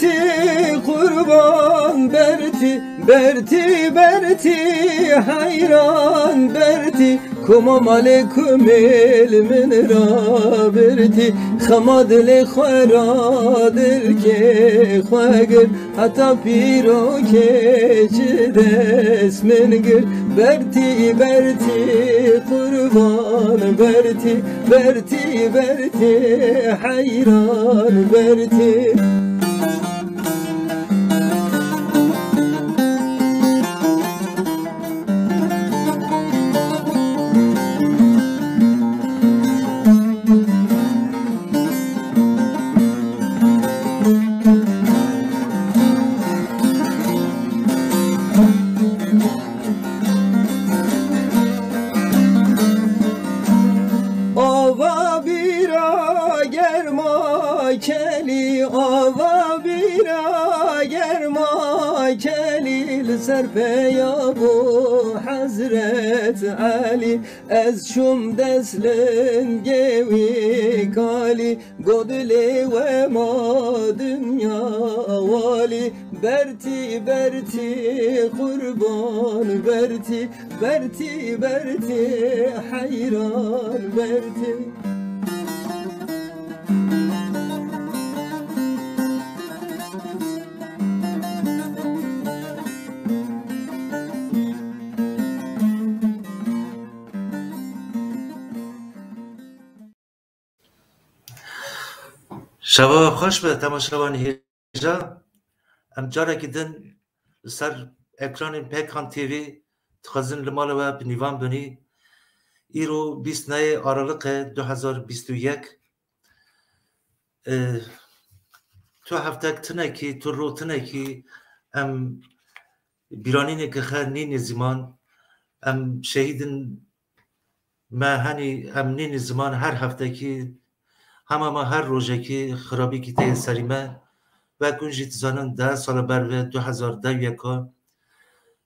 berti kurban berti berti berti hayran berti kumam aleyküm ilmin berti xamad le kharadir ke khagir hatta piro ke cides mengir berti berti kurban berti berti berti hayran berti Ava bira germa keli ava bira germa keli serpe ya bu Hazret Ali ez şum deslin gevi kali godle ve ma dünya vali berti berti kurban berti berti berti hayran berti شبا خوش به تماشاوان هیجا ام جاره که دن سر اکران پیکان تیوی تخزن لمال و بنیوان بنی ایرو 29 آرالق 2021 تو هفته تنکی تو رو تنکی ام بیرانین که خیر نین زمان ام شهیدن ما هنی ام نین زمان هر هفته که همه ما هر روزه که خرابی که ته سریمه و کنجی تزانن 10 سال بر و 2011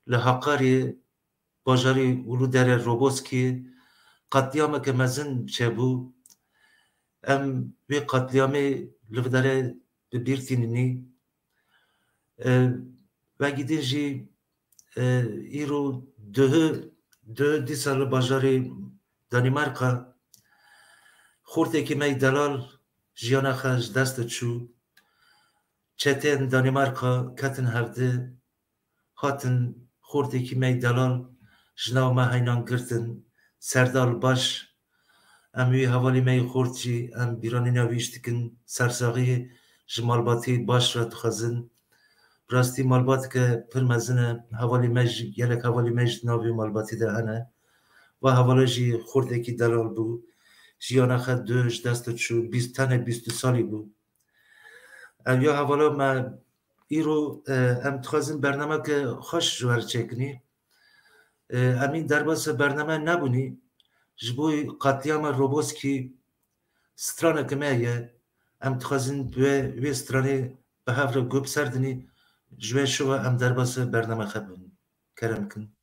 لحقاری باجاری ولو در روبوس که قتلیام که مزن چه بو ام وی قتلیام لفداره بیرتینی و گیدین جی ایرو ده سال باجاری دانیمارکا خورده که می دلال جیانا خش دست چو چتن دانیمارکا کتن هفته هاتن خورده که می دلال جناو ما هینان گرتن سردال باش امیوی حوالی می خورد چی ام بیرانی نویشتکن سرساقی جمالباتی باش را تخزن براستی مالبات که پر مزنه حوالی مج یلک حوالی مج ناوی مالباتی ده هنه و حوالی جی خورده که دلال بو جیانا خد دوش دست چو 20 سالی بود یا حوالا ما ایرو ام تخوازم برنامه که خوش جوهر چکنی امین در باس برنامه نبونی جبوی قتلیام روبوس کی سترانه که مایه ام تخوازم دوی سترانه به هفره گوب سردنی جوه شو ام در باس برنامه خبونی کرم کن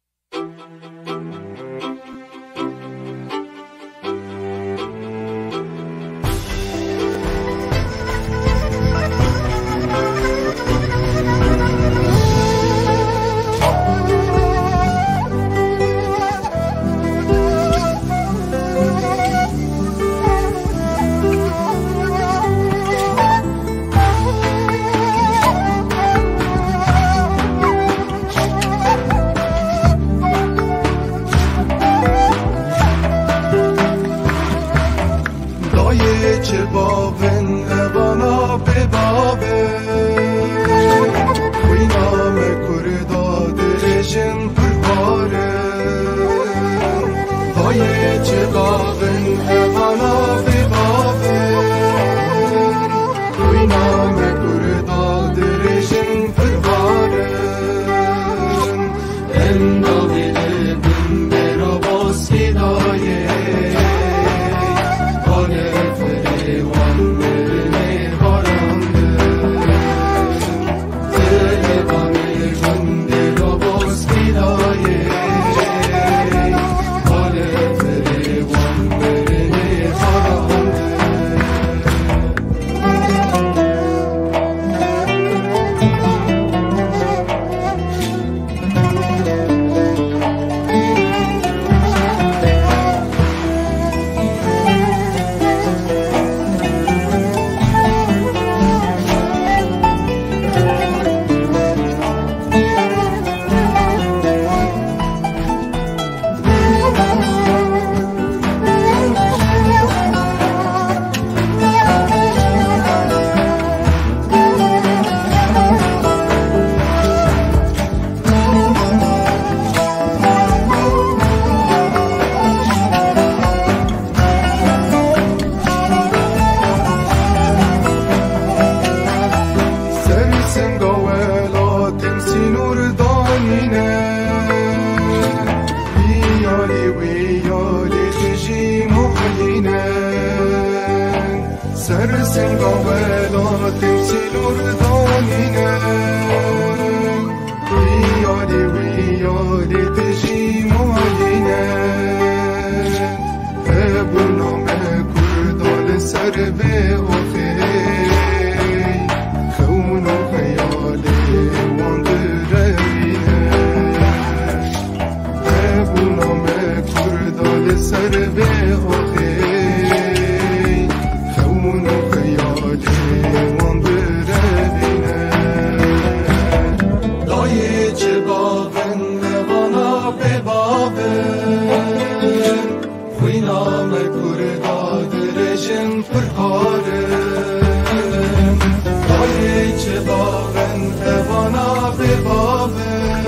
باغن توانا ببابن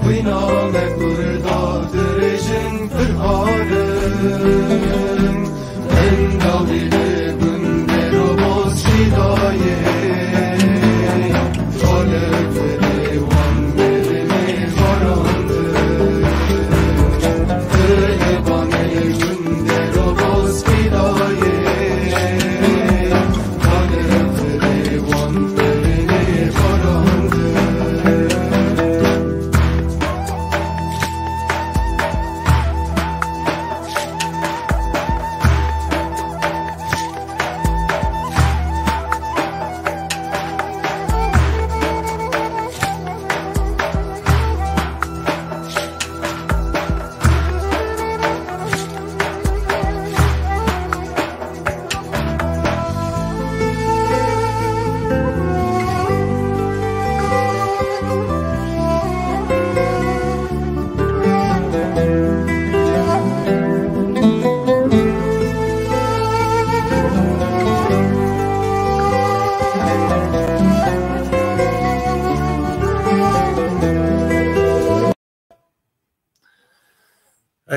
وینام کردا درجن فرهارن انداوی گنده رو باز شیدایه خالق فریوان برمی خارانده فرهوانه گنده رو باز شیدایه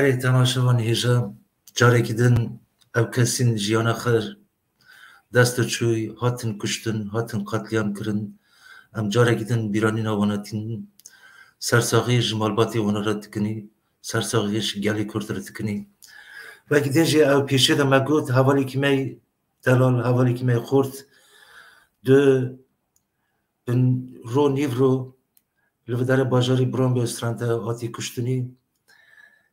اری تماشاوان هیجا جارێکی din ev kesîn jiyana xwe dest çûy hatin kuştin hatin qetliyam kirin em carekî din bîranîna wan tînin sersaxiyê ji malbatê wan re dikinî sersaxiyê ji gelê Kurd re dikinî wekî din jî ew pêşê de me got hevalekî me delal hevalekî me xurt di bin ro nîv ro li vir derê bajarî Brombe Strand hatî kuştinî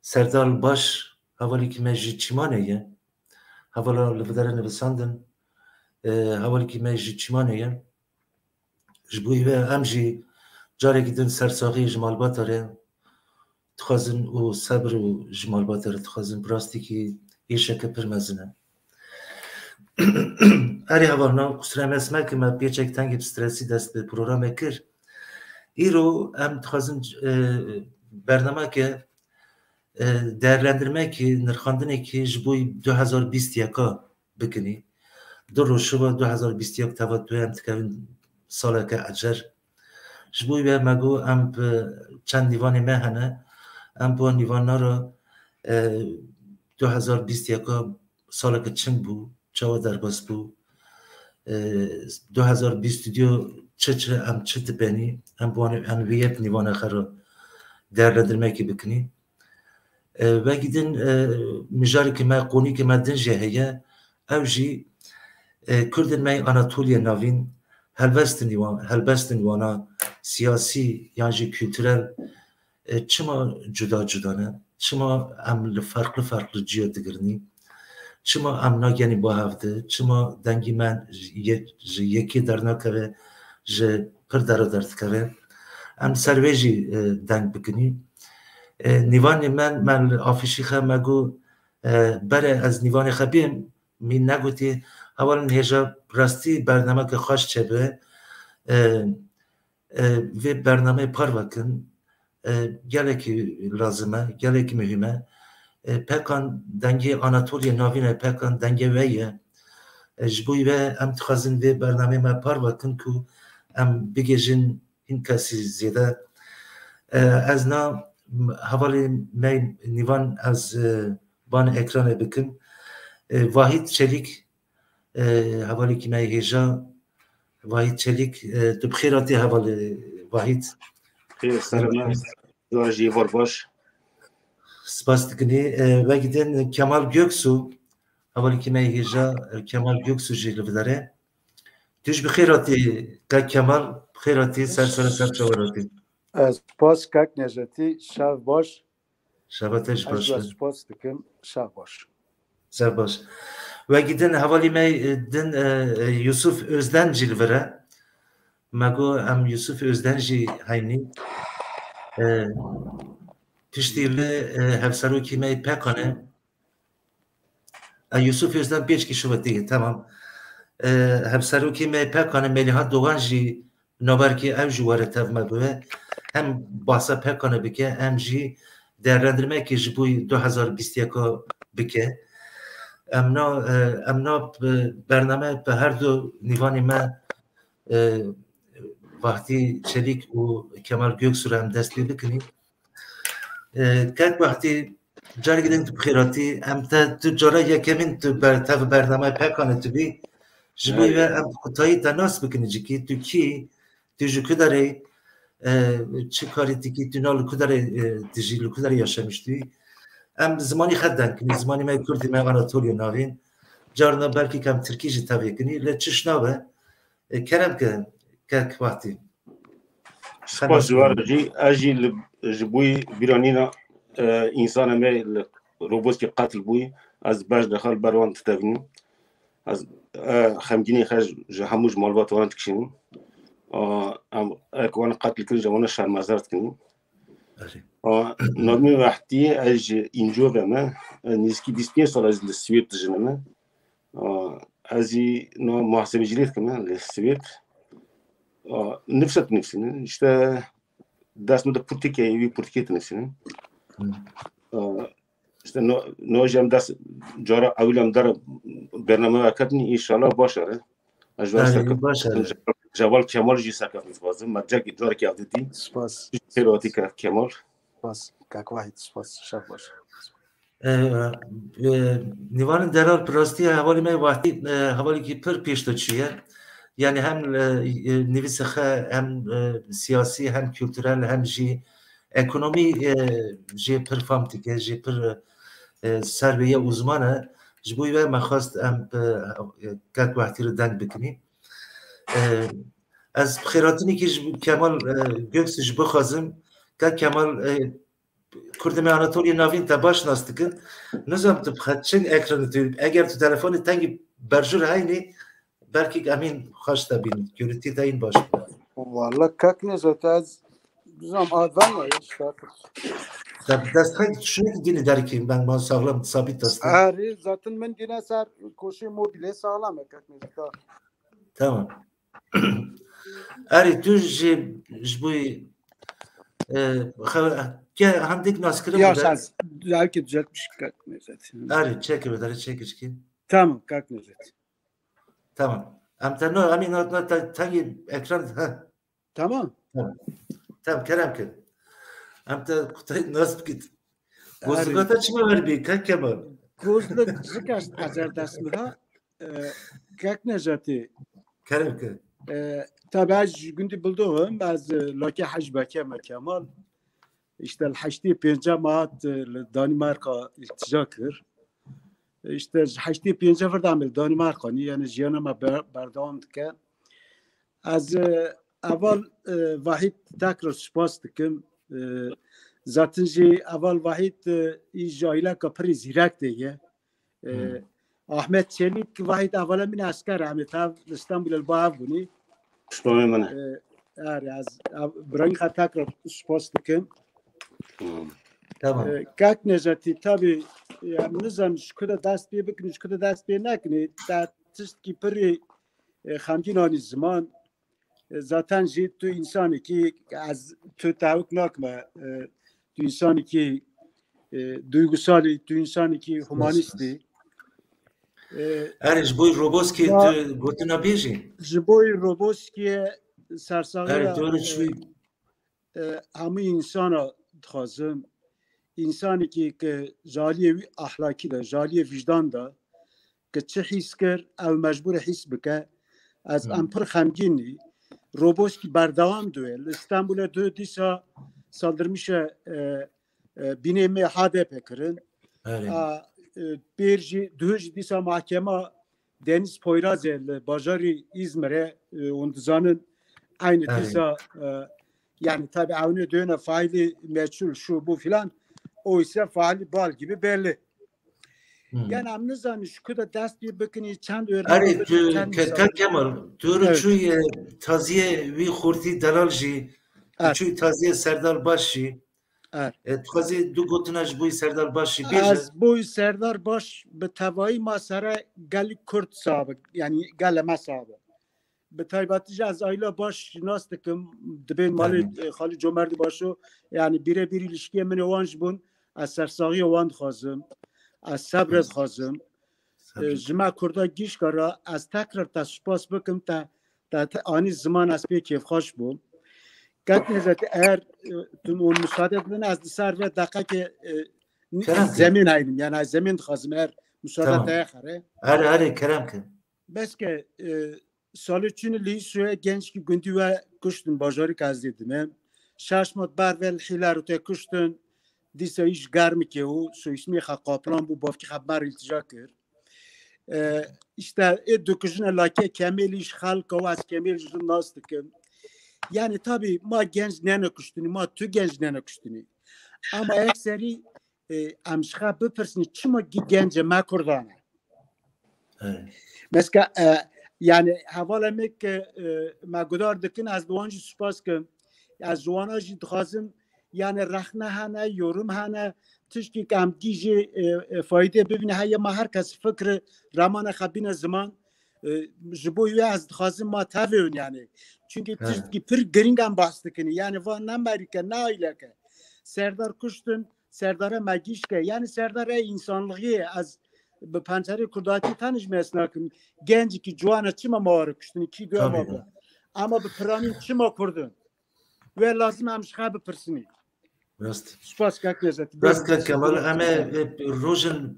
Serdal baş hevalekî me ji çîmanê ye hevala li vir derê nivisandin hevalekî me ji çîmanê ye ji bo ve em jî carekî din sersaxiyê ji malbata re dixwazin û sebr û ji malbata re dixwazin bi rastîkî êşeke pir mezin e erê hevalna qusira me esmek me pêçek tengê stresî dest bi programê kir îro em dixwazin bernameke değerlendirmekî nirxandinekî ji bo 2021 bikinî di roşiva 2021 teva tu em dikevin saleke ecer ji bo ve me got em bi çend nîvanê me hene em bu nîvana ra 2021 saleke çing bû çawa derbas bû 2022 çi em çi dibenî em bu em vê yek nîvana xwe ra değerlendirmekî bikinî wekî din mijarekî me qonîkê me din jî heye ew jî Kurdên me Anatoliya navîn helbestin wana siyasî yan jî kültürel çima cuda cuda ne çima em li farklı farklı ciya digirinî çima em nagenî ba hev de çima dengî me ji yekê dernakeve ji pir dera derdikeve em ser wê jî deng bikinî nîvanê me li afîşî xe me got bere ez nîvanê xwe bêm min negotî hevalin hêja rastî bernameke xweş çebe vê bernamê parvekin gelekî lazim e gelekî mühim e pekan dengê Anatoliya navîn e pekan dengê we ye ji bo ve em dixwazin vê bernamê me parvekin ku em bigêjin hin kesî zêde ez na hevalê me nîvan ez ban ekranê bikim Vahîd Çelik hevalekî me hêja Vahîd Çelik tu bi xêr hatî hevalê Vahîd jî var baş spas dikinî wekî din Kemal Göksu hevalekî me hêja Kemal Göksu jî li vir derê tu ji bi xêr hatî ka Kemal bi xêr hatî ser ser çawa hatî Spas kak Necatî şev baş şeva te ji baş spas dikim şev baş ser baş wekî din hevalî me din Yusuf Özden jî li vir e me got em Yusuf Özden jî heynî piştî li hevserokî me pekan e Yusuf Özden pêçkî şivetî tamam hevserokî me pekan e Melihat Doğan jî naberkî ew ji were tev me bibe hem bahsa pekan bike hem jî değerlendirmekî ji bo 2021 bike em na bername bi her du nîvanê me وقتی چلیک و کمال گوکسور هم دست پی بکنی که وقتی جاری گدن تو بخیراتی هم تو جارا یکمین تو برنامه پکانه تو بی جبوی و هم خطایی تناس بکنی جکی تو کی تو جو کداره چه کاری تکی تو نال کداره تجیل کداره یاشمشتی هم زمانی خدن کنی زمانی ما کردی ما آناتولیا ناوین جارنا بلکی کم ترکیجی تابع کنی لچش ناوه کرم که وقتی سپاس جوارجی اجی جبوی بیرانینا انسان ما روبوت که قتل بوی از باش دخل بروان تتبنی از خمگینی خج هموج مالبات وان تکشیم اکوان قتل کن جوان شرمزارت کنیم نامی وقتی اج اینجا بمه نیسکی 25 سال از لسویت جنمه ازی نا محاسبه جلیت کنه لسویت نفست نفسي işte دست مده پورتیکه یوی پورتیکه نفسي işte no jam das jara اولم در برنامه کردنی ان شاء الله باشه اجوال جوال کمال جی ساکت می‌بازم مرجع جار کی افدی سپاس پیروتی که کمال سپاس کاک واحد سپاس شب باش نیوان درال پراستی حوالی می وقتی حوالی که پر پیش تو چیه yani hem nivîsxe hem siyasi hem kültürel hem jî ekonomî jê pir fam dike jê pir serveye uzman e ji bo wê me xwast em gelek wehtî li deng bikinî ez xêratinekî ji Kemal Göksu ji bixwazim gelek Kemal Kurdê me Anatolya navîn te baş nas dikin nizam tu bixeçin ekranı tu eger tu telefonê tengî berjûr heynî belki emin hoş da bin görüntü de in baş. والله کاک نجات از زم آدم işte Dest şunu dini der ki ben bana sağlam sabit dasta. Ari zaten ben yine ser koşu mobile sağlam kak nejat. Tamam. Ari tu bu hamdik naskırı Ya bu sen da. belki düzeltmiş kak nejat. Ari çekiyor da çekiş ki. Tamam kak nejat. Tamam. Amtano amin notla tangi ekran ha. Tamam. Tamam Kerem ki. Amta kutay nasıl git. Gozgata çıma ver bir kak Kemal. Gozluk zıkaş azer dasmıha kak nejati. Kerem ki. Tabii az gündü bulduğum az laki hacbeke Kemal işte haçti pince maat Danimarka iltica kır. işte haçti pince verdamil Danimarka ni yani jiyanama berdam dike. Az اول واحد تکرار سپاس دکم zaten اول واحد ایجایله کپری زیرک دیگه احمد چلیک واحد اولا من اسکر احمد استانبول الباب بونی شلون منه از برای تکرار سپاس دکم Tamam. کاک نجاتی tabi yani nizam şkuda dast bir bikni şkuda dast bir nekni ta tist ki peri خمگینانی زمان zaten تو انسانی که از تو تعوق نکمه تو انسانی که duygusali تو انسانی که هومانیستی Ariş bu roboski gotuna beji. جبوی روبوسکی سرساغه Ari doğru şu همه انسان خازم انسانی که جالی اخلاقی ده جالی وجدان ده که چه حس کرد او مجبور حس بکه از امپر خمگینی روبوسکی بردوام دوه استانبول دو دیسا saldırmışa bineme HDP kırın. Bir düz disa mahkeme Deniz Poyrazel Bajari İzmir'e onduzanın aynı disa yani tabi avni döne faili meçhul şu bu filan o ise faali bal gibi belli. Yani amnızan şu kadar ders bir bakın çand öğrenci. Ari Kemal doğru şu taziye vi xurti dalalji şu taziye Serdar Başi taziye du gotunaj bu Serdar Başi az bu Serdar Baş به توایی مسره گلی کرد سابق یعنی گل ما سابق به تایباتیش از آیلا باش شناست که دبین مالی خالی جمردی باشو یعنی بیره بیر ilişkiye من وانج بون از سرساقی وان خوازم از صبر خوازم جمع کرده گیش کرده از تکرار تسپاس بکم تا در آنی زمان از پی کیف خوش بود قد نزد اگر تون اون مساعدت بدن از سر و دقیقه که زمین هاییم یعنی از زمین خواستم اگر مساعدت آخره آره کرم کن بس که سال چون لیسوی گنج که گندی و کشتن باجاری که از دیدم شش ماه برول حیله رو تا کشتن دیسا ایش گرمی که او سو اسمی خواه قاپلان بود باف که خبر التجا کرد işte dökücüne lake kemeliş halka ve az kemelicinin nasıl ki yani tabi ma genç nene kuştuni ma tü genç nene kuştuni ama ekseri amşha bu persini çima gence ma kurdana mesela yani havalı mek ma gudar dikin az duancı spas ki az duanacı dkhazım yani rahne hana yorum hana تشکی کم دیجی فایده ببینه هیا ما هر کس فکر رمان خبین زمان جبوی از خازم ما تاون یعنی چونکه تشکی پر گرینگ هم باسته کنی یعنی وان نمبری که نه ایله که سردار کشتن سردار مگیش که یعنی سردار انسانlığı از به پنجره کرداتی تنش مثلا گنجی که جوانه چی ما ماره کشتن کی دو ما اما به پرامین چی ما کردن و لازم همش خواب پرسنی راست سپاس کاکیزت راست کامل همه روزن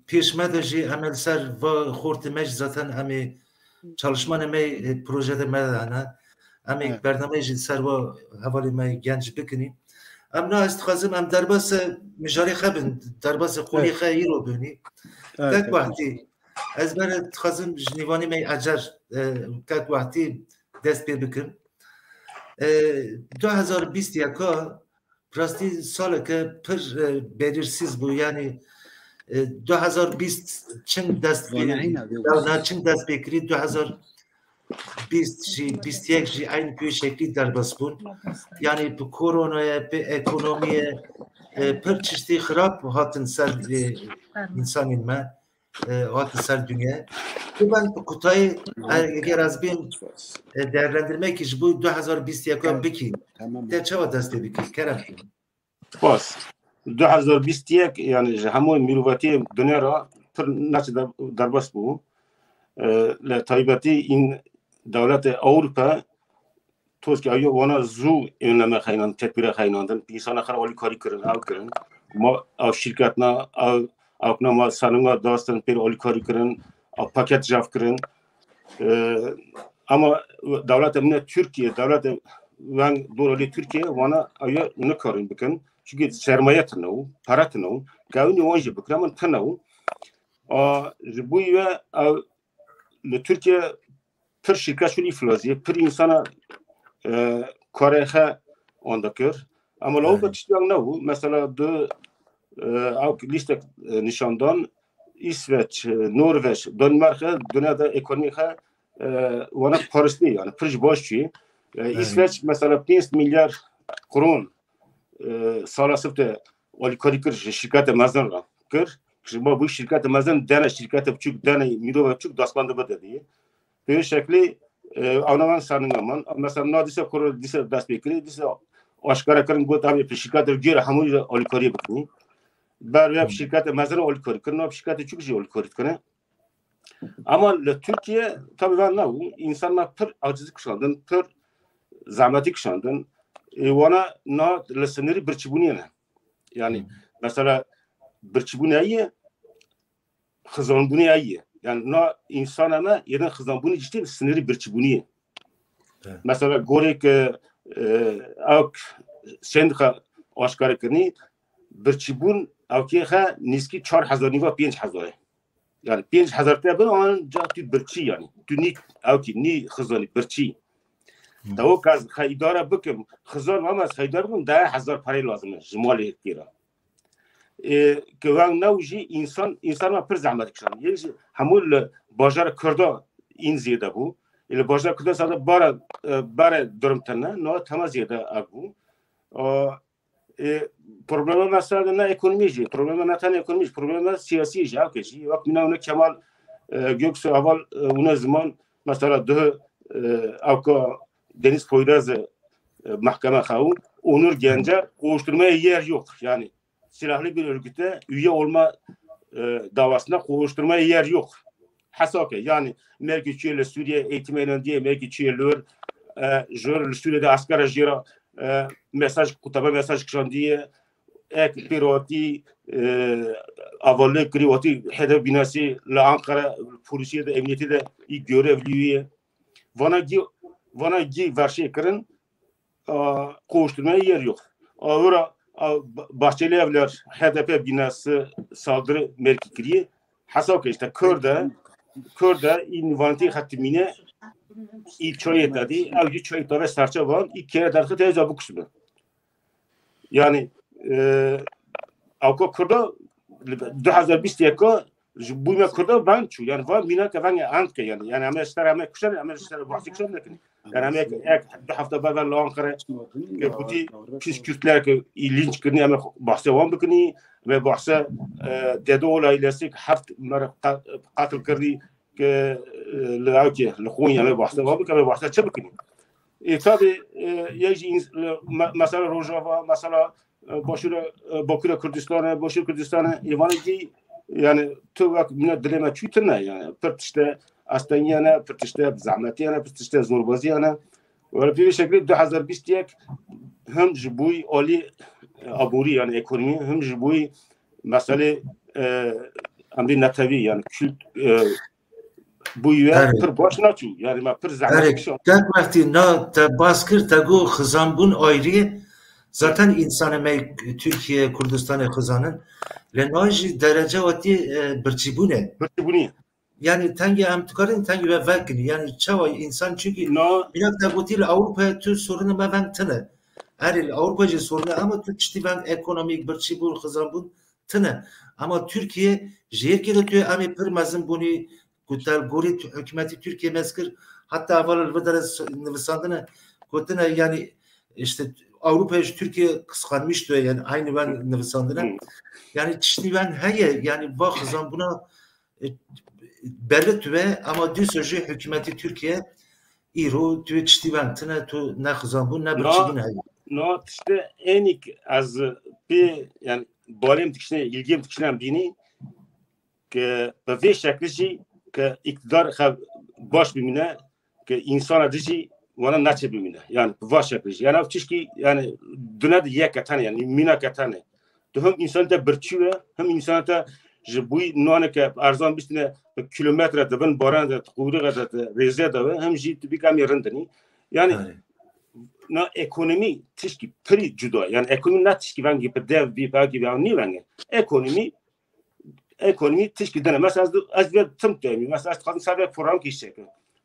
پیشمده جی عمل سر و خورد مج زاتن همه çalışman همه پروژه مدانه همه برنامه جی سر و حوالی ما گنج بکنی امنا استخازم هم درباس مجاری خبن درباس قولی خیلی رو بینی که وقتی از بر استخازم جنیوانی می اجر که وقتی دست پی بکن 2021 راستی ساله که پر belirsiz bu yani 2020 çın dest bekri 2021 aynı bir şekli derbas bun yani bu koronaya bu ekonomiye per çeşitli xarab hatın ser insanın ma hatın ser dünya ben kutayı eğer az bin değerlendirmek için bu 2021 biki de çava dest biki kerem باس 2021 yani همون میروتی دنیا را پر نچ دربست بو لطایبتی این دولت اروپا توش که آیا وانا زو اینما خاینان تدبیر خایناندن بیسان آخر ولی کاری کردن او کردن ما او شرکت نا او کنا ما سالنگا داستن پر ولی کاری کردن او پاکت جاف کردن اما دولت من ترکیه دولت وان دوله ترکیه وانا آیا نکارن بکن çünkü sermaye tınavı, para tınavı, gavini onca bıkramın tınavı. Bu ve Türkiye per şirket şunu iflazı, per insana kareha ondakır. Ama lavu kaçıştıyan navu, mesela de liste nişandan İsveç, Norveç, Danimarka, dünyada ekonomika ona parasını yani per başçı. İsveç mesela 5 milyar kron سال سفته ولی کاری کرد شرکت مزن را کرد که ما بوی شرکت مزن دانه شرکت بچوک دانه میرو بچوک دستمند بده دیه به این شکلی آنمان سرنگمان مثلا نادیسه کور دیسه دست بکری دیسه آشکار کردن گفت هم یه شرکت رو گیر همون ولی کاری بکنی برای شرکت مزن ولی کاری کردن و شرکت چوک جی ولی کاری کنه اما ترکیه tabii ben ne bu insanlar per acizi kuşandın per zahmeti kuşandın وانا نا لسنري برچبونيه يعني مثلا برچبونيه خزانبونيه يعني نا انسان انا يدن خزانبوني جدي سنري برچبونيه مثلا گوريك اك سندخا آشکار کنی برچبون اوکیه نیسکی 4000 نیوا 5000 yani 5000 تا بن آن جا تو برچی yani تو نی اوکی نی خزانی برچی تو که از خیداره بکم خزان هم از خیدار بکم 10,000 پاره لازمه جمالی کیرا که وان نوجی انسان ما پر زحمت کشان یکی همون بازار کرده این زیاده بو ایل بازار کرده ساده بار درم تنه نه تمام زیاده اگو پروبلم مثلا نه اکونومیجی پروبلم نه تنه اکونومیج پروبلم سیاسی جا کشی وقت مینا اون کمال göksu اول اون زمان مثلا ده اوکا Deniz Poyraz mahkeme kavu Onur Gencer kovuşturmaya yer yok. Yani silahlı bir örgüte üye olma davasında kovuşturmaya yer yok. حساکه یعنی مرکی چیه لسوریه اعتماد ایرانیه مرکی چیه لور جور لسوریه اسکر جیرا mesaj kutaba mesaj kişandiye ek pirati avalı krivati hedef binası la Ankara polisiye de emniyeti de ilk görevliye vana gi verşe kırın koşturmaya yer yok. Avura Bahçeli Evler HDP binası saldırı merkezleri hasaka işte Kürde invanti hatimine ilk çoğu dedi. Avcı çoğu da ve serçe var. İlk kere derse teyze bu kısmı. Yani avko Kürde 2021'de bu me Kürde ben çu yani var mina ki ben antke yani ama ister kuşan ama ister bahsi kuşan lakin yani ama ek hafta beraber Ankara kuti pis Kürtler ki linç kırni ama bahsi var bikini ve bahsi dedo ailesi haft mer katil kırdi که لعوجه لخوين ما بحث ما بك ما بحث شبكني tabi یه مثلا روجاوا مثلا باشور کردستان باشور کردستان ایوانی yani تو وقت من دلما چوتنه yani پرتشته استانیانه پرتشته زحمتیانه پرتشته زوربازیانه ولی به شکلی 2021 هم جبوی عالی عبوری yani ekonomi hem جبوی مسئله امری نتوی yani kült bu yüzden per başına çu yani ma per zahmet şu. Tek vakti na te baskır te go xizanbun ayrı zaten insanı Türkiye Kürdistan'ı xizanın lenaj derece vati birçibune. Yani tangi amtkarın tangi ve vakni yani çava insan çünkü binak da butil Avrupa tür sorunu ma vantene. Eril Avrupacı sorunu ama Türkçti ben ekonomik birçibun xizanbun tene. Ama Türkiye jerkede tü ami per mazın bunu Kutar Gorit hükümeti Türkiye meskir hatta avalar vadara nivsandına kutuna yani işte Avrupa'ya Türkiye kıskanmıştı yani aynı ben nivsandına yani çişti ben heye yani bakızan buna belli ve ama düzce hükümeti Türkiye İro tüve çişti ben tına tu ne kızan bu ne birçibin heye. No işte enik az bir yani balem dikişine ilgim dikişine bini ki ve şekli که اقتدار خب باش ببینه که انسان دیجی وانا نچه ببینه yani باشه بشه yani چیزی yani dünyada یک کتنه yani مینا کتنه تو هم انسان تا برچوه هم انسان تا جبوی نانه که ارزان بیشتره کیلومتر دبن باران ده قوری قدرت ریزه داره هم جی تو بیکم یرندنی yani نه ekonomi تیشکی پری جدا yani ekonomi نه تیشکی ونگی به dev bir belki bir ani ونگه ekonomi teşkil eden mesela az bir tüm temi mesela kadın sadece program kişi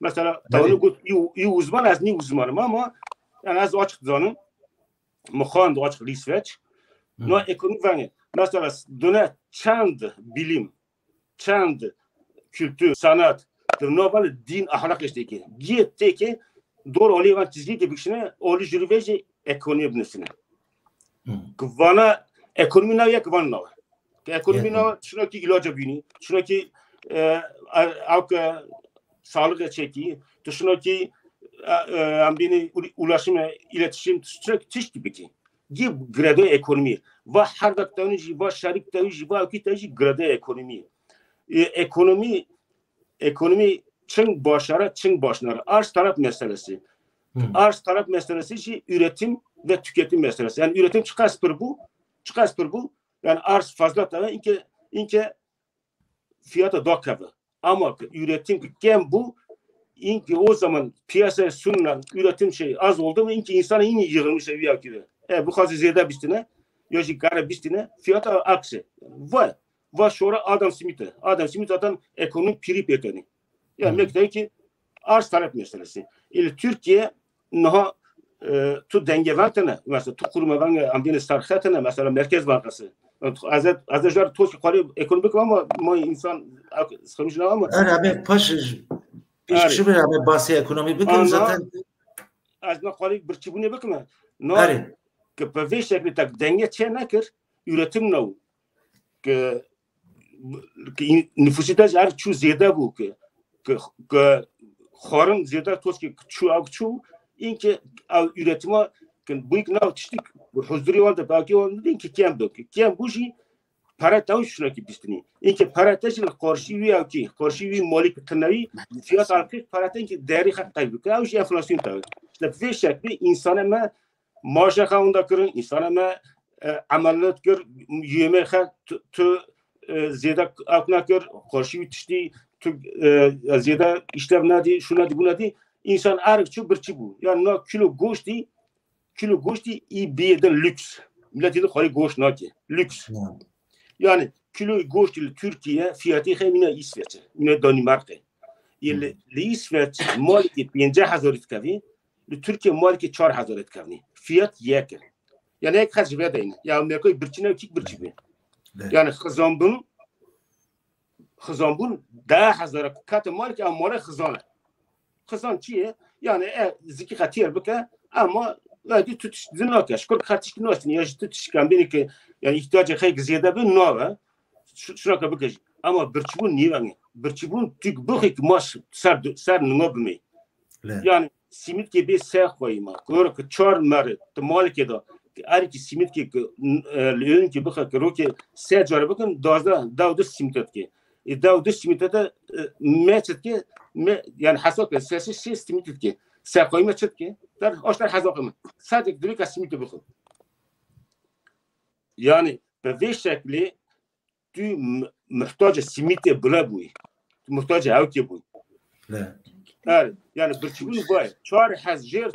mesela tavını gut iyi uzman az ni uzmanım ama yani az açık zanım muhan da açık research no ekonomi var mesela döne çand bilim çand kültür sanat normal din ahlak işte ki gitti ki doğru olan çizgi gibi kişine oli jürveci ekonomi binesine kıvana ekonomi ne ya kıvana ekonomi ne şuna ki ilaca bini şuna ki avka sağlık çeki şuna ki ambini ulaşım iletişim tüş gibi ki gibi grade ekonomi ve her daktanıcı ve şerik tanıcı ve akitaji grade ekonomi ekonomi çın başara çın başlara arz talep meselesi arz talep meselesi ki üretim ve tüketim meselesi yani üretim çıkar bu yani arz fazla tabi inke fiyata dokavı ama üretim kem bu inke o zaman piyasaya sunulan üretim şey az oldu mu inke insana yine yığılmış seviye gibi bu kadar ziyade bistine yoji kara bistine fiyata aksi ve sonra Adam Smith zaten ekonomik piri peteni yani mekteği ki arz talep meselesi ile Türkiye naha tu denge vantene mesela tu kurma vanga ambiyene sarkhatene mesela Merkez Bankası azajlar toş yukarı ekonomik ama insan sıkılmış ama abi paşır şu bir abi bahsi ekonomi bakın zaten az yukarı bir çibune bakma no ki bir şekilde tak denge çenekir üretim ne ki nüfusitaj ar çu ziyade bu ki xarın ziyade toş ki çu inki üretime bu ikna tiştik bu huzuri oldu belki oldu ki kem buji para tav şuna ki bistini. İnki para teşil qarşı ya ki qarşı vi mali kınavi fiyat alqi para tenki değeri hakkı bu. Kavuş enflasyon tav. İşte bu şekli insana ma maaşa kavunda kırın insana ma ameliyat kır yeme ha tu ziyada akna kır qarşı bitişti tu ziyada işlev nadi şuna di buna di insan arıkçı birçi bu. Yani no kilo goşti i bir de lüks. Milleti de xali goş naki. Lüks. Yani kilo goşt ile Türkiye fiyatı hem İsveç, yine Danimarka. İle İsveç maliki 50,000 etkavi, Türkiye maliki 4,000 etkavi. Fiyat yek. Yani ek hacı değil. Ya Amerika birçine kik birçi. Yani xızambun 10,000 kat maliki amara xızana. Xızan çiye? Yani ziki xatiyar bika ama Ladi tutuş dinlak. Şükür kardeş ki nasıl ya tutuş kan beni ki yani ihtiyacı hayk ziyade ben nova şuna kabuk ama birçibun niye yani birçibun tük bu hik mas ser nobme yani simit ki bir seh koyma gör ki çar mar temal ki da ar ki simit ki leon ki bu hak ro ki se jar bakın davda simit ki davda simit de meçet ki yani hasok sesi simit ki se koyma çet ki در آشتر حذاقم صدق دوی کسیمیت بخون yani به شکلی تو محتاج سیمیت بلا بوی محتاج هاوکی بوی yani birçibun vay 4,000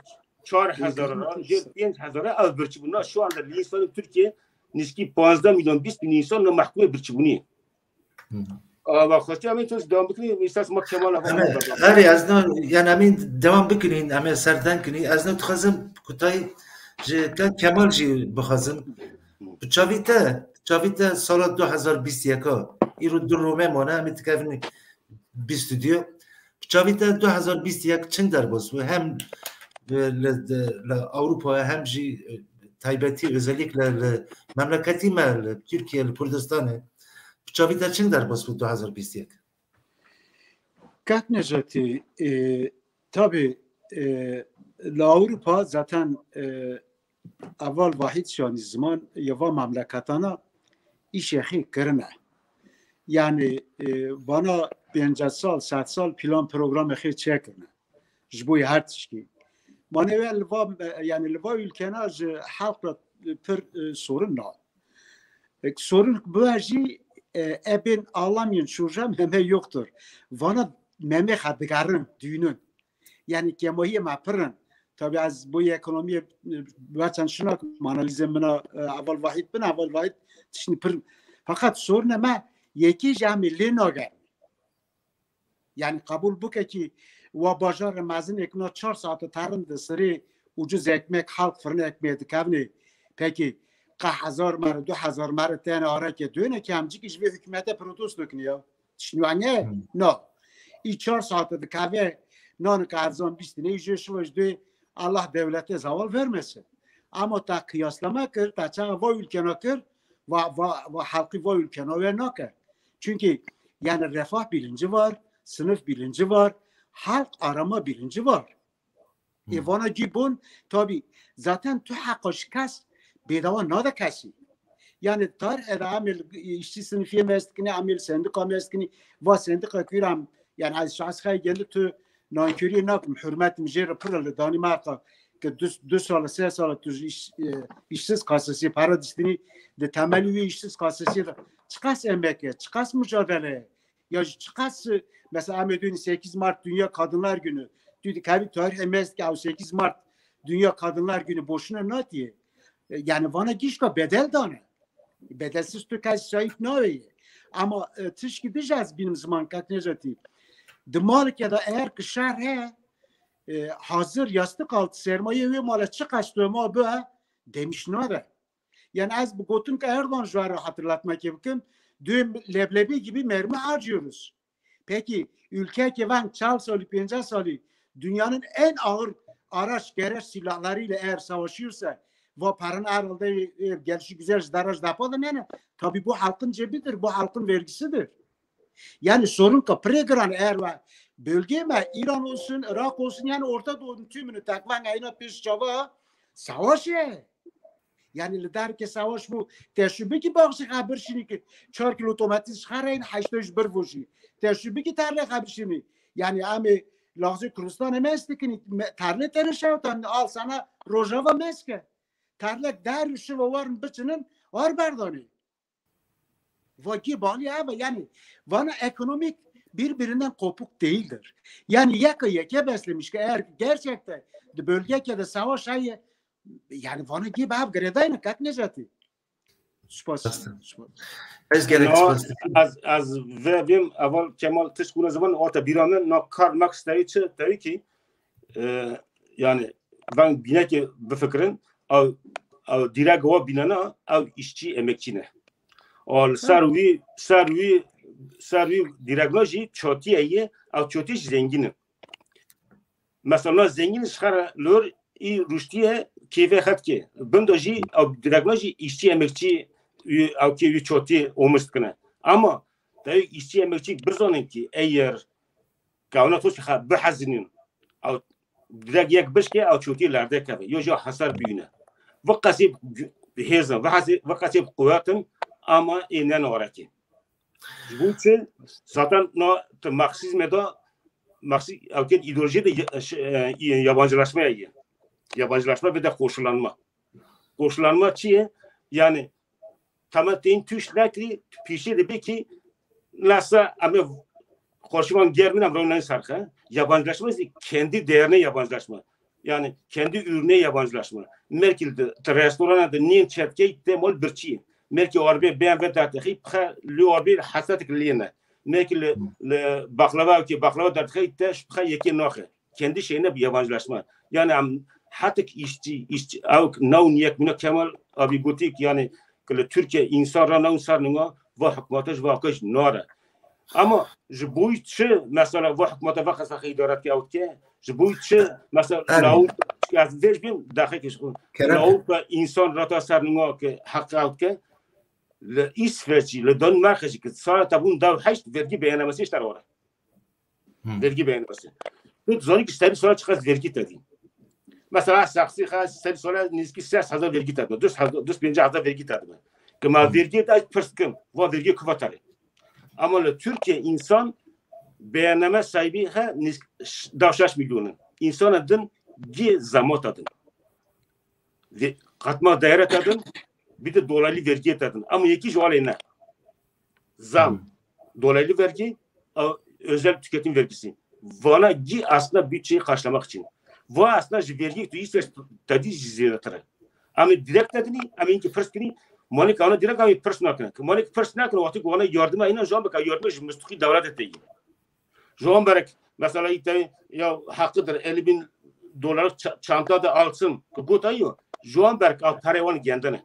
را جیر 5,000 از birçibunlar şu anda lisanı Türkiye niski 15 milyon 20 bin insanla mahkum birçibuni Ama خواستم اینطور دام بکنیم میستاس ما کمال آره از نو یعنی همین دوام بکنین همه سردن کنی از نو تخازم کتای جدا کمال جی بخازم چاویتا سال 2021 ایرو دو رومه مانه همین تکفن 20 دیو چاویتا 2021 چند در باز و هم اروپا هم جی تایبتی özellikle memleketi mal Türkiye Kürdistan'ı Çavita çin der bas bu 2021. Kat Necati tabi Avrupa zaten اول واحد شانی زمان یوا مملکتانا ایشخی کرنه یعنی بانا 50 سال 100 سال پیلان پروگرام خیر چه کنه جبوی هر تشکی مانوی لوا yani لوا ülkene halk per sorun ne sorun bu herji ebin ağlamayın şurjam hemen yoktur vana meme hadgarın düğünün yani kemoyi mapırın tabi az bu ekonomiye başan şuna analize mina avval vahid şimdi pır fakat sorun ama yeki jamilli noga yani kabul bu ki ve bajar mazin ekno 4 saat tarım da sırı ucuz ekmek halk fırın ekmeği dikavni peki Hazar mar 2000 mar tane ara ki döne ki amcık iş ve hükümete protesto kniyor. Şimdi anne no. 4 saatte kahve non kazan bistine işleşmiş Allah devlete zaval vermesin. Ama ta kıyaslama kır ta çağa bu ülkene kır ve halkı bu ülkene ver nakır. Çünkü yani refah bilinci var, sınıf bilinci var, halk arama bilinci var. Evana gibun tabi zaten tu hakkış kas bedava nada kesi. Yani tar amel işçi sınıfı meskin'i amel sendika meskin'i ve sendika kiram yani az şahs hay geldi tu nankörü nakum hürmet mjeri pırlı Danimarka ki 2 sal 3 sal tu işsiz kasası para distini de temeli işsiz kasası çıkas emeğe çıkas mücadele ya çıkas mesela Ahmet'in 8 Mart Dünya Kadınlar Günü dedi ki tarih emeski 8 Mart Dünya Kadınlar Günü boşuna ne diye yani bana gişka bedel dane. Bedelsiz Türkiye sahip ne ama tışki diyeceğiz benim zaman kat Necati. Demek ya da eğer ki şerhe hazır yastık altı sermaye ve mala çıkaçtı ama bu demiş ne var? Yani az bu gotun ki Erdoğan juarı hatırlatmak yapayım. Düğüm leblebi gibi mermi harcıyoruz. Peki ülke ki ben çal sali 50 sali dünyanın en ağır araç gereç silahlarıyla eğer savaşıyorsa ve paranın herhalde gelişi güzel daraj yapalım yani. Tabii bu halkın cebidir, bu halkın vergisidir. Yani sorun ki pregran eğer var bölge mi İran olsun, Irak olsun yani Orta Doğu'nun tümünü takvan ayına peş çaba savaş ya. یعنی لدرک سواش بو تشبیه کی باقش خبر شینی که 4 کیلو توماتیش خرین 8 بر وجی تشبیه کی ترله خبر شینی یعنی امی لحظه کردستان مست کنی ترله ترشو تا آل سنه روزاوا مسکه ترله در شو وارن بچنن آر بردانی واقعی bani ama yani bana ekonomik birbirinden kopuk değildir. Yani yaka beslemiş ki eğer gerçekten de bölge ya da savaş ayı yani bana gibi abi gredayna kat necati. Ez gerek az vebim اول Kemal tışkuna zaman orta bir anın nakar makstayı tabii ki yani ben bine ki bu fikrin av direkt o binana av işçi emekçine. Al sarvi direktloji çotiye av çotiş zenginin. Mesela zengin şkara lor i rüştiye keyfe hatki. Bundoji av direktloji işçi emekçi av ki çoti olmuştkine. Ama tabii işçi emekçi bir zanın ki eğer kavna toş ha behazinin av direkt yak beşke av çotilerde kabe. Yoja hasar büyüne. Vakasip hezan vakasip kuvvetin ama inen oraki. Bu için zaten Marksizm'de avket ideoloji de yabancılaşmaya gidiyor. Yabancılaşma ve de koşullanma. Koşullanma çiğ yani tamamen tüşlekli pişi de ki nasıl ama koşulan germin amrondan sarka yabancılaşma kendi değerine yabancılaşma. Yani kendi ürüne yabancılaşma. Merkel'de restoranda niye çetke temol bir çiğ. Merkel orbe ben ve dağıtı li orbe hasat kliyene. Merkel baklava ki baklava dağıtı teş yeki noxe. Kendi şeyine bir yabancılaşma. Yani hatta işçi av naun yek mina Kemal abi gotik yani Türkiye insan naun sarnınga ve hükümetej vakış nora. Ama bu içi mesela ve hükümete vakasa idaret ki avtke bu içi mesela naun az vejbim dakika şu naun insan rata sarnınga ki hakkı avtke le İsveç'i, le Danimarka'cı ki sonra tabun da hiç vergi beğenemesi işte orada. Vergi beğenemesi. Bu zor ki tabii sonra çıkaz vergi dedi. Mesela şahsi khas tabii sonra niski 6000 vergi dedi. 2500 vergi dedi. Ama vergi de pırskim. Bu vergi kıvatari. Ama le Türkiye insan beğeneme sahibi ha davşaş milyonun. İnsan adın gi zamot adın. Ve katma değer adın. Bir de dolaylı vergi etedin. Ama iki şey ne? Zam, dolaylı vergi, özel tüketim vergisi. Vana gi aslında bütçeyi karşılamak için. Va aslında vergi tuyuysa tadı ziyaretleri. Ama direkt tadını, ama inki first kini, Monika ona direkt ama first nakne. Monika first nakne vakti ona yardıma inen Jean Beka yardıma müstaki devlet etti. Jean Berk mesela ite ya hakkıdır $50,000 çantada alsın. Bu da yok. Jean Berk av paravan kendine.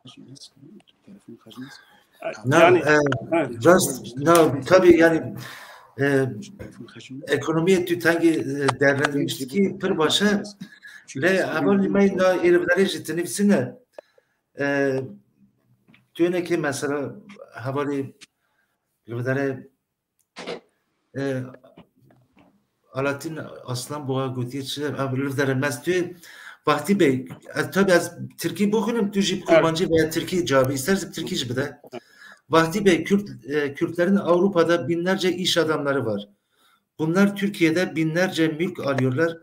Yani tabii yani ekonomiye tütengi değerlendirmişti ki bir başa le avalmayın da irivleri jitinipsine tüyene mesela havali irivleri Alaaddin Aslanboğa götürücü irivleri mestü Vakti Bey, tabii az Türkiye bugünüm tüjip kurmancı veya Türkiye cevabı istersek Türkiye gibi de. Vakti Bey, Kürtlerin Avrupa'da binlerce iş adamları var. Bunlar Türkiye'de binlerce mülk alıyorlar.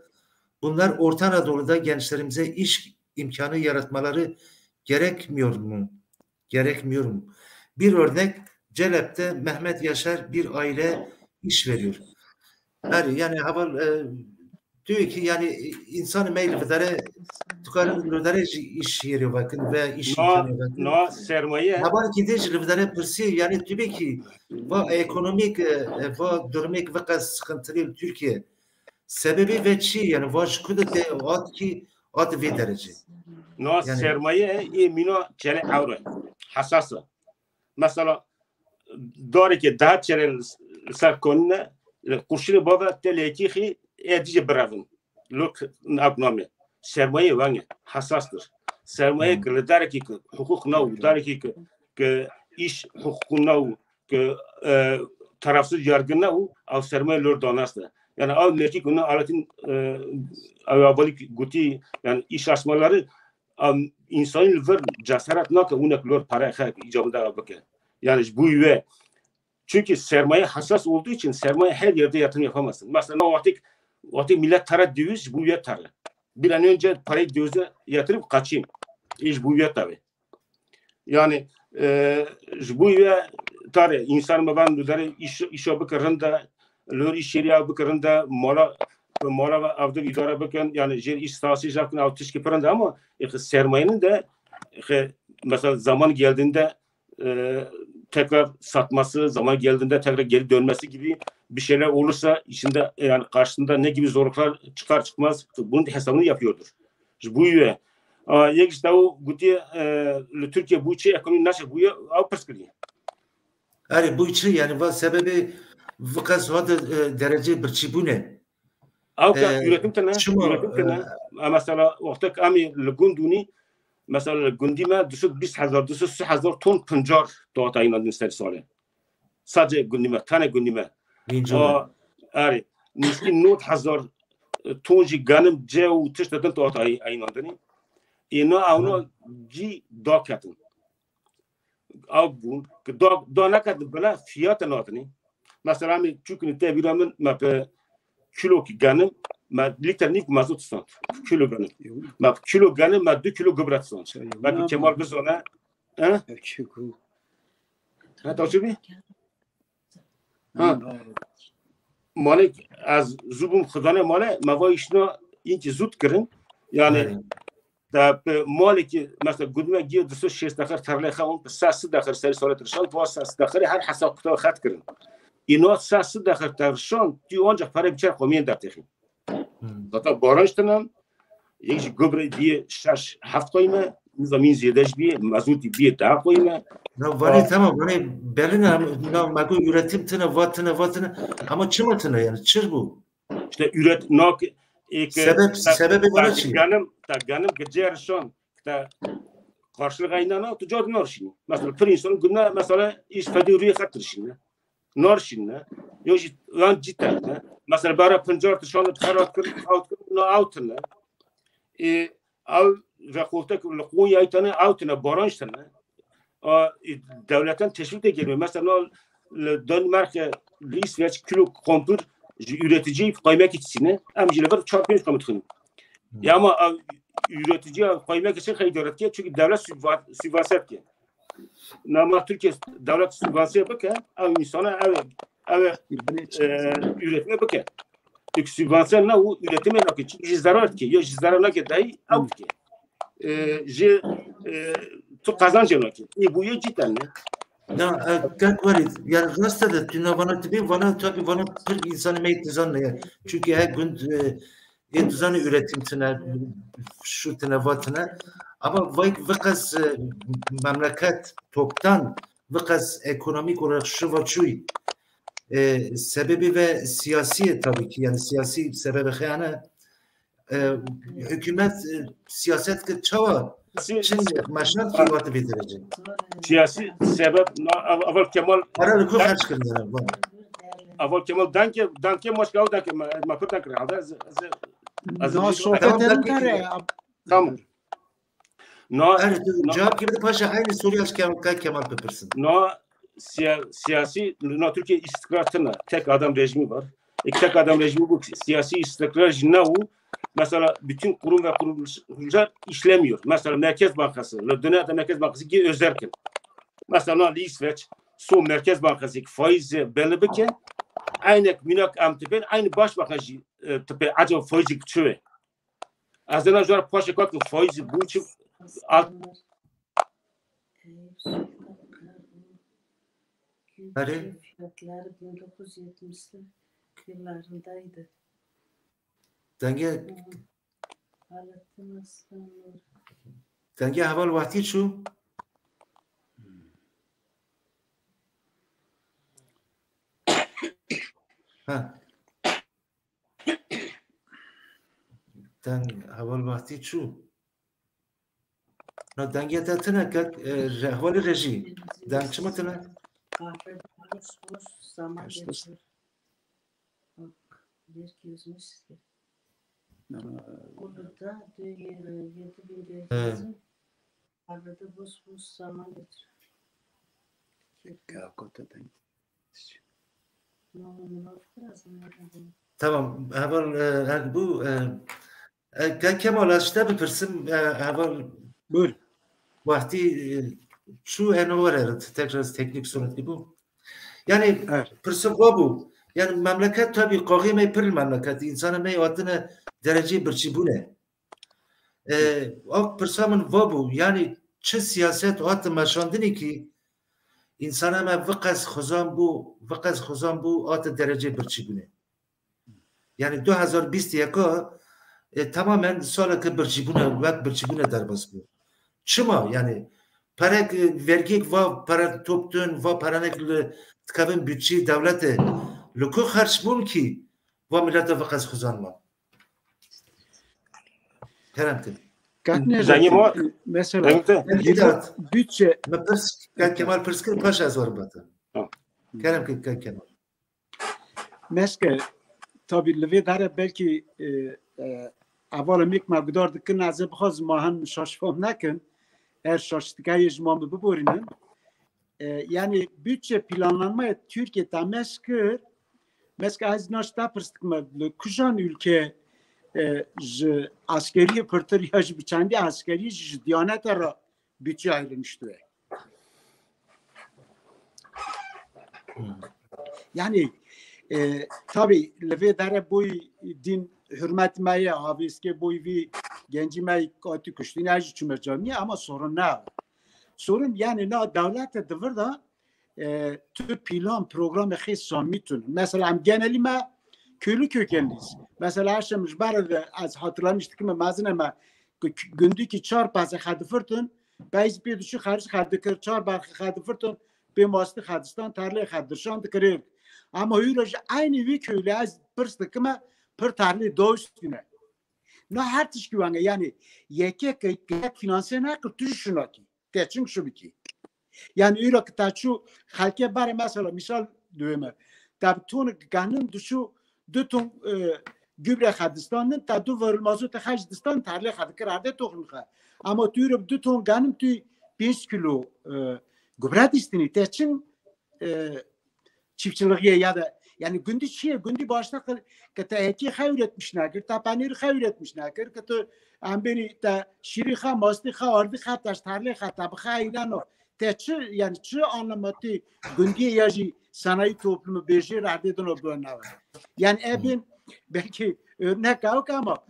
Bunlar Orta Anadolu'da gençlerimize iş imkanı yaratmaları gerekmiyor mu? Gerekmiyor mu? Bir örnek, Celep'te Mehmet Yaşar bir aile iş veriyor. Yani diyor ki yani insan meyilleri tukarın iş yeri bakın ve iş imkanı bakın. No sermaye. Haber ki de pırsı yani tabii ki bu ekonomik bu durumik ve sıkıntılı Türkiye sebebi ve çi yani var kudete ad ve derece. No sermaye mino çene avro hassasa. Mesela doğru ki daha çene sarkonne kurşunu baba teleki edici bırakın. Lok abnome. Sermaye vange hassastır. Sermaye kılıdır ki hukuk nav, dar ki iş hukuk nav, tarafsız yargı nav, av sermaye lor donastı. Yani av neki konu Alaaddin avalik guti yani iş asmaları insanın ver cesaret naka unak lor para khak icabında bakın. Yani bu ve çünkü sermaye hassas olduğu için sermaye her yerde yatırım yapamazsın. Mesela vakti millet tara döviz bu üye tara. Bir an önce parayı dövize yatırıp kaçayım. İş bu üye tabi. Yani bu üye tara insan baban düzleri iş bakırında lor iş yeri bakırında mola ve avdır idare bakın yani iş sahası yapın avtış kiparında ama sermayenin de mesela zaman geldiğinde tekrar satması, zaman geldiğinde tekrar geri dönmesi gibi bir şeyler olursa içinde yani karşısında ne gibi zorluklar çıkar çıkmaz bunun hesabını yapıyordur. Bu yüzden işte o gudiye Türkiye bu içi ekonomi nasıl bu ya perspektif. Yani bu içi yani var sebebi vakas var derece birçibune. Avka üretim tane mesela vakti kami lgunduni mesela gündime 200,000 ton pancar dağıtayım ister sonra. Sadece gündime, tane gündime. Ari, miskin 9,000 tonji ganım cev tıştadın dağıtayım andını. İna avno gi dağıtın. Av bu dağına kadar böyle fiyatı notini. Mesela mi çünkü tebiramın mape kilo ki ganım ma litre mazot sant kilo ganım. Ma kilo ganım ma 2 kilo gübre sant. Bak Kemal biz ona ha? Ha tabii. Ha. Malik az zubum khudane male ma va işno inki zut kırın. Yani da Malik mesela güdme giy 206 dakika tarla khon 3 dakika seri sorat rşan 3 dakika her hesap kutu khat kırın. İno 3 dakika tarşan ti ancak para biçer qomiyen dertexin. Zaten barançtanam یک گبر دیه شش هفت قیمه زمین زیادش بیه مازوتی بیه 10 قیمه نه ولی tamam hani belin ne mago üretim tane vatına ama çımatına yani çır bu. İşte üret nak sebebi var ki. Ganım gıcerşon ta karşılık aynana tucat narşin. Mesela bir insanın günde mesela iş feduriye katırşin. Narşin. Yok lan cidden. Mesela bara pancar tşanı karat kır outna. Av rekortek lqoy aytana outna barançtana. Devletten teşvik de geliyor. Mesela Danimark İsveç kilo kompür üretici kaymak içsine amciler çarpmış kamutkun. Ya ama üretici kaymak için haydarat ki çünkü devlet sübvansiyon ki. Nama Türkiye devlet sübvansiyon bakıyor. Av insana üretime bakıyor. Çünkü sübvansiyon ne o üretime ne ki çünkü zarar ki ya zarar ne ki dahi out ki. Tu kazancı ne ki. Bu ya cidden ne? Ya kalk var yani nasıl da tüne bana tabii bana bir insanı meytizan ne çünkü her gün düzenli üretim tüne şu tüne vatına ama vakas memleket toptan vakas ekonomik olarak şu var şu sebebi ve siyasi tabii ki yani siyasi sebebi yani hükümet siyaset ki çava Şimdi maşinat kıymatı bitirecek. Siyasi sebep avval Kemal Aralıkı kaç kırdı? Avval Kemal danke Moskova danke mapır danke No sohbet edelim. Tamam. Evet, cevap gibi de paşa aynı soruyu Kemal Pepper'sın. Siyasi Türkiye istikrarına tek adam rejimi var. Tek adam rejimi bu siyasi istikrar ne mesela bütün kurum ve kuruluşlar işlemiyor. Mesela Merkez Bankası, Dünyada Merkez Bankası gibi özerken. Mesela İsveç, son Merkez Bankası faizi belli bir ki aynı minak amtipen aynı başbankası tipe acaba faizi küçüğü. Azından sonra paşa kalktı faizi bu için Hadi. Fiyatlar 1970'li yıllarındaydı. Denge haval vakti şu. Ha. Haval vakti şu. No denge tatına kat haval reji. Dan çımatına. Kahve zaman geçiyor. Bak, bir gözümüz. Burada yedi bin dergizim. Arada bus zaman götür. Tamam. Heval bu Kemal işte bipirsim heval Buyur. vakti şu enovar evet tekrar teknik sorun gibi bu. Yani Evet. pırsim bu. Yani memleket tabii kağıme pır memleket insana me adına derece birçi bu ne? Ak pırsamın bu yani çi siyaset atı meşandini ki insana me vıkaz xuzan bu atı derece birçi bu ne? Yani 2021 tamamen salak birçibune vak birçibune derbas bu. Çıma yani parek vergik va para toptun va paranek tkavin bütçe devlete luku harç bun ki va millete vakaz xuzanma. Kerem'tim. Zangi ma Mesela bütçe Kemal Pırskır Paşa zor batı. Kerem Kemal. Meske tabii levê dere belki evvala mik mevgudar dikin ez ê bixwazim mahan şaşfam nekin eğer şaştıkayê ji me biborînin yani bütçe planlanmaya Türkiye'de meske ez naşta pirsdikim li kujan ülke ji askeriye pirtir ya ji biçendî askeriye ji Diyaneta ra bütçe ayrılmıştı. Yani tabii levê dere boy din hürmet meye haviske boy vi genci me katı kuştu ne ji çumer camiye ama sorun ne? Sorun yani ne devlete devir da tu plan programı xis samitun. Mesela am geneli me köylü kökenliyiz. Mesela aşamış barada az hatırlamıştık ki mazine me gündeki çar bazı hadifirtun Bayız bir düşü xarj xadikir çar bazı hadifirtun bir mastı Hadistan tarlaya xadirşan dikirir. Ama öyle aynı bir köylü az pırstıkıma pır tarlı doğuştuna. Ne her tişkivange yani yeke kayıt finanse ne kadar düşünüyor ki. Teçin şu bir ki. Yani öyle ki taçu halke bare mesela misal düğme. Tabi tonu ganın düşü dütun gübre Hadistan'ın tadı varılmazı ta Hadistan tarlı xadikir arda toxunqa. Ama tüyürüp dütun ganın tüy 5 kilo gübre distini teçin çiftçiliğe ya da yani gündü başta kata eki üretmiş nakir, ta panir üretmiş nakir, kata ambeni ta şiri ha masti ha ardı ha taş tarla ha tabi ha ilano. Teçi yani çı anlamatı gündü yaji sanayi toplumu beşi radedin olduğuna var. Yani ebin belki örnek yok ama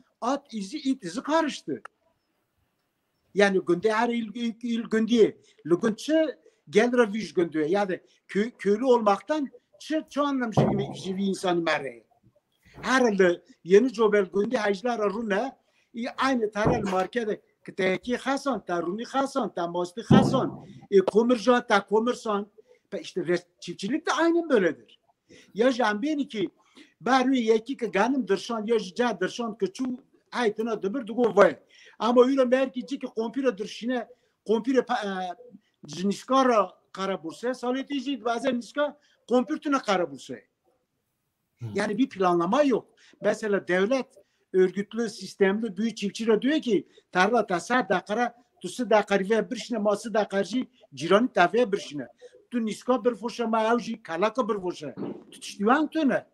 it izi karıştı. Yani gündü her il gündü. Lügünçü gelir viş gündü. Yani köylü olmaktan şu anlam jivi insan mare. Herhalde yeni cobel gündü hacılar aruna aynı tarel markete kiteki hasan, taruni hasan, tamasti hasan, komercan, ta komersan. İşte çiftçilik de aynen böyledir. Ya jambeni ki bari yeki ki ganım dırşan ya jica dırşan ki şu aytına dıbır dugo vay. Ama öyle merki ki kompire dırşine kompire jiniskara kara bursa saletici bazen niska kompütüne kara bursa. Yani bir planlama yok. Mesela devlet örgütlü sistemli büyük çiftçiler diyor ki tarla tasar dakara tusu dakari ve birşine ması dakarji cirani tafiye birşine. Tu niska bir foşa maavji kalaka bir foşa. Tutuştuyan tüne.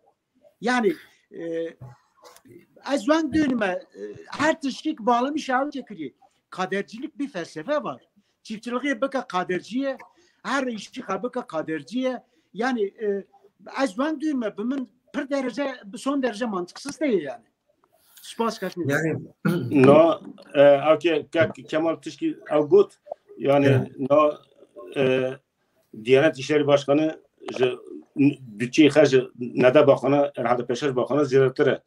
Yani az van dönüme her tışkik bağlamış av çekiri. Kadercilik bir felsefe var. Çiftçiliğe baka kaderciye her işçi baka kaderciye yani az van dönüme bunun bir derece son derece mantıksız değil yani. Spas kaçmıyor. Yani no okay Kemal Tışki Avgut yani no Diyanet İşleri Başkanı bütçeyi harcı nada bakana herhalde peşer bakana ziyaretlere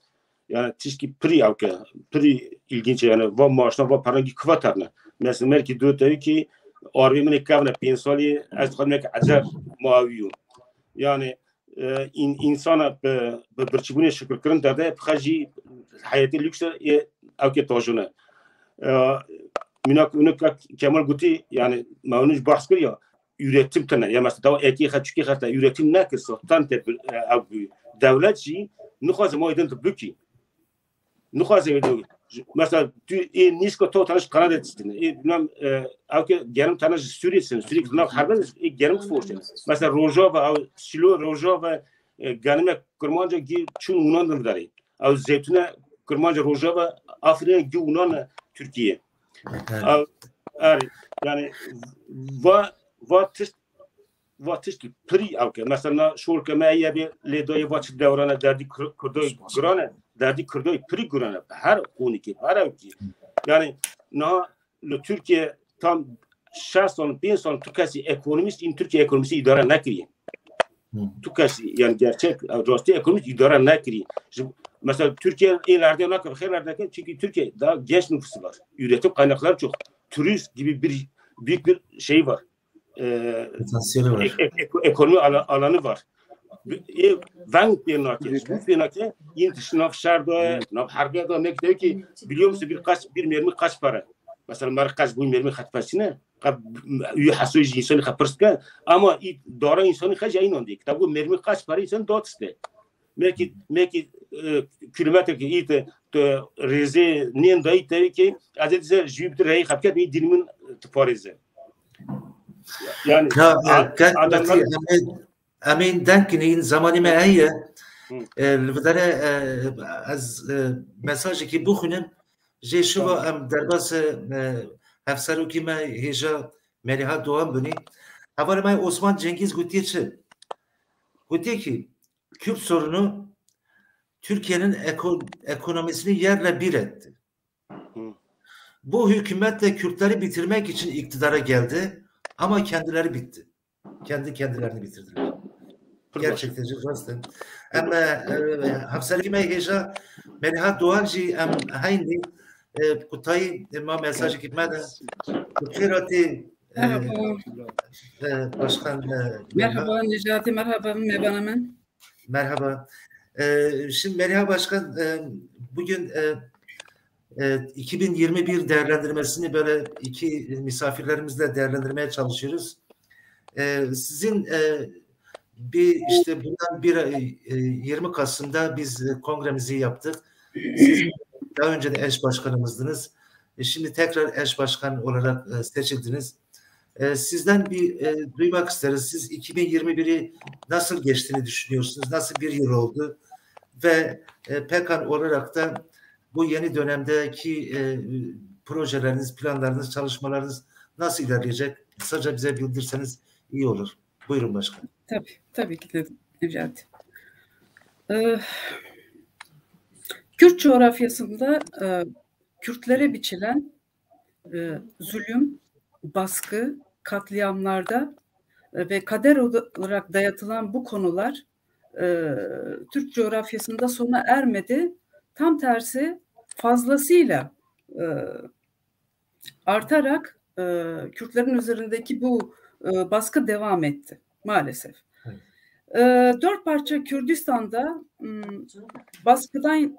yani tişki pri avke pri ilginç yani va maaşına va parangi kvatarna mesela merki dötü ki arvimin kavna pensali az xadmek acar muaviyu yani insana birçibune şükür kırın da phaji hayatı lüks avke tojuna minak Kemal Guti yani maunuj bahs kırıyor üretim tane ya mesela eti xaçki xata üretim nakırsa tante devletçi nuxaz moydun tıbki nukhase video mesela nisko to tanış Kanada etsin bilmem avke gerim tanış Suriyesin Suriye nav harben gerim forşen mesela Rojava Silo Rojava ganime kurmanca gi çun Yunan dari av zeytuna kurmanca Rojava Afrika gi Yunan Türkiye yani va tişt pri avke mesela şorke meye bir ledoye vaç devrana derdi kurdoy grana derdi kurdoy pri grana her koniki her ki yani Türkiye tam 60 son Türkiye ekonomist in Türkiye ekonomisi idare nakriye Türkiye yani gerçek rastı ekonomist idare nakriye mesela Türkiye ileride nakır herlerde çünkü Türkiye daha genç nüfusu var üretim kaynakları çok turist gibi bir büyük bir şey var ekonomi alanı var. Vank bir nakit, yine sınav şartı, nav harcada ne kadar ki biliyor musun bir mermi kaç para? Mesela markaç bu mermi kaç parasına? Üye hasıcı insanı kapırska ama doğru insanı kaç ayın oldu. Tabi bu mermi kaç para insan dağıtıştı. Belki kilometre ki ite reze niye dayı tabii ki azizler Jüpiter rey kapket bir dilimin tıparızı. Yani adamlar Amin dankinin zamanı meyye lüdere az mesajı ki bu günüm jeşuva am derbas hafsaruki me heja meliha doğan buni havar may Osman Cengiz gutiye gutiye ki Kürt sorunu Türkiye'nin ekonomisini yerle bir etti. Bu hükümet de Kürtleri bitirmek için iktidara geldi ama kendileri bitti. Kendilerini bitirdiler. Gerçekten rastın. Ama hafsalaki meyheja meliha doğanci am hayni kutayı ma mesajı gitmeden kutirati başkan merhaba Necati merhaba mebanamın. Merhaba. Şimdi Meliha Başkan bugün 2021 değerlendirmesini böyle iki misafirlerimizle değerlendirmeye çalışıyoruz. Sizin bir işte bundan 20 Kasım'da biz kongremizi yaptık. Siz daha önce de eş başkanımızdınız. Şimdi tekrar eş başkan olarak seçildiniz. Sizden bir duymak isteriz. Siz 2021'i nasıl geçtiğini düşünüyorsunuz? Nasıl bir yıl oldu? Ve PKK olarak da bu yeni dönemdeki projeleriniz, planlarınız, çalışmalarınız nasıl ilerleyecek? Kısaca bize bildirseniz iyi olur. Buyurun başkanım. Tabii ki de Necati. Kürt coğrafyasında Kürtlere biçilen zulüm, baskı, katliamlarda ve kader olarak dayatılan bu konular Türk coğrafyasında sona ermedi. Tam tersi fazlasıyla artarak Kürtlerin üzerindeki bu baskı devam etti maalesef. Evet. 4 parça Kürdistan'da baskıdan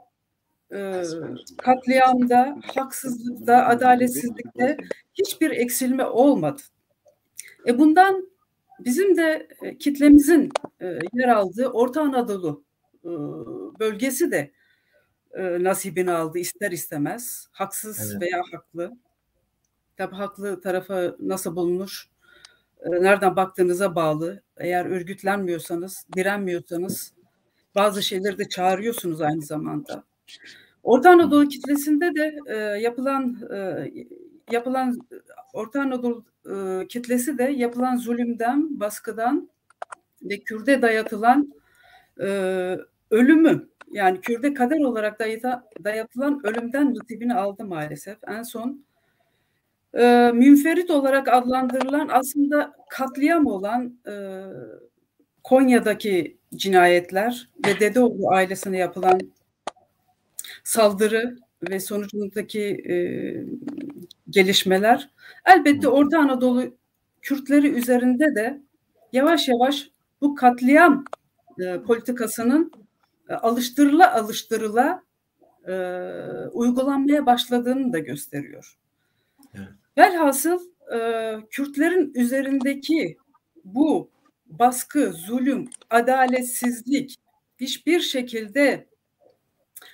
katliamda, haksızlıkta, adaletsizlikte hiçbir eksilme olmadı. Bundan bizim de kitlemizin yer aldığı Orta Anadolu bölgesi de nasibini aldı ister istemez. Haksız evet. Veya haklı. Tabii haklı tarafa nasıl bulunur? Nereden baktığınıza bağlı. Eğer örgütlenmiyorsanız, direnmiyorsanız bazı şeyleri de çağırıyorsunuz aynı zamanda. Orta Anadolu kitlesinde de yapılan Orta Anadolu kitlesi de yapılan zulümden, baskıdan ve Kürt'e dayatılan ölümü, yani Kürt'e kader olarak dayatılan ölümden nasibini aldı maalesef. En son münferit olarak adlandırılan aslında katliam olan Konya'daki cinayetler ve Dedeoğlu ailesine yapılan saldırı ve sonucundaki gelişmeler elbette Orta Anadolu Kürtleri üzerinde de yavaş yavaş bu katliam politikasının alıştırıla uygulanmaya başladığını da gösteriyor. Evet. Velhasıl Kürtlerin üzerindeki bu baskı, zulüm, adaletsizlik hiçbir şekilde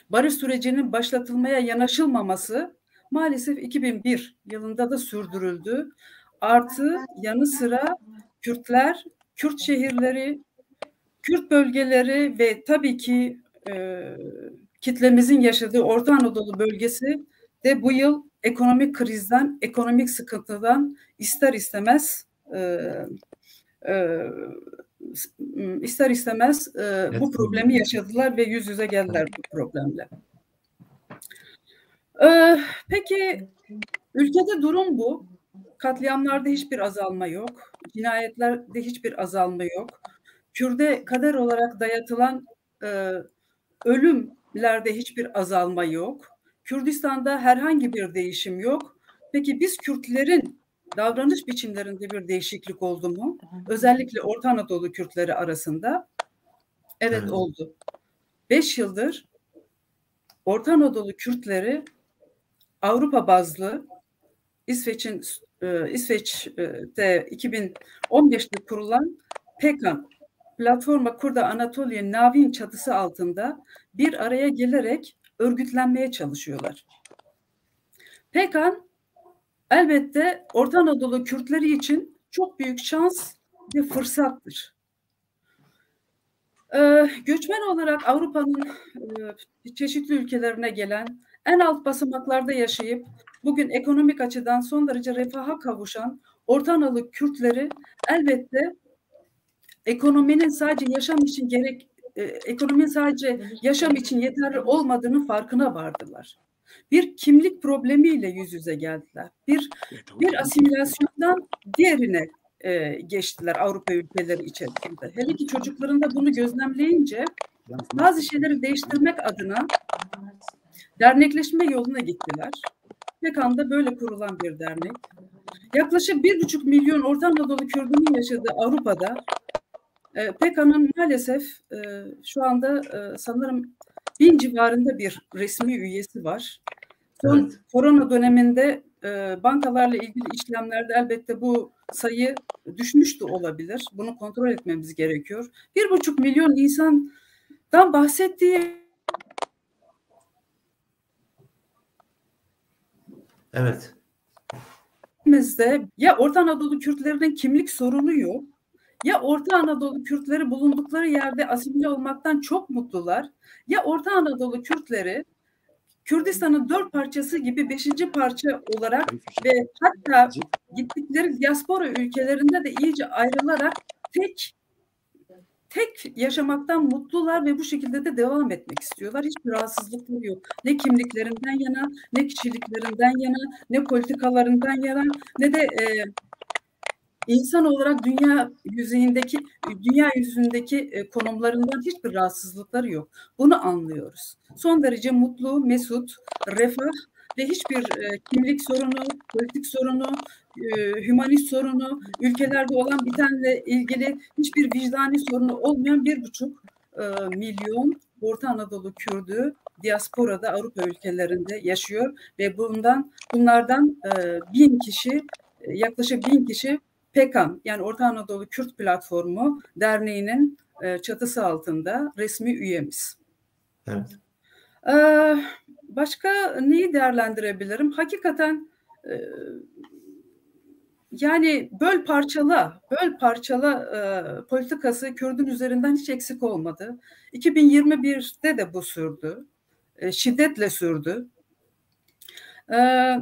barış sürecinin başlatılmaya yanaşılmaması maalesef 2001 yılında da sürdürüldü. Artı yanı sıra Kürtler, Kürt şehirleri, Kürt bölgeleri ve tabii ki kitlemizin yaşadığı Orta Anadolu bölgesi de bu yıl ekonomik krizden, ekonomik sıkıntıdan ister istemez bu problemi yaşadılar ve yüz yüze geldiler bu problemle. Peki ülkede durum bu. Katliamlarda hiçbir azalma yok. Cinayetlerde hiçbir azalma yok. Kürde kader olarak dayatılan ölümlerde hiçbir azalma yok. Kürdistan'da herhangi bir değişim yok. Peki biz Kürtlerin davranış biçimlerinde bir değişiklik oldu mu? Özellikle Orta Anadolu Kürtleri arasında. Evet, oldu. 5 yıldır Orta Anadolu Kürtleri Avrupa bazlı İsveç'te 2015'te kurulan PKAN, Platforma Kurda Anatolia Navin çatısı altında bir araya gelerek örgütlenmeye çalışıyorlar. PKAN elbette Orta Anadolu Kürtleri için çok büyük şans ve fırsattır. Göçmen olarak Avrupa'nın çeşitli ülkelerine gelen, en alt basamaklarda yaşayıp bugün ekonomik açıdan son derece refaha kavuşan Orta Anadolu Kürtleri elbette ekonominin sadece yaşam için yeterli olmadığının farkına vardılar. Bir kimlik problemiyle yüz yüze geldiler. Bir asimilasyondan diğerine geçtiler Avrupa ülkeleri içerisinde. Hele ki çocuklarında bunu gözlemleyince bazı şeyleri değiştirmek adına dernekleşme yoluna gittiler. PKAN'da böyle kurulan bir dernek. Yaklaşık 1,5 milyon Orta Anadolu Kürdünün yaşadığı Avrupa'da PKAN'ın maalesef şu anda sanırım 1000 civarında bir resmi üyesi var. Son korona döneminde bankalarla ilgili işlemlerde elbette bu sayı düşmüş de olabilir. Bunu kontrol etmemiz gerekiyor. 1,5 milyon insandan bahsettiği Evet. Ya Orta Anadolu Kürtlerinin kimlik sorunu yok, ya Orta Anadolu Kürtleri bulundukları yerde asimile olmaktan çok mutlular, ya Orta Anadolu Kürtleri Kürdistan'ın 4 parçası gibi 5. parça olarak ve hatta gittikleri diaspora ülkelerinde de iyice ayrılarak tek yaşamaktan mutlular ve bu şekilde de devam etmek istiyorlar. Hiçbir rahatsızlıkları yok. Ne kimliklerinden yana, ne kişiliklerinden yana, ne politikalarından yana, ne de insan olarak dünya yüzündeki konumlarından hiçbir rahatsızlıkları yok. Bunu anlıyoruz. Son derece mutlu, mesut, refah ve hiçbir kimlik sorunu, politik sorunu, hümanist sorunu, ülkelerde olan bitenle ilgili hiçbir vicdani sorunu olmayan 1,5 milyon Orta Anadolu Kürdü diasporada Avrupa ülkelerinde yaşıyor ve bunlardan 1000 kişi, yaklaşık 1000 kişi PKAN, yani Orta Anadolu Kürt Platformu Derneği'nin çatısı altında resmi üyemiz. Evet. Başka neyi değerlendirebilirim? Hakikaten yani böl parçala politikası Kürdün üzerinden hiç eksik olmadı. 2021'de de bu sürdü. Şiddetle sürdü.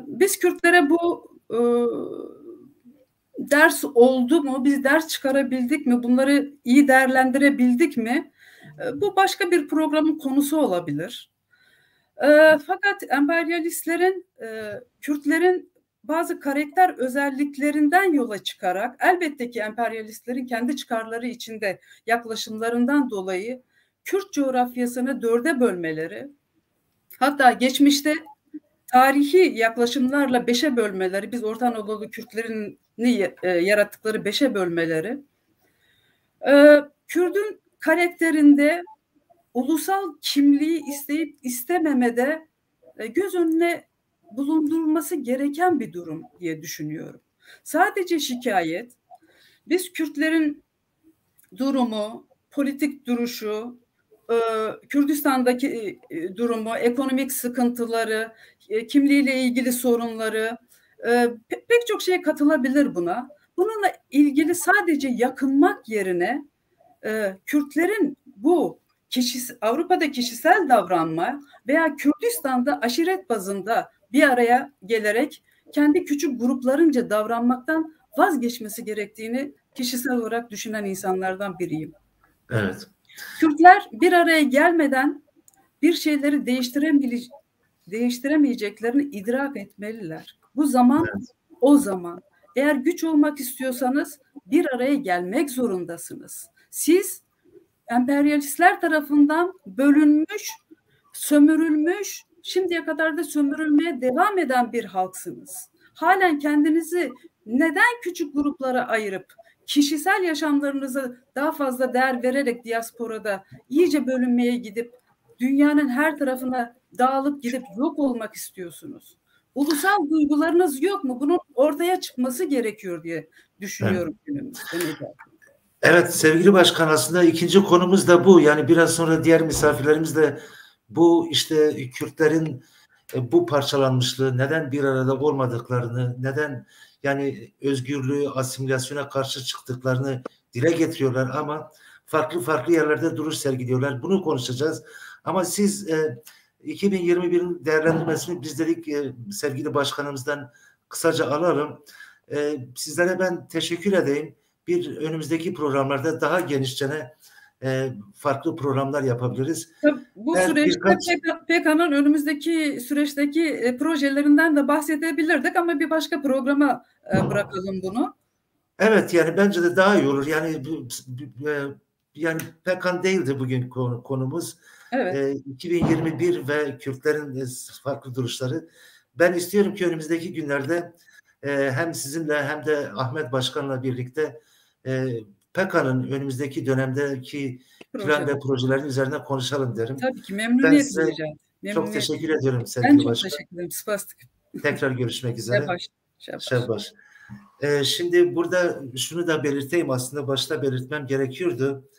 Biz Kürtlere bu ders oldu mu? Biz ders çıkarabildik mi? Bunları iyi değerlendirebildik mi? Bu başka bir programın konusu olabilir. Fakat emperyalistlerin Kürtlerin bazı karakter özelliklerinden yola çıkarak elbette ki emperyalistlerin kendi çıkarları içinde yaklaşımlarından dolayı Kürt coğrafyasını 4'e bölmeleri, hatta geçmişte tarihi yaklaşımlarla 5'e bölmeleri, biz Orta Anadolu Kürtlerini yarattıkları 5'e bölmeleri, Kürdün karakterinde ulusal kimliği isteyip istememede göz önüne bulundurulması gereken bir durum diye düşünüyorum. Sadece şikayet, biz Kürtlerin durumu, politik duruşu, Kürdistan'daki durumu, ekonomik sıkıntıları, kimliğiyle ilgili sorunları, pek çok şeye katılabilir buna. Bununla ilgili sadece yakınmak yerine Kürtlerin bu Avrupa'da kişisel davranma veya Kürdistan'da aşiret bazında bir araya gelerek kendi küçük gruplarınca davranmaktan vazgeçmesi gerektiğini kişisel olarak düşünen insanlardan biriyim. Evet. Kürtler bir araya gelmeden bir şeyleri değiştiremeyeceklerini idrak etmeliler. Bu zaman o zaman. Eğer güç olmak istiyorsanız bir araya gelmek zorundasınız. Siz emperyalistler tarafından bölünmüş, sömürülmüş, şimdiye kadar da sömürülmeye devam eden bir halksınız. Halen kendinizi neden küçük gruplara ayırıp kişisel yaşamlarınızı daha fazla değer vererek diasporada iyice bölünmeye gidip dünyanın her tarafına dağılıp gidip yok olmak istiyorsunuz? Ulusal duygularınız yok mu? Bunun ortaya çıkması gerekiyor diye düşünüyorum günümüzde. Evet sevgili başkan, aslında ikinci konumuz da bu. Yani biraz sonra diğer misafirlerimiz de bu işte Kürtlerin bu parçalanmışlığı, neden bir arada olmadıklarını, neden yani özgürlüğü, asimilasyona karşı çıktıklarını dile getiriyorlar ama farklı yerlerde duruş sergiliyorlar. Bunu konuşacağız. Ama siz 2021'in değerlendirmesini biz dedik sevgili başkanımızdan kısaca alalım. Sizlere ben teşekkür edeyim. Bir önümüzdeki programlarda daha genişçene farklı programlar yapabiliriz. Bu süreçte PKK'nın önümüzdeki süreçteki projelerinden de bahsedebilirdik ama bir başka programa bırakalım bunu. Evet, yani bence de daha iyi olur. Yani PKK değildi bugün konumuz. Evet. 2021 ve Kürtlerin farklı duruşları. Ben istiyorum ki önümüzdeki günlerde hem sizinle hem de Ahmet Başkan'la birlikte PKK'nın önümüzdeki dönemdeki plan ve projelerin üzerine konuşalım derim. Tabii ki memnuniyetle. Çok teşekkür ediyorum sevgili başkan. Ben çok teşekkür ederim. Spastik. Tekrar görüşmek üzere. Şabaş. Şimdi burada şunu da belirteyim, aslında başta belirtmem gerekiyordu.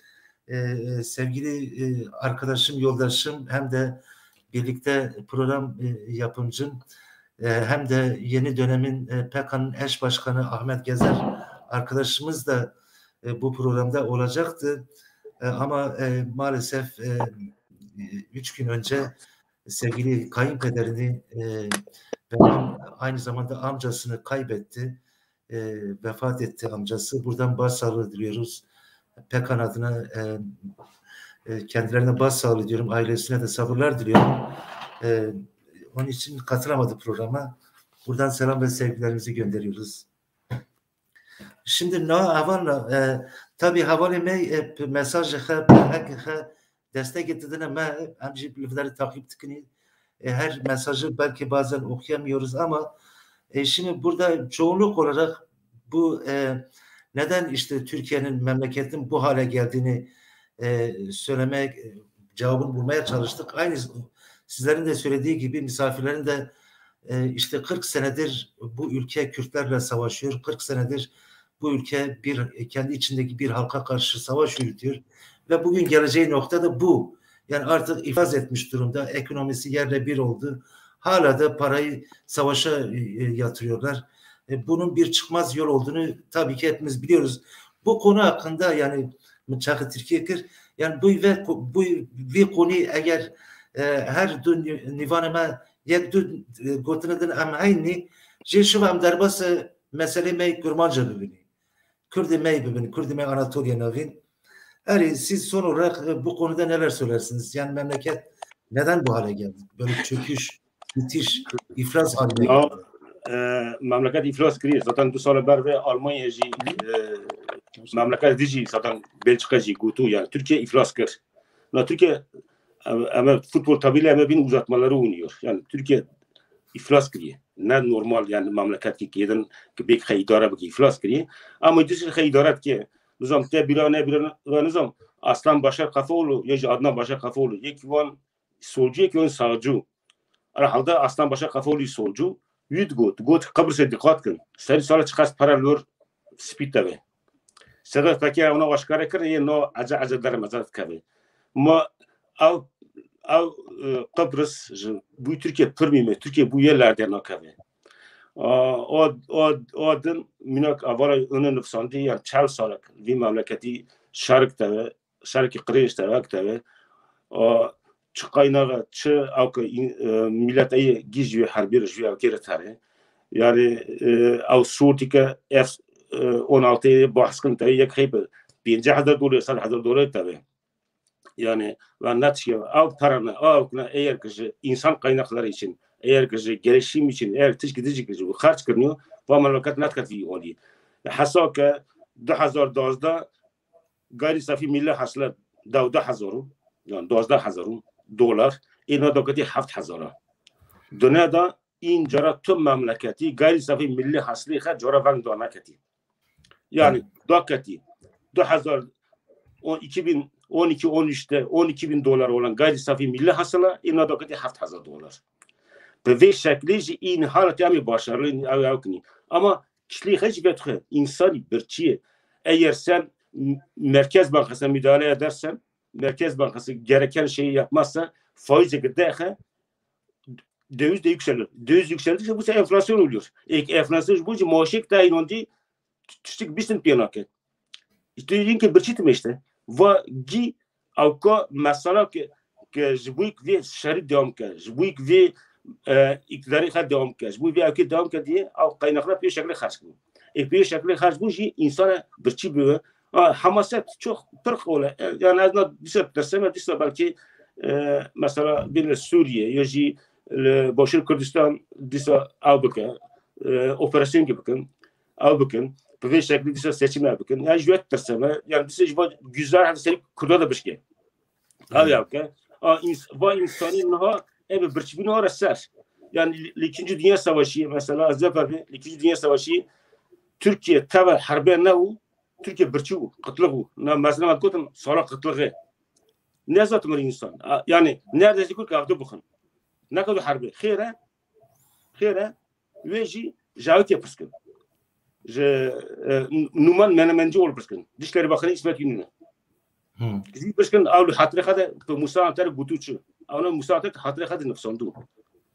Sevgili arkadaşım, yoldaşım, hem de birlikte program yapımcım, hem de yeni dönemin PKK'nın eş başkanı Ahmet Gezer arkadaşımız da bu programda olacaktı. Ama maalesef 3 gün önce sevgili kayınpederini ve aynı zamanda amcasını kaybetti. Vefat etti amcası. Buradan başsağlığı diliyoruz. PKK adına kendilerine başsağlığı diliyorum. Ailesine de sabırlar diliyorum. Onun için katılamadı programa. Buradan selam ve sevgilerimizi gönderiyoruz. Şimdi avanla tabii havale mesajı destek ettiğine amcı bilgileri takip tıkını her mesajı belki bazen okuyamıyoruz ama şimdi burada çoğunluk olarak bu neden işte Türkiye'nin, memleketin bu hale geldiğini söylemek, cevabını bulmaya çalıştık. Aynı sizlerin de söylediği gibi misafirlerin de işte 40 senedir bu ülke Kürtlerle savaşıyor. 40 senedir bu ülke kendi içindeki bir halka karşı savaş yürütüyor. Ve bugün geleceği nokta da bu. Yani artık iflas etmiş durumda. Ekonomisi yerle bir oldu. Hala da parayı savaşa yatırıyorlar. Bunun bir çıkmaz yol olduğunu tabii ki hepimiz biliyoruz. Bu konu hakkında yani Çakı Türkiye'dir. Yani bu konu eğer her nivanıma yek gotunadın am aynı jeşuvam darbası mesele mey kurmanca bibini. Kürdi mey bibini. Kürdi mey Anatolia navin. Siz son olarak bu konuda neler söylersiniz? Yani memleket neden bu hale geldi? Böyle çöküş, bitiş, iflas haline geldi. Memleket iflas kiriyor. Zaten 2 sal ber ve Almanya memleket dici zaten Belçika gutu yani Türkiye iflas kır. Türkiye ama futbol tabiyle ama bin uzatmaları oynuyor. Yani Türkiye iflas kiriyor. Ne normal yani memleket ki yeden bir idare bir iflas kiriyor. Ama dizi idare ki nizam te bir nizam aslan başar kafaolu ya Adnan başar kafaolu ya ki van solcu ya ki on sağcı. Ara halda aslan başar kafaolu solcu. Yüz got kabirse dikkat kın. Seri sala çıkas paralör spit tabi. Sedat peki ona başkara kır ya no acı der mazat kabi. Ma Kıbrıs bu Türkiye pırmime Türkiye bu yerlerde nakave. O adın minak avara önü nüfsandı yani çal salak bir memleketi şark teve şarkı kırış teve teve çıkaynağa çı avka milletayı gizli harbi rejvi avkere tare yani av surtika F-16 bahskın teve yak hep $50,000 $100,000 teve yani ve natçı av paranı av kuna eğer ki insan kaynakları için eğer ki gelişim için eğer tişkidici ki bu harç kırnıyor ve memleket natkafi oluyor حسا که 2012 gayri safi milli hasıla 12,000 yani 12,000 dolar اینا دکتی 7,000 dünyada این جرا tüm memleketi gayri safi milli hasılı خد جرا ون دانه کتی yani دکتی 2012-13'te 12,000 dolar olan gayri safi milli hasıla اینا دکتی 7,000 dolar به şekli این حالت همی başarılı avkni ama kişiliği hiç betxe insani birçiye eğer sen Merkez Bankası'na müdahale edersen Merkez Bankası gereken şeyi yapmazsa faiz giderse döviz de yükselir. Döviz yükseldikçe bu sefer enflasyon oluyor. Enflasyon bu maaşık da inandı küçük bir piyanake. İşte yine birçitme işte. Ve gi avka mesela ki jbuik ve şerit devam ki jbuik ve iktidarı خد devam ki bu ve avki devam ki diye av kaynaklar bir şekilde harç bu. Bir şekilde harç bu ki insana birçi bir hamaset çok pırk ola. Yani azından disem belki mesela bir Suriye ya ki Başar Kürdistan disa avbıke operasyon gibi bakın avbıkın bir şekilde disa seçim avbıkın yani jüet derseme yani disa güzel hadi seni Kürt'e de bir şey. Abi avke bu insanın ha evet birçi bin arasar. Yani İkinci Dünya Savaşı mesela Azerbaycan İkinci Dünya Savaşı Türkiye tava harbe ne o Türkiye birçi kıtlığı mesela atkotun sonra kıtlığı ne zaten bir insan yani neredeyse kul kavdu bakın ne kadar harbe khire veji javit yapıskın numan menemenci ol pıskın dişleri bakın İsmet Yunus Bizi pıskın avlu hatırı Musa Antar gutuçu ona Musa Antar hatırı nefsandu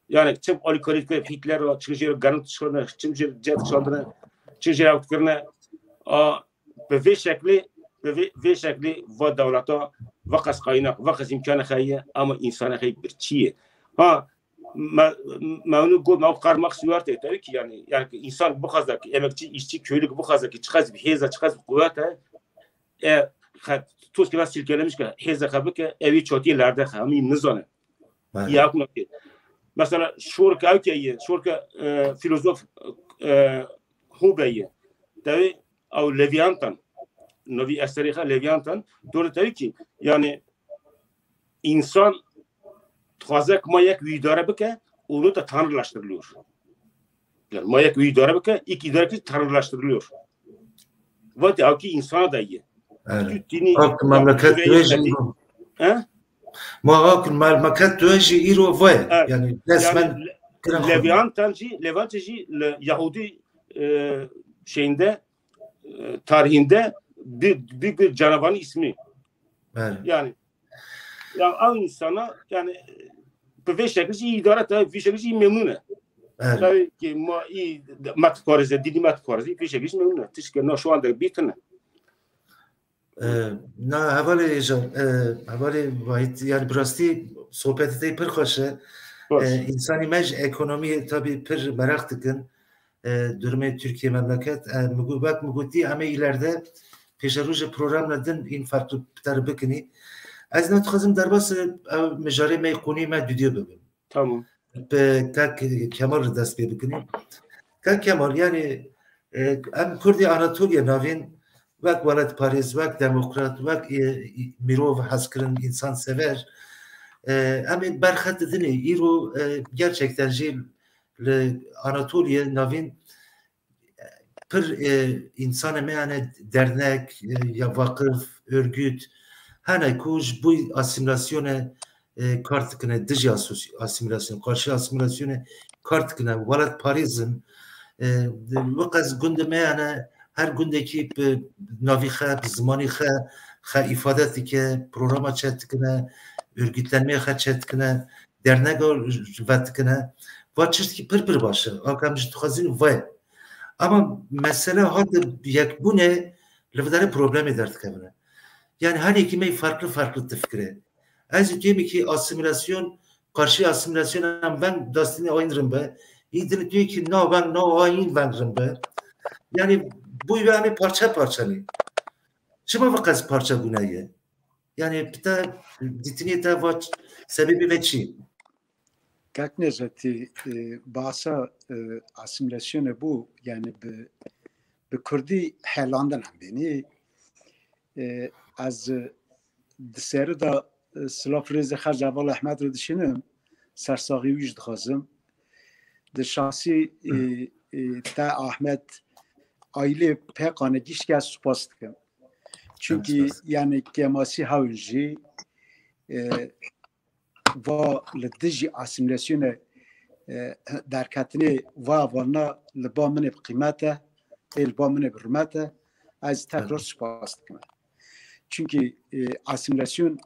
yani çim oligark Hitler çıkışı garanti çıkana çim jet çıkana çim avtkırına به شکلی و دولت‌ها وقت قاینا وقت امکان خیلی اما انسان خیلی برچیه ها ما اونو گفت ما قرمق سوارت اتاری که yani insan bu kadar ki emekçi işçi köylü bu kadar ki çıkaz bir heza çıkaz kuvvete toz ki nasıl silkelemiş ki heza kabı ki evi çotiylerde hami nizane yapma ki mesela şurka avkiye şurka filozof Hubeyi tabi او Leviathan Novi Esteriha Leviathan doğru tabii ki yani insan tazek mayak idare bike onu da tanrılaştırılıyor. Yani mayak idare bike ilk idare tanrılaştırılıyor. Ve de ki insana da iyi. Ak memleket döji. Ma ak memleket döji iro ve yani resmen Leviathan'cı Yahudi şeyinde tarihinde büyük bir canavarın ismi. Evet. Yani av insana yani bir şekilde idare tabi bir şekilde memnun. Tabii ki mat korze, dini mat korze bir şekilde memnun. Tişke şu anda bitene. Ne havale vahit yani burası sohbeti de pır hoşe. İnsani mec ekonomi tabi pır merak tıkın. Durme Türkiye memleket bak muguti ama ileride peşeruj programladın in farklı tarbıkını az ne txazım darbası mecari meykuni me düdüyor bugün tamam be kak Kemal dest bebikini kak Kemal yani em Kurdi Anatolia navin vak valet Paris vak demokrat vak mirov haskırın insan sever ama berxat dini iro gerçekten jil Anatolia navin pır insan meyane dernek ya vakıf örgüt hane kuj bu asimilasyona kartkine dij asimilasyon karşı asimilasyona kartkine valet Paris'in vakaz günde meyane her gündeki navi kha zamani kha ifadeti ki programa çetkine örgütlenmeye kaçetkine, dernek vetkine, ve çeşitli pır başı, akamış tuhazin ve. Ama mesela hadi yak bu ne? Levdare problem ederdik evine. Yani her ikime farklı fikre. Az diyorum ki asimilasyon, karşı asimilasyon ben dastini oynarım be. İdil diyor ki no ben no oyn benrim be. Yani bu yani parça ne? Şıma vakası parça günahı. Yani bir de ditiniyete var sebebi ve çi. Kak nezati bahsa asimilasyonu bu yani به کردی حیلاندن هم بینی از دسیاره دا سلاف ریز خرج اول احمد رو دشینم سرساقی ویش دخوازم ده شخصی تا احمد آیلی پیقانه گیش که از سپاس دکم چونکه یعنی کماسی هاونجی و لدجی اسیمیلاسیون در کتنی و وانا لبا من بقیمته elba mene bir hürmete az tekrar spas dikme. Çünkü asimilasyon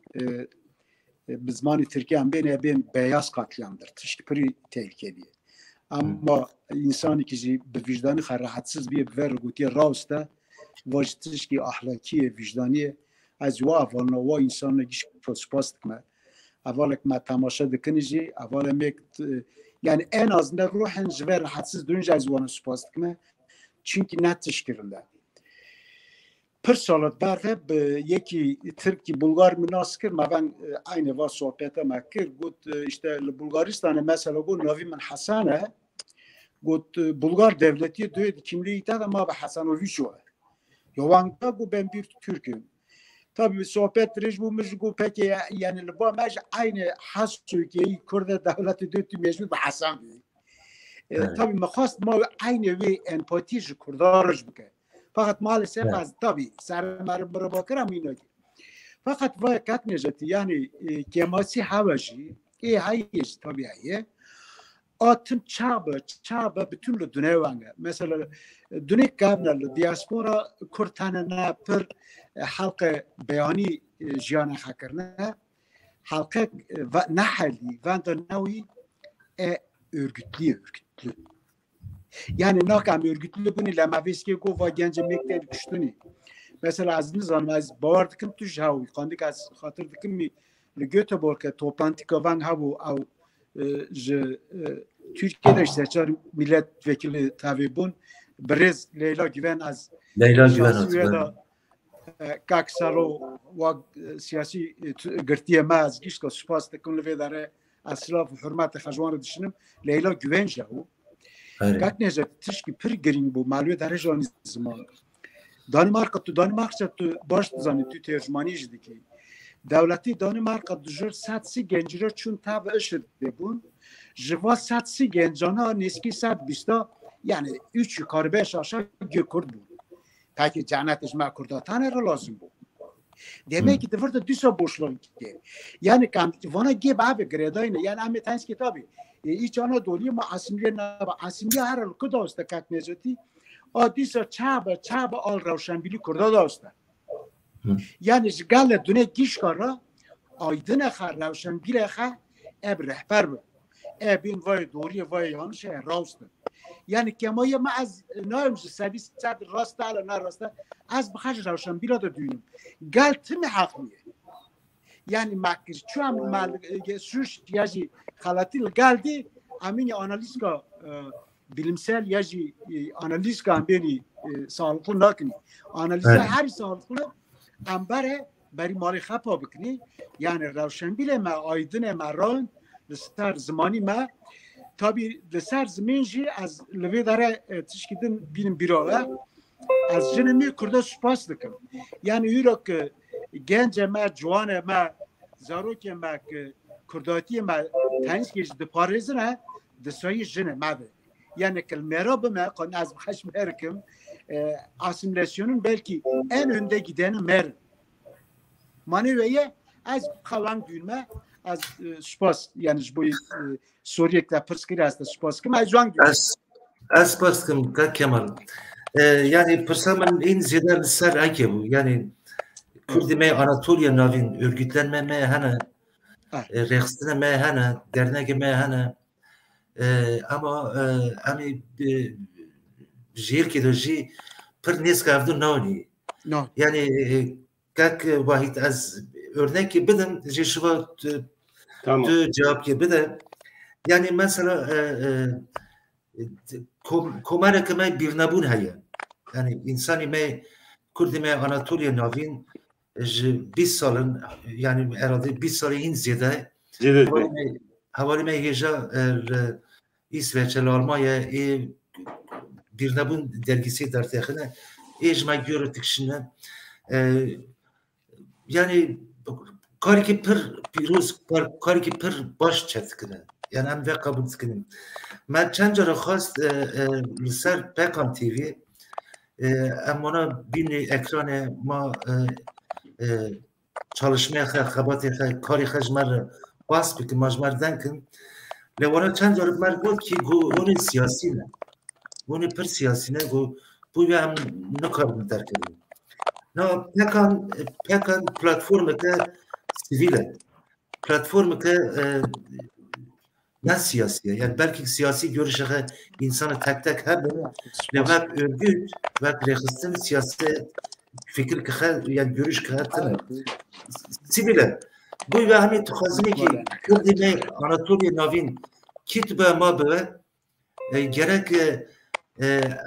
bizmani Türkiye hem ben beyaz katliamdır. Tişkipri tehlikeli. Ama insan ki bir vicdanı rahatsız bir ver gutiye rausta vajtiş ki ahlaki vicdani az ve insanı giş spas dikme. Avalek ma tamaşa dikinici avalemek yani en azından ruhen ve rahatsız dönünce az onu spas dikme. Çünkü ne teşkilinde. Per salat barve yeki Türkiye Bulgar münasır ma ben aynı var sohbete makir gut işte Bulgaristan'a mesela bu Navi men Hasan'a gut Bulgar devleti diyor kimliği de ama Hasanovi şu. Yovanda bu ben bir Türk'üm. Tabii sohbet rejbu mecbu peki yani bu mec aynı hasu ki Kurd devleti diyor mecbur Hasan. tabii مخواست ما عین وی امپاتیش کردارش بکه فقط maalesef az tabii sermer برابر کرم اینا fakat vakat necati yani kemasi havaji hayış tabii atın çaba bütün dünya vanga mesela dünya kabla diaspora kurtanana per halka beyani jiyana hakarna halka nahali vandaнави örgütlü. Yani nakam örgütlü bunu lamaviski ko va gence mekten kuştuni. Mesela az nizam az bavardıkım tujhavi kandik az hatırdıkım mi Göteborg'a toplantı kavan havu av Türkiye'de seçer milletvekili tabi bun Brez Leyla Güven az Leyla Güven kaksaro va siyasi gırtiye maz gişka spas tekun ve dare اصلاف و حرمت خجوان رو داشتیم لیلا گوین جاو کات نجات تشکی پر گرینگ بو معلومه در جانی زمان دانمارک تو باش زانی تو ترجمانی جدی کی دولتی دانمارک دجور 100 گنجرا چون تاب اشد بون جوا 100 گنجانا نسکی 120 yani 3 yukarı 5 aşağı Gökurd bu. Peki cennetiş ma Kurdatan era lazım bu. Demek ki burada düsa boşluğu ki. Yani vana gibi abi gredayne yani ametans kitabı. İç Anadolu'yu ma asimliye her kuda usta kat necati. O düsa çaba al ravşanbili kurda da usta. Yani galle düne giş kara aydın khar ravşanbili kha eb rehber bu. Ebin vay doğru vay yanlış rausta. Yani kemaya ma az naim sadi sad rasta ala na rasta az bxaj ravşan bila da düğünüm. Gal timi hakmiye. Yani makir şu an mal suş yaji halatil galdi amin analizka bilimsel yaji analizka beni sağlıklı nakni. Analize her sağlıklı ambare bari mali khapa bikni. Yani ravşan bile ma aydın ma ran لسر زمانی ما تابی لسر زمینجی از لوی داره تشکیدن بینم بیراه از جنمی کرده سپاس دکم یعنی یورا که گنج ما جوان ما زاروک ما که کرداتی ما تنیز که دپارزنه دسایی جنه ما ده یعنی کلمه به ما قن از خشم هرکم asimilasyonun belki en önde gideni mer. Maneveye az kalan gülme az spas yani bu Suriye'de pırskiri hasta spas kim ayzuan gibi. Az spas kim Kemal. Yani pırsamın en ziyade ser ake bu. Yani Kürdime Anatolia navin örgütlenmeme hani رخصتنا ما هنا درناك ما هنا اما امی جیر که دوجی پر نیست که افدو نانی yani kak vahit az örnek بدم جی شما تو cevap ki بدم yani mesela komara kemay bir nabun haya yani insani me Kurdi me Anatolia navin 20 salın yani herhalde 20 salı in ziyade havali me heja İsveç Almanya bir nabun dergisi dertexine ecma görüntük şimdi yani kariki pır piruz kariki pır baş çetkine yani hem ve kabul tıkınım ben çancara khast ser Pekan TV ama ona bir ekranı ma çalışmaya xabatı kari xajmar bas bir majmar denkin levana çancara mer gol ki onun siyasi ne bunu pır siyasi ne bu bir hem ne kabul derken no Pekan platformu ke sivile platformu ke ne siyasi yani belki siyasi görüşe insanı tek her levak örgüt ve rehistin siyasi fikir ki yani görüş ki sivile bu ve hani tuhazını ki Kürdi Anatolia navin kitbe ma be gerek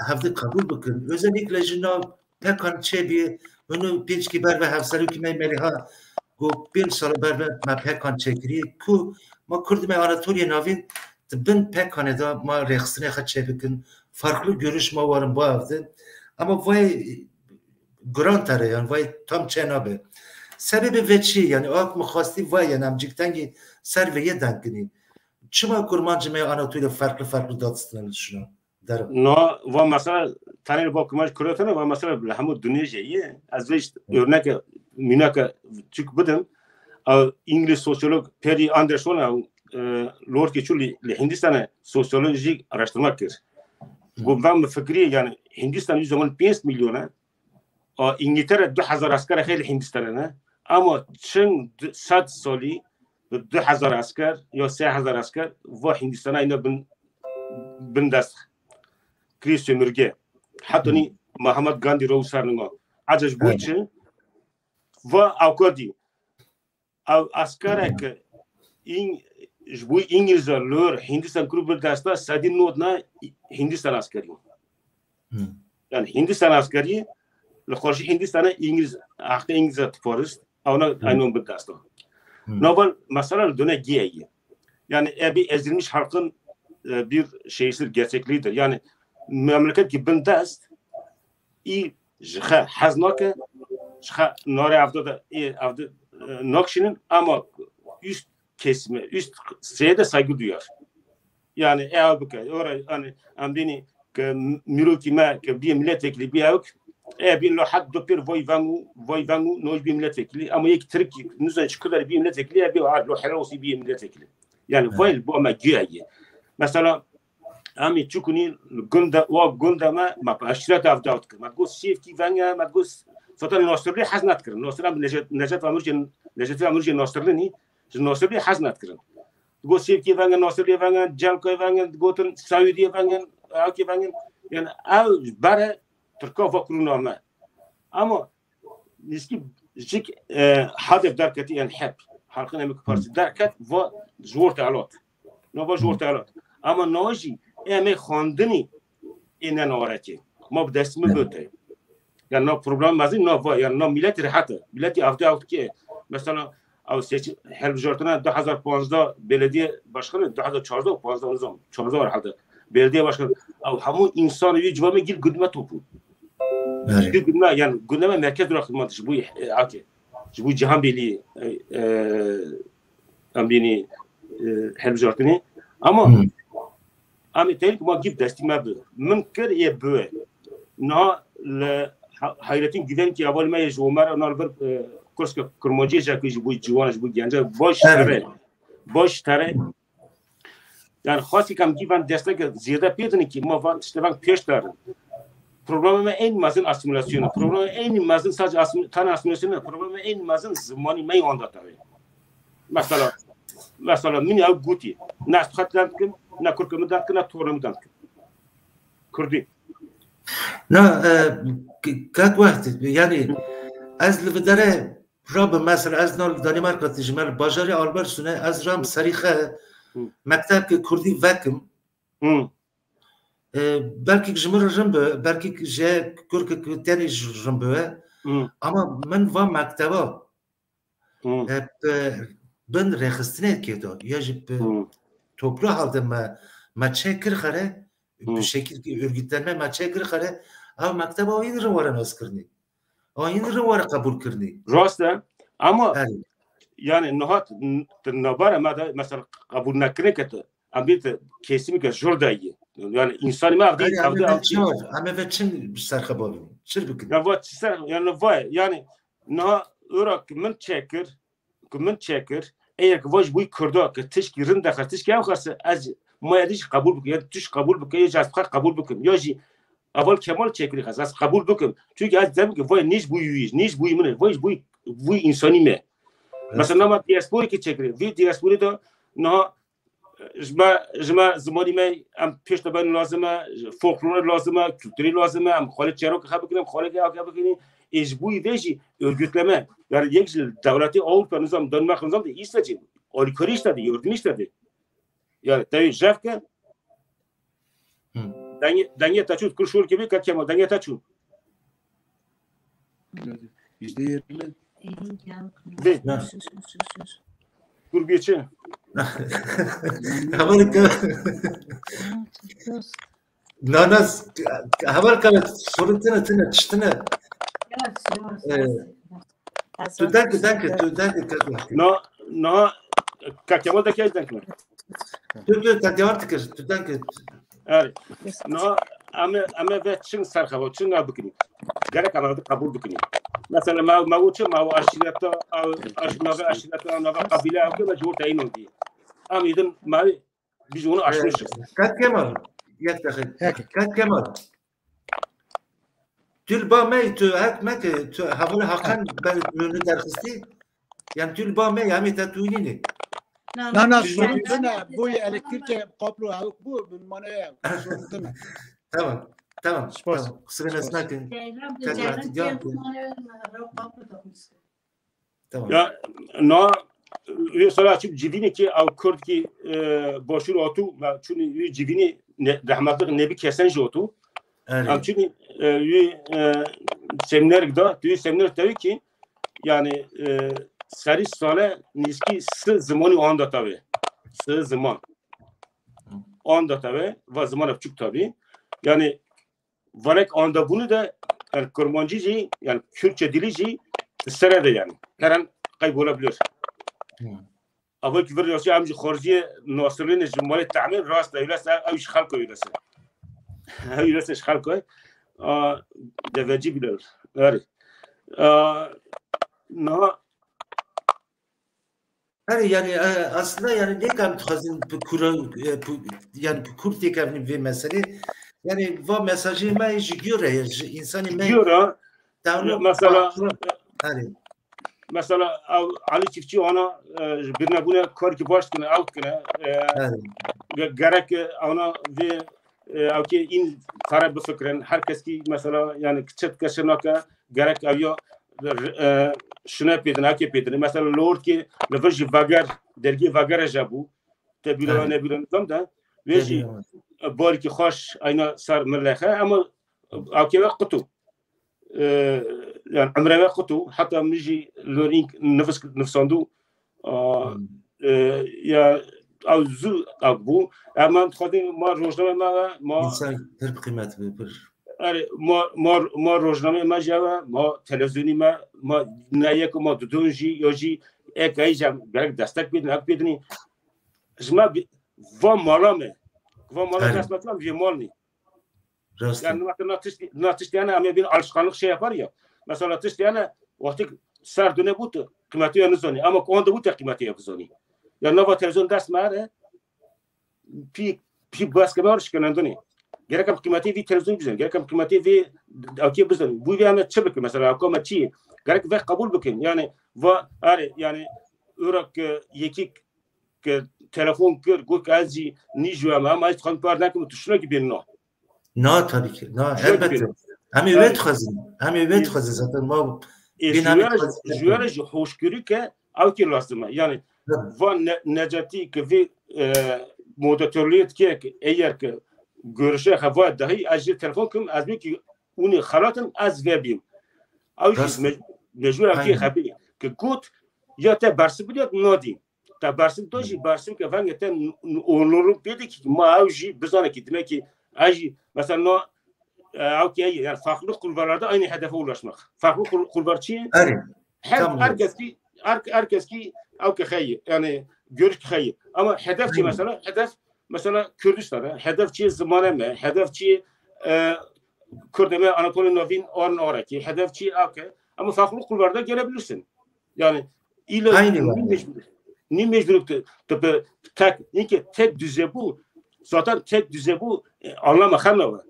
hafta kabul bakın özellikle jina Pekan çebi onu pinçki ber ve hafsalı ki meliha go bir salı ber ve ma Pekan çekiri ku ma Kürdi Anatolia navin bin Pekan'da da ma reaksiyona kaçı bakın farklı görüş ma varım bu hafta ama vay grantare yani vay tam çenabe sebebi veçi yani ak muhasti vay yani amcikten ki serveye denkini çıma kurmancı me Anatolia farklı datsınlar şunu no ve mesela tanrı bakımaj kuratana ve mesela hamu dünyayı az ve örnek minaka çünkü buldum İngiliz sosyolog Perry Anderson Lord Keçuli Hindistan'a sosyolojik araştırma kır. Bu ben fikri yani Hindistan yüz zaman 5 milyona İngiltere 2000 asker kheli Hindistan'a ama çın 100 sali 2000 asker ya 3000 asker ve Hindistan'a ina bin dast kriz sömürge hatta ni Muhammed Gandhi Rovsar'nın acaj bu için ve avkadi askerek bu İngilizler Hindistan grubu dasta sadin notna Hindistan askeri yani Hindistan askeri لخارج هندستان انگلیس اخت انگلیس تفارست اونا aynı bir dasta. Novel mesela döne giyeyi. Yani bir ezilmiş halkın bir şeysiz gerçekliğidir. Yani memleket ki bin dast i jha haznaka jha nore avda nokşinin ama üst kesme üst seviyede saygı duyar. Yani elbette oraya hani amdini ki miroki ma ki bir milletvekili bir yok bir lohat doper voyvangu noj bir milletvekili ama ilk trik nüzün çıkılar bir milletvekili bir loherosi bir milletvekili. Yani voyl bu ama güyayi. Mesela ami çukuni gunda ma aşiret avdat kır. Ma gos safety vanga ma gos fatan Nasrli haznat kır. Nasrli Necdet Amurji Nasrli Nasrli haznat kır. Gos safety vanga Nasrli vanga Jalkoy vanga gotun Saudi vanga Aki vanga yani av bare Türkiye vakrunama. Ama niski jik hadef derketi yani hep halkın emek partisi derket ve zor talat. Ne var zor talat. Ama noji emek xandini inen orati. Ma بدستم بوده. Yani no problem mazin no var yani no millet rahatı. Milleti avda ki mesela او seçim her jortuna 2015 belediye başkanı 2014 15 nizam 14 var halde. Belediye başkanı او همون insan yücvame gil güdme topu. Güdme yani gündeme merkez olarak hizmet bu aki. Bu Cihan Beyliği ambini her jortuni ama tel ma gib destima bu. Mümkün ye bu. Na hayretin güven ki avalmaya Ömer onlar bir kurska kurmacı jakı bu civanaj bu genca boş tare yani xasi kam given destek ziyade pedini ki ma van işte ben peşler problemi en mazın asimilasyonu problemi en mazın sadece tan asimilasyonu problemi en mazın zamanı may onda tabii mesela مثلا من او گوتی نه خط دانکم نه کرکم دانکم نه تورم دانکم کردی نه کات وقت يعني از لفدره راب مثلا از نال دانمارک تجمل باجاری آلبرسونه از رام سریخه مکتب که کردی وکم belki jmir jimbe belki je kurk teni jimbe ama min va mekteba hep bin rexistine kedo ya jip toplu halde ma çekir xare bir şekil örgütlenme ma çekir xare ama mekteba oyun rivara naskırni oyun rivara kabul kırni rasta ama yani nahat nabara ma da mesela kabul nakre keto ambit kesimi ke jordayı yani insan mı avdi ama ve çin sarxa bolun çir bükün ya va çser yani va yani na Irak min çekir eğer ki vaj bu kurda ki tişki rinda xar tişki am xarsa az mayadiş kabul bükün ya tiş kabul bükün ya jaz kabul bükün ya ji aval kemal çekir xar az kabul bükün çünkü az dem ki va niş bu yüz niş bu min vaj bu insani me mesela ma diaspora ki çekir vi diaspora da na جما زمانی می ام پیش تو بین لازمه فولکلور لازمه kültürel لازمه ام خالد چرا که خبر کنیم خالد یا که بکنیم اجبوی ویجی örgütleme yani یک devleti Avrupa nizam Danimarka nizam da istedi olikori istedi yardım istedi yani tabii jefke denge taçut kurşur gibi kaçama denge taçut %20 ve Kurbiyeçi. Haber ka nanas haber ka soruntina tina çtine tu danke no kakyamal da kez danke tu tadyart kır tu danke evet no ama ve çın sarxava çın abukini gerek ama kabul bukini مثلا ما وچه ما اشیرتا اشیرتا نو قبیله او که جور تعیین دی ام ایدن ما بیجون اشنش کات کمال یک دقیقه کات کمال تل با می تو هک مک تو حواله حقن بر ürünü درخستی yani tül ba me yani tatuyini نه شروطنا بوی الکتریک قبل bu منمانه شروطنا Tamam. Kusura bakmayın. Tamam. Ya no sonra açıp civini ki av Kürt ki boşur otu çünkü civini rahmetli nebi kesen jotu. Am çünkü seminer gda tüy seminer tabii ki yani sari sale niski sı zamanı onda tabii. Sı zaman. Onda tabii ve zaman açık tabii. Yani Vanek anda bunu da yani Kurmancıcı yani Kürtçe dilici serede yani her an kaybolabilir. Ama ki veriyorsa amca Xorziye Nasırlı'nın cumhuriyet tamir rast öylese o iş halk öylese. Öylese iş halk deveci bilir. Evet. Yani aslında yani ne kadar hazin yani Kürt ekibinin ve mesele yani bu mesajı mı jigüre insanı mı jigüre mesela Ali Çiftçi ona birine buna korku başkına out kına gerek ona ve ki in taraf bu fikrin herkes ki mesela yani küçük kaşınaka gerek avyo şuna pedine ki pedine mesela lord ki leverji vagar dergi vagar jabu tabiru ne bilin tamda ve بالكي خوش أين صار ملخة أما أوكي وقته يعني عمره وقته حتى نجي لورينك نفسندو يا أو زو أبو أما تخدين ما روجنامة ما إنسان هرب قيمة ببر ما روجنامة ما جوا ما تلفزيوني ما نايك ما دونجي يجي إيه كايجام برك دستك بيدن أك بيدني جماع فم مالامه Kıvamalar resmetler vimalni. Yani natıştayana ama bir alışkanlık şey yapar ya. Mesela natıştayana vakti serdüne butu kıymeti yanızoni ama onda butu kıymeti yapızoni. Yani nova televizyon ders mare pi baskı var şkanandoni. Gerekam kıymeti vi televizyon bizden. Gerekam kıymeti vi akıya bizden. Bu bir ama çabuk mesela akıma çi. Gerek ve kabul bükün. Yani va yani Irak yekik که تلفن کرد گفت که ازی نیجو هم از خان پردن که متشونه که بین نه نه tabii ki. Ne elbette. Hem üvet kazın. Hem üvet kazın zaten ma جوارش خوشگری که او که لازمه یعنی و نجاتی که وی مودتوریت که اگر که görüşe hava dahi az telefon kim az mi ki onu xalatın az vebim او mecbur ki xabi ki gut ya te barsı biliyor nodi ta barsı doji barsı ki van yeten onuru dedi ki ma avji bizana ki demek ki aji mesela no او ki yani farklı kulvarlarda aynı hedefe ulaşmak farklı kulvarçı herkes ki او ki hayır yani görüş hayır ama hedef ki mesela Kürdistan hedef ki zamane mi hedef ki Kürdeme Anadolu Novin oraki hedef ki ama farklı kulvarda gelebilirsin yani ne mecburluktu tabi tek düze bu zaten tek düze bu anlamakanla var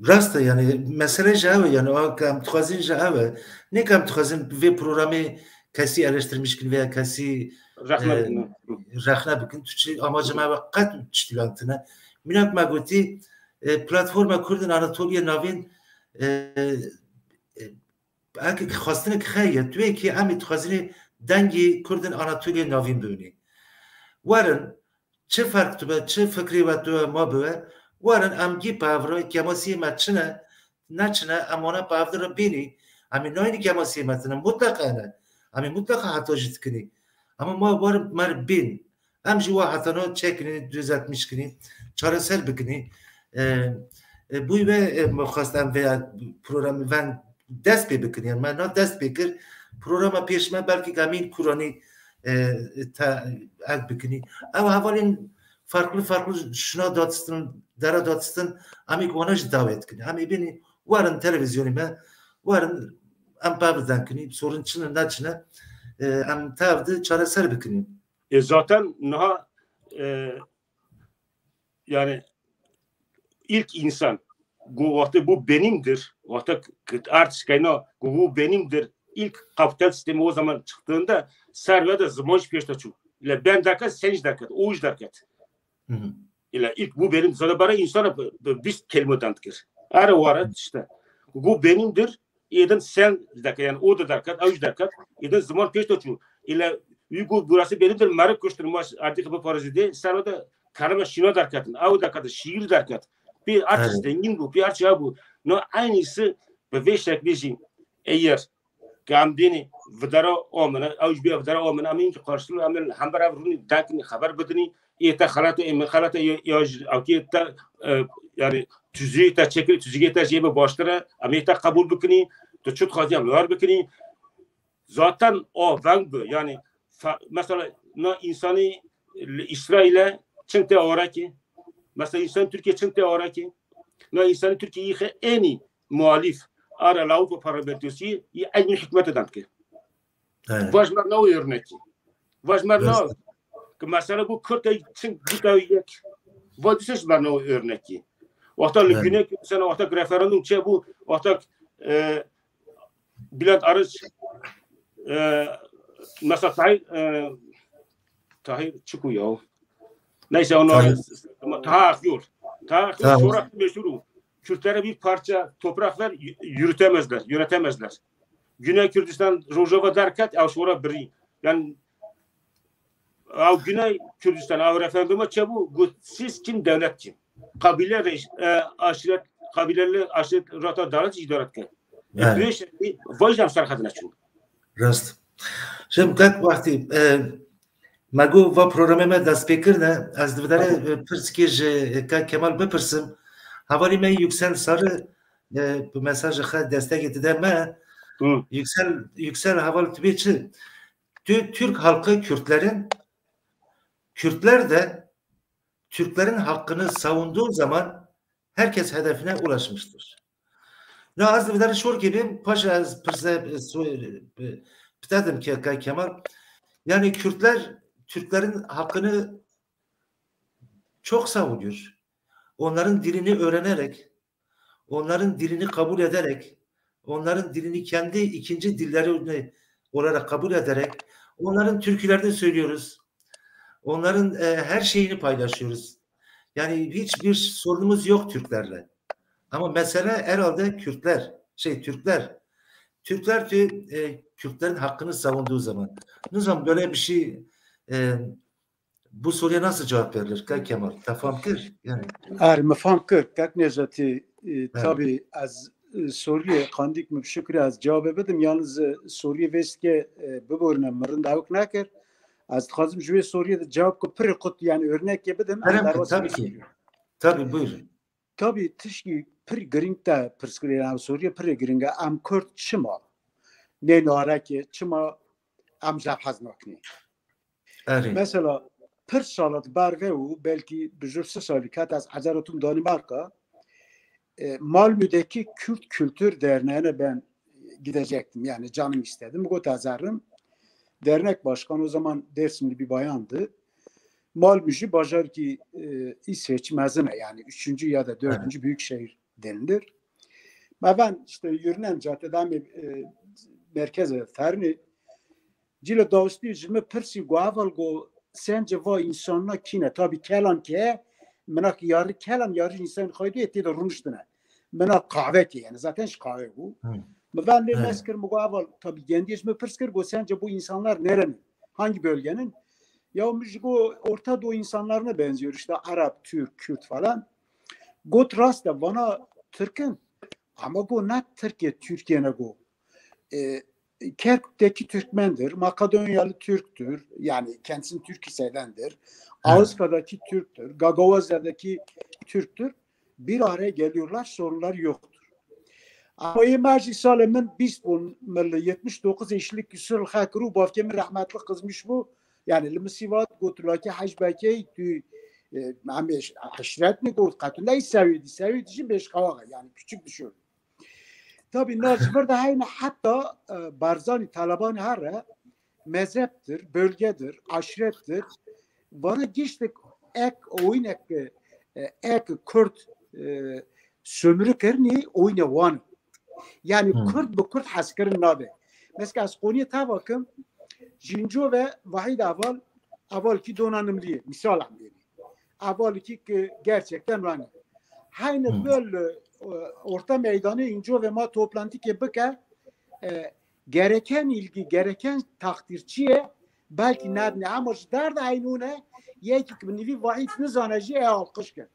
راست yani mesele jave yani o kam txazin jave ne kam txazin ve programı kesi eleştirmiş veya kesi rahna bugün tüçü amacıma ve kat tüçtilantına minak magoti platforma Kurdin Anatoliya navin اگه خواستن که خیلی توی که امی تخوازینی دنگی کردن آناتولیه ناوین ببینی وارن چه فرق تو به چه فکری و تو ما به وارن امگی پاورای کماسی مچنه نچنه امانه پاور رو بینی امی ناینی کماسی مچنه مطلقه نه امی مطلقه حتی جد کنی اما ما وارن مر بین امجی و حتی نا چه کنی دوزت میش کنی چاره سر بکنی بوی به مخواستم و پروگرام ون دست پی بکنی من نه دست بکر پروگرام پیش من بلکه گامین کورانی اد بکنی اما اولین farklı şuna datsın, dara datsın, ami konaj davet kini. Ami beni varın televizyonuma, varın am pavdan kini, sorun çının da çına, am tavdı çareser bikini. Zaten naha yani ilk insan bu vakti bu benimdir. Vakti artık kayna bu benimdir. İlk kapital sistemi o zaman çıktığında servede zaman peşte çu. İle ben dakat, sen dakat, o iş dakat. İle ilk bu benim sana bana insana biz kelimeden tkir. Ara varat işte. Bu benimdir. Eden sen dakat yani o da dakat, o iş dakat. Eden zaman peşte çu. İle bu burası benimdir. Marek koşturmaz artık bu parazide servede karama şino dakatın, o dakat, şiir dakat. Bir artist dengin bu, bir artist bu. No aynısı ve şekli eğer Kamdini vdara omana, auj biya vdara omana, amin ki karşılığı amin hambara vruni dakini haber bedini, iyta xalata emin xalata ya avki ta yani tüzüğü ta çekil tüzüğü ta jebe baştıra, amin ta kabul bikini, to çut xaziyam lar bikini. Zaten o vang yani mesela na insani İsrail'e çinte oraki, mesela insan Türkiye çinte oraki, na insani Türkiye'yi eni muhalif. Ara lauto parametresi i aynı hikmet danke. Vajmar no örneki. Vajmar no. Ki mesela bu Kürt için gitayek. Vadisiz var no örneki. Orta güne sana orta referandum çe bu orta Bülent Arıç mesela Tahir çıkıyor. Neyse onu Tahir sonra meşhur. Kürtlere bir parça toprak ver yönetemezler. Güney Kürdistan Rojava derket avşora biri. Yani Güney Kürdistan av referanduma çabu siz kim devlet kim? Kabile aşiret kabileleri aşiret rata devlet idaret ki. Beş vajam sarhatına çünkü. Rast. Şimdi tek vakti magu va programıma da speaker'ne az devdare perskej Kemal bepirsim. Havali me Yüksel Sarı bu mesajı destek etti de me Yüksel havalı tübeçi Türk halkı Kürtler de Türklerin hakkını savunduğu zaman herkes hedefine ulaşmıştır. Ne az bir tane şor gibi paşa az pitadım ki Kemal yani Kürtler Türklerin hakkını çok savunuyor. Onların dilini öğrenerek, onların dilini kabul ederek, onların dilini kendi ikinci dilleri olarak kabul ederek, Onların türkülerini söylüyoruz. Onların her şeyini paylaşıyoruz. Yani hiçbir sorunumuz yok Türklerle. Ama mesele herhalde Türkler. Türkler Kürtlerin hakkını savunduğu zaman. Ne zaman böyle bir şey bu soruya nasıl cevap verilir Kemal? Tefam kır. Yani. مفهم کرد که نجاتی tabi از سوریه خاندیک مبشکر از جواب بدم yalnız سوریه وست که ببورنم مرن داوک نکر از خازم جوی سوریه de cevap ko pır kut yani örnek bedim tabii ki. Tabii buyurun. Tabi tişki pır gringda pırskriyan Suriye pır gringa am Kürt çıma ne naraki çıma am jabhaz makni. Mesela pır salat barve u belki büjürse salikat az azaratun Danimarka Malmö'deki Kürt Kültür Derneği'ne ben gidecektim. Yani canım istedim. Got azarım. Dernek başkanı o zaman Dersimli bir bayandı. Malmö'cü bacar ki İsveç mezene yani 3. ya da 4. büyük şehir denilir. Ve ben işte yürünen caddeden merkeze terni cile dostu cime persi guaval go sence va insanla kine tabi kelan ki menak yarı kelan yarı insan kaydı etti de runuştuna. Menak kahve ki yani zaten kahve bu. Ben de mesker mugaval tabi gendiyiz mi persker go sence bu insanlar nerenin? Hangi bölgenin? Ya bu Orta Doğu insanlarına benziyor işte Arap, Türk, Kürt falan. Got rast da bana Türk'ün ama go ne Türkiye'ne go. Kerkük'teki Türkmendir, Makedonyalı Türktür, yani kendisini Türk hissedendir. Ağızka'daki Türktür, Gagavazlar'daki Türktür. Bir araya geliyorlar, sorunlar yoktur. Ama imajı salemin 79 eşlik küsur hakru bafkemin rahmetli kızmış bu. Yani lımsivat gotulaki hacbaki tü ameş aşiret mi got katulay sevdi için 5 kavaga yani küçük düşüyor. Tabii Nazifir de aynı hatta Barzani Taliban her mezheptir, bölgedir, aşirettir. Bana geçtik oyun Kürt sömürü kerni oyuna van. Yani Kürt bu Kürt haskerin nabe. Mesela az konuya tabakım Jinjo ve Vahid aval ki donanımlı misal amdiri. Aval ki gerçekten var. Aynı böyle orta meydanı inco ve ma toplantı ki baka gereken ilgi, gereken takdirçiye belki ne ama der de aynı yeki nevi Vahid nizanaji alkışken.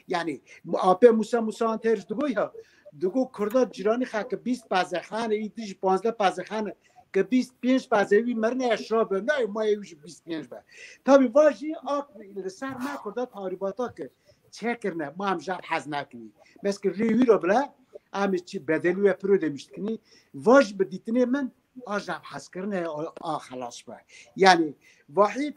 Yani AP Musa Anteriz dugo ya dugo Kurda cirani hak 20 pazarhane idiş 15 pazarhane که 25 پازوی مرنه اشراب نه ما یوش 25 با tabi واژی آق سر نکرده تاریباتا که چه کرنه ما هم جاب حز نکنی مثل ریوی رو بلا امی چی بدلوی پرو demiştik ni واژ بدیتنه من آجاب حز کرنه خلاص با yani vahid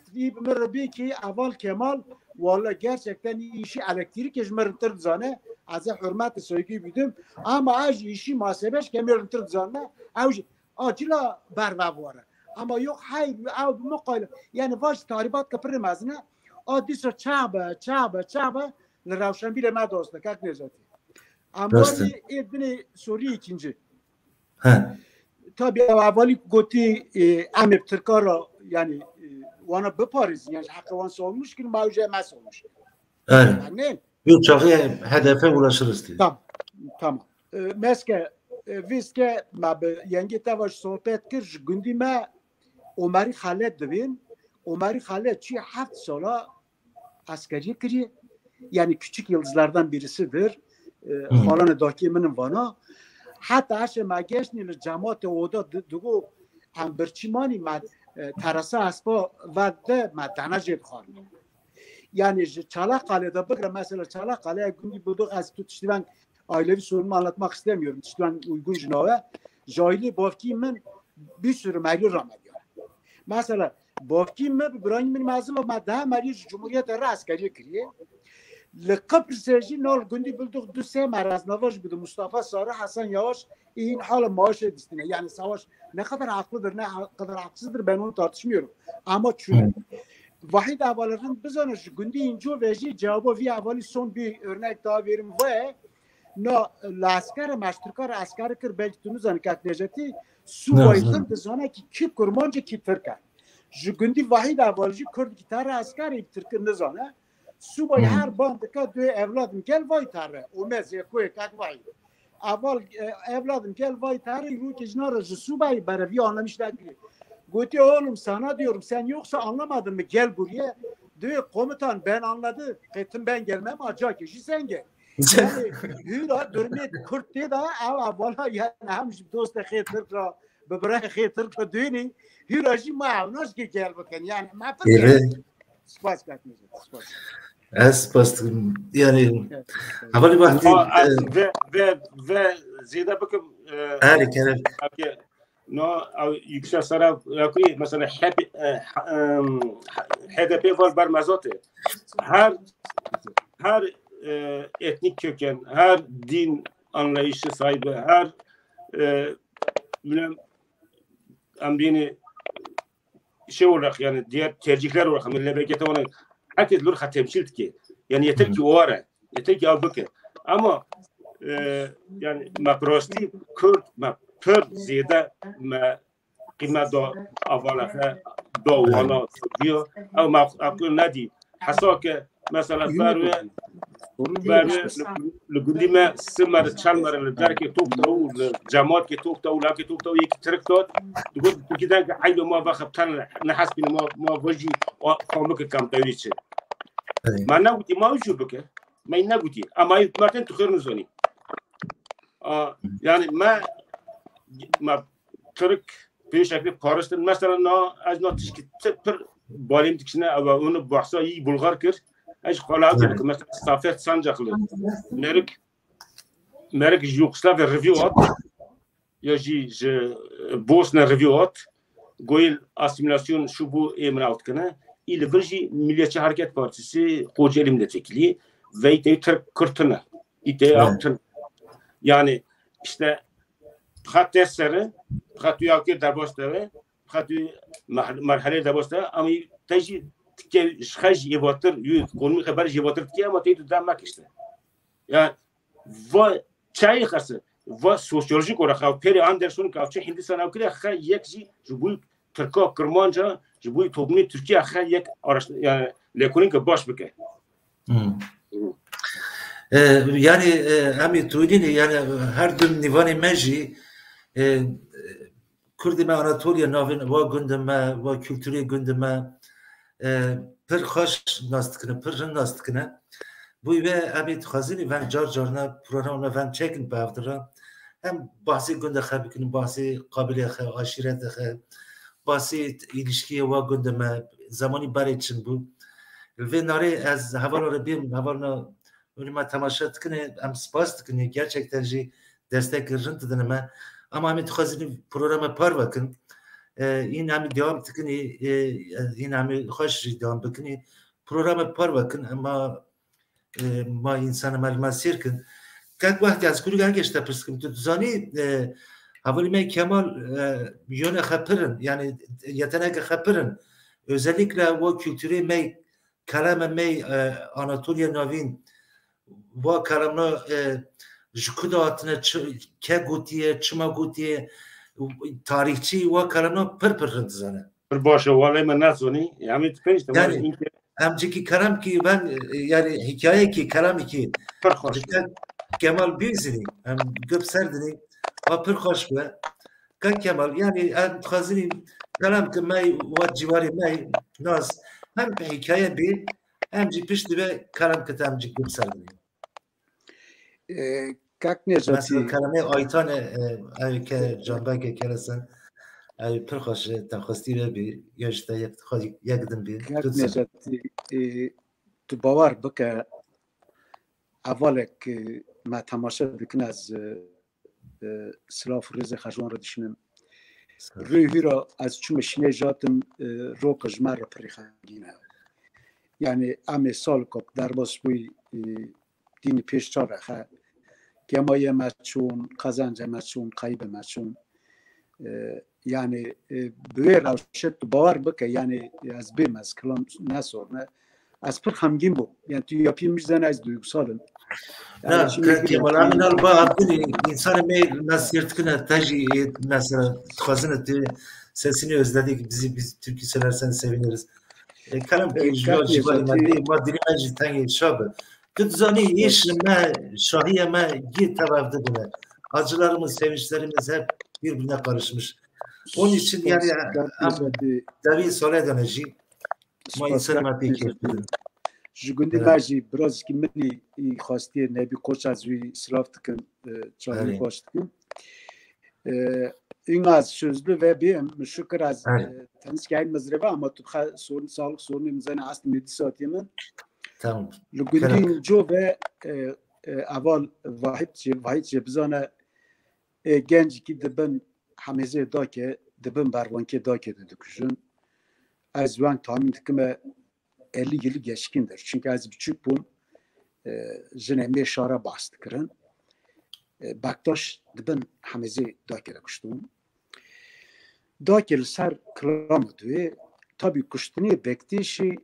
bir ki aval Kemal valla gerçekten işi elektrik ejmerintir zane az hürmet söyleyeyim bidim ama az işi muhasebeş kemirintir zane avj acila bervavare ama yok hayır av mukayla yani vaş taribat kapır mazne adisa çaba لروشن bile ma dosta kak nezati ama edini Suriye ikinci tabi avali goti amip Türkara yani wana bepariz yani hakikaten olmuş ki mavje mas olmuş yani bir çağı hedefe ulaşırız diye tamam meske viske ma yengi tavaş sohbet kir gündi ma Omari Khaled dibin Omari Khaled çi 7 sala askeri kiri yani küçük yıldızlardan birisidir falan doküminin vana hatta aşe mageşni cemaat oda dugo amberçimani ma terasa aspa ve madanajed khan yani Çanakkale'de bakın mesela Çanakkale'ye gündü bulduk az tutuşturan ailevi sorunumu anlatmak istemiyorum. Tutuşturan uygun cınava jahili bafkimin bir sürü mali rahmet yani. Mesela bafkimin İbrahim'in mazlum ama daha mali Cumhuriyet askeri kiriye لقبل سجی نال گندی بلدوق دو سه مرز نواش بود مصطفی ساره حسن یواش این حال maaş edistine yani savaş ne kadar haklıdır ne kadar haksızdır ben onu tartışmıyorum ama çünkü Vahid avaların biz ona gündü inco veji cevabı vi avali son bir örnek daha verim ve نه لاسکر مشترکار اسکر کر بلکه تو نزان که نجاتی سوای تر بزنه که کی کرمانج کی ترکه جگندی واحد اوالجی کرد کی تر اسکری ترک نزانه سوای هر باند که دو اولادم گل وای تره و مزه کوی کاک وای اول اولادم گل وای تره رو که جنار سوای بروی anlamış değil. Götü oğlum sana diyorum sen yoksa anlamadın mı gel buraya. Diyor komutan ben anladı. Gittim ben gelmem acayip kişi sen gel. Yani hüra durmayı kurt diye daha ama valla yani hemş dost xeyr Türk'la bebره xeyr Türk'la düğünü hüracı maavnaş ki gel bakın yani mafık spas katmayacak spas. Spas yani havali vakti ve ziyade bakın her kere no yüksek saraf yakı mesela HDP var barmazatı her etnik köken her din anlayışı sahibi her bilmem ambiyeni şey olarak yani diğer tercihler olarak memlekete ona herkes lor temsil ki yani yeter ki o ara yeter ki abike ama yani makrosti Kürt پر زیاده ما قیمت دا اوله دا وانا بیا او ما اقول ندی حسا که مثلا بروه لگودی ما سمر چند مره لدرک توک تا و جماعت که توک تا و لکه توک تا و یکی ترک داد تو که دنگ عیب ما وقتن نحس بین ما وجی قامک کم تاوی چه من نگوتی ما وجو بکه من نگوتی اما مرتن تو خیر نزانی yani ma Türk bir şekilde Paris'ten mesela az not ki per balim dikine ama onu bahsa iyi Bulgar kır az kalabalık mesela Safet Sancaklı Merk Yugoslavya review at ya Bosna review at goyil asimilasyon şu bu emraat kına ile birji Milliyetçi Hareket Partisi Kocaeli milletvekili ve Türk Kürtüne yaptın yani işte خط سره خط یاکی درباسته خط مرحله درباسته اما تجی که خج یواتر یو قومی خبر یواتر کی اما تیتو دام مکشته yani و چای خاصه و سوسیولوژیک olarak او پری اندرسون که چه هندستان او کلی خ یکجی جبوی ترکا کرمانجا جبوی توبنی ترکیه خ یک آرش yani لکنین که باش بکه yani hemi tudini yani her dün nivani meji Kurdime Anatolia navin va gündeme va kültürü gündeme per hoş nastıkına per nastıkına bu ve abi hazini ben carcarna programına ben çekin bavdıra hem bahsi günde xabikinin bahsi kabile aşiret bahsi ilişkiye va gündeme zamanı bar için bu ve nare az havalara bir havarna önüme tamaşa tıkını hem spas tıkını gerçekten destek rıntı ama ama hemi tuxazini programa par bakın این hemi devam tıkını این hemi hoş devam bakın programa par bakın ama ma insana malmas sirkin kak vakti az kuru geçti pıskım tuzani havalime Kemal yöne xapırın yani yetenek xapırın özellikle o kültürü mey kalama mey Anatolia Navin o kalamla jkudatına ke gotiye çima gotiye tarihçi ve kalamla pır zane. Başa vallahi ben nazoni yani yani amcaki kalam ki ben yani hikaye ki kalam ki Kemal bizini hem göp serdini pır hoş be kan Kemal yani am khazini kalam ki may ve civarı may naz hem hikaye bir hem pişti ve kalam ki amcaki göp serdini Как нежати مثلا کلمه آیتان که جنبه که کلسن پرخوش تخصیصی بی یاشته یک دن بی Как нежати تو باور بکه اول که ما تماشا بکن از سلاف ریز خجوان را دشنم روی را از چون مشینه جاتم رو کجمر را پریخانگینه یعنی امی سال که در باز بوی دین پیش چاره خواه Kemaya maçun, kazanca maçun, kaybı maçun. Yani böyle ravşet bağır bak yani az bilmez kılan ne sorun از پر خمگین بو yani tu yapayım az duygusalım. نه Kemal Emin Alba abdini insan mi nasirtkine taji mesela tıkazını sesini özledik biz Türkü söylersen seviniriz. Kalam ki jiyal jibali maddi meclis tangi şabı. Tutzani iş me şahiye me git tarafta buna. Acılarımız, sevinçlerimiz hep birbirine karışmış. Onun için yani David Soledanaji ma insan ma peki. Jigundi maji biraz ki meni xastiye nebi koç az vi slavtıkın çağrı baştıkın. İngaz sözlü ve bir şükür az tanışkayın mezrebe ama tubha sorun sağlık sorunu imzana aslı medisatiyemin. Tamam. Lugundin jo ve aval vahid bizana genç ki dibin hamize dake dibin barvanke dake dediküşün. Az van tahmin dikime 50 yılı geçkindir. Çünkü az küçük bu jinemi şara bastıkırın. Baktaş dibin hamize dake kuştum. Dake ser kılamadı. Tabi kuştuni bektişi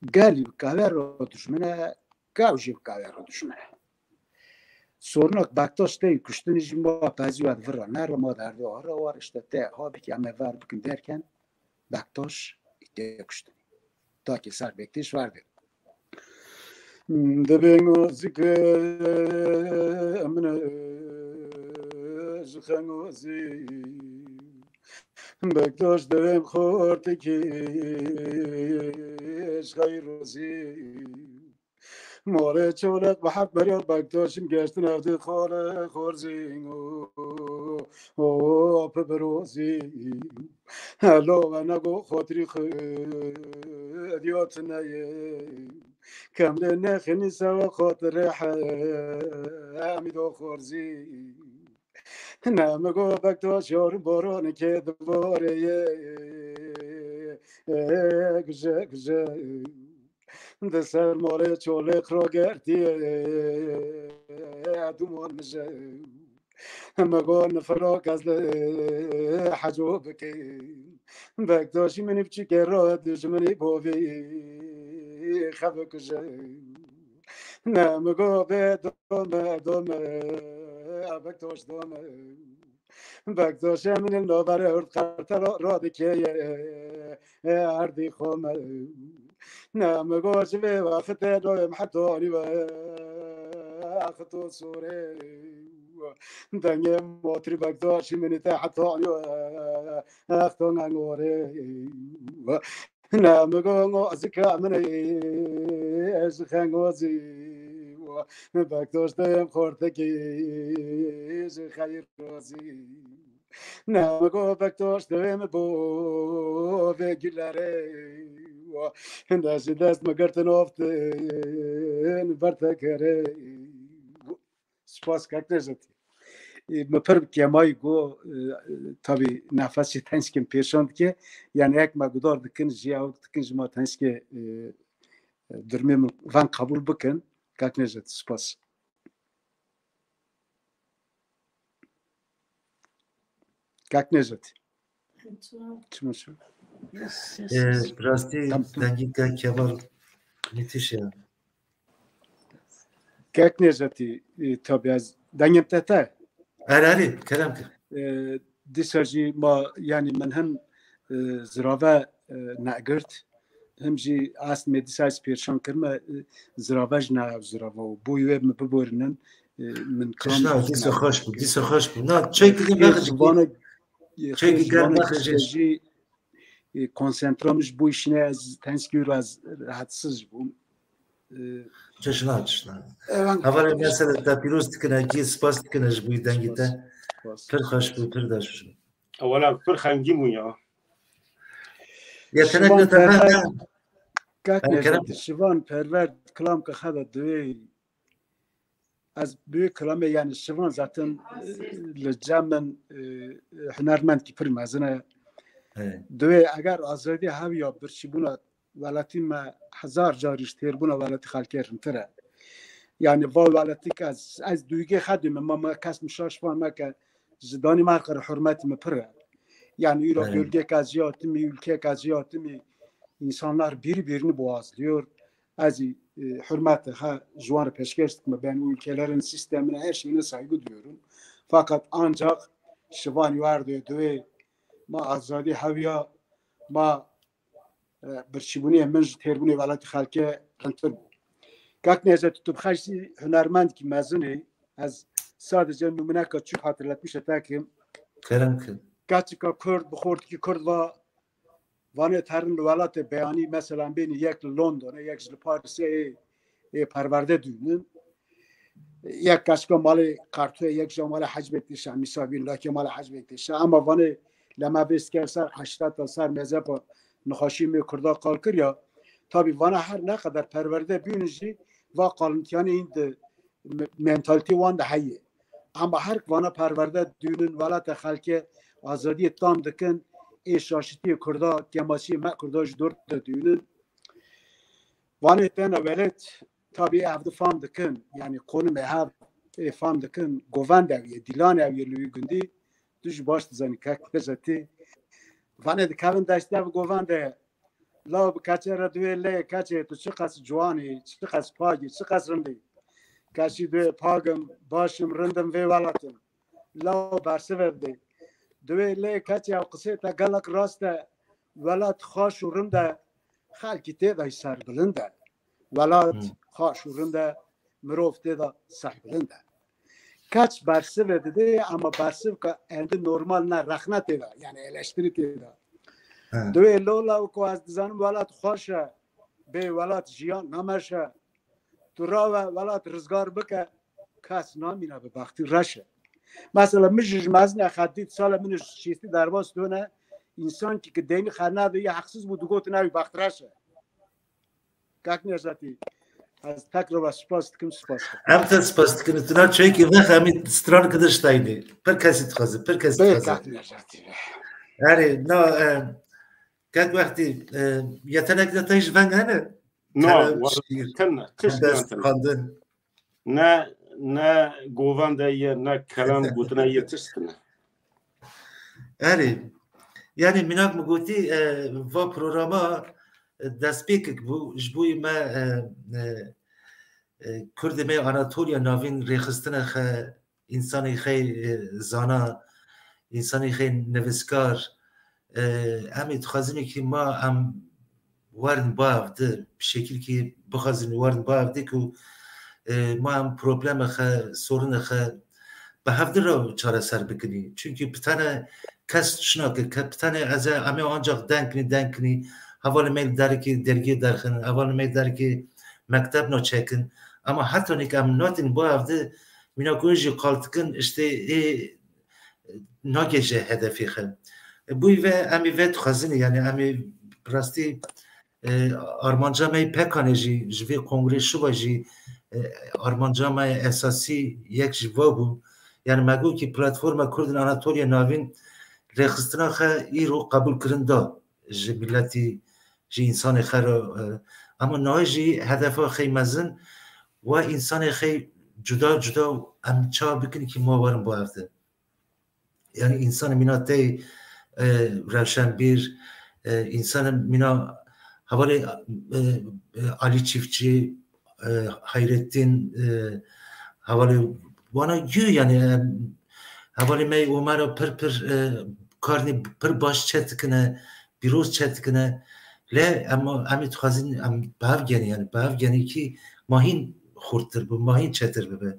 galip kavero düşmene kavjib kavero düşmene. Sornak baktaş değil kuştuni jimba pazivat vırra nerma derdi ara var işte te abi ki ama var bugün derken baktaş ite kuştuni. Dake ser bektiş vardı. Debeng zike amne zıkhango zi bektaş devem khorteki şgayrozi ماره چولت و حق بریاد بگداشم گشتن افته خاره خورزین او اپ بروزی هلو و نگو خاطری خدیات نیه کمل نخنی سوا خاطر حمیدو خورزی نمگو بگداش یار بارانه که دواره گجه گجه دسر ماره چولق را گردیه دومان نجه مگان نفراک از حجو بکن بگداشی منی بچی که را دجمنی باوی خبک جه نمگو به دومه بگداش دومه بگداش من نوبره ارد قرطه را دکیه اردی خومه نمگوش به وقت دویم حتانی و اختو سوره دنگه موتری بگداشی منی تا حتانی و اختو نگوره نمگو از که منی از خنگوزی بگداش دویم خورده که خیر روزی نمگو بگداش دویم بو وگلره دست مگرتن افتن برتکره سپاس کاکتجتی مپر کمای گو tabi nefesi tenskin peşand ki yani ek magudar dikin jiyavuk dikin jima tenski durmem van kabul bikin kaknejeti spas kaknejeti çmuşu Rasti dakika Kemal müthiş ya. Kaknejeti tabi az dengem tete. Arari kelam ki. Disaji ma yani men hem zirave nagert hem ji as medisas perşan kırma ziravaj na zirava bu yüve mi buborinin min kram. Disa hoş bu. Na çekilin bakıcı. Çekilin bakıcı. Konsantramış bu işine az tenskür az rahatsız bu. Çeşna. Havale mesela da piroz tkına ki spas tkına bu yüzden gitti. Pır hoş bu pır da şu. Avvala pır hangi bu ya? Yetenekli tabii. Kakne şivan perver klam ka hada döy. Az büyük klamı yani şivan zaten lecamen hünermend ki pır mazına دوی اگر آزادی هاویا برچی بونا ولتی ما 1000 جاریش تیر بونا ولتی خالکرم تره یعنی وال ولتی که از دویگه خدیم ما کس مشاش فان ما که زدانی مرقر حرمتی مپره یعنی ایرا بلگه که ازیاتمی ülke که ازیاتمی insanlar birbirini boğazlıyor. Az hürmet ha juan peşkeş etme ben o ülkelerin sistemine her şeyine saygı duyuyorum. Fakat ancak şivan vardı ve ma azadi haviya ma برشیبونی منج تربونی ولایت خالکه انتر کاک نزد تو بخشی هنرمند کی مزنی از sadece numune kaçık hatırlatmış etakim kaçıka Kurd bخورد ki Kurd va vane terin velatı beyani mesela beni yek London'a yek Paris'e perverde düğünün یک کشک مال کارتوی یک جمال حج بکتیشه میسابی لاکی مال حج بکتیشه اما وانه لما بیست که سر 80 تا سر مذهب نخاشی می کردا قال کریا تابی وانه هر نقدر پرورده بیونجی و قالنتیان این منتالتی وان ده هیه اما هر وانه پرورده دونن ولات خلک آزادی تام دکن ایشاشتی کردا کماسی ما کرداش دور دونن وانه تنه ولت tabii evde fam dikın yani konu mehav fam dikın govan deviye dilan eviye lüy gündi düş baş zani kak bezati vane de kavin daşta govan de lav kaçera duelle kaçe tu çıkas juani çıkas pagi çıkas rindi kaçı de pagım başım rindim ve valatım lav barsevde duelle kaçe qıseta galak rasta velat xoş urimda xalkite da sar bilinde velat خاشورنده مرofte da sahibinde. Kaç barsı dedi ama barsı kendi normal ne rahmet eda yani eleştiri eda. Dolayı lola o az dizanım velat xoşa be velat jiyan namerşa tura velat rızgar bike kas namina be bakti raşa. Mesela müjj mazne xadit sala min şisti darbas döne insan ki deni xana de haksız bu dugot navi bakti raşa. Kak nezati از تکرار سپاس دکم سپاس. هم تا سپاس دکم اتنا چه که وقت همی ستران کدش تایدی. پر کسی تخوازه. پر کسی تخوازه. آره نه که وقتی یتنک دتایش ونگ هنه. نه کنه. نه گوان دایه نه کلام بودنه یه تشتنه. آره یعنی مناک مگوتی و پروگراما دست پیکک بو جبوی ما کرد می آناتولیا ناوین ریخستن خه انسانی خی زانا انسانی خی نویسکار امی تخازمی که ما هم وارن باوده بشکل که بخوازیم وارن باوده که ما هم پروبلم خه سورن خه به هفته را چاره سر بکنی چونکه پتانه کس شناکه که پتانه از امی آنجا دنگ کنی حوالی میل داره که درگیر درخن حوالی میل داره که مکتب ناچکن اما حتی نیک ام ناتین با هفته مینا گوشی قالتکن اشته ناگیجه هدفی خن بوی و امی وید خازنی یعنی امی براستی آرمانجا می پکانه جوی کنگره شو جی آرمانجا می اساسی یک جوا بو یعنی مگو که پلاتفورم کردن آناتولیا ناوین رخصتنا خه ای رو قبول کرنده جی ملتی جی انسان خیر اما نه جی هدف خی مزن و انسان خی جدا هم چا بکنی که ما وارم با هفته یعنی انسان مینا تی روشنبیر انسان مینا حوالی علی چیفچی حیرتین حوالی وانا یو یعنی حوالی می اومارا پر کارنی پر باش چت کنه بیروز چت کنه له اما امی تخازین ام باوگنی یعنی باوگنی کی ماهین خورتر bu ماهین چتر ببه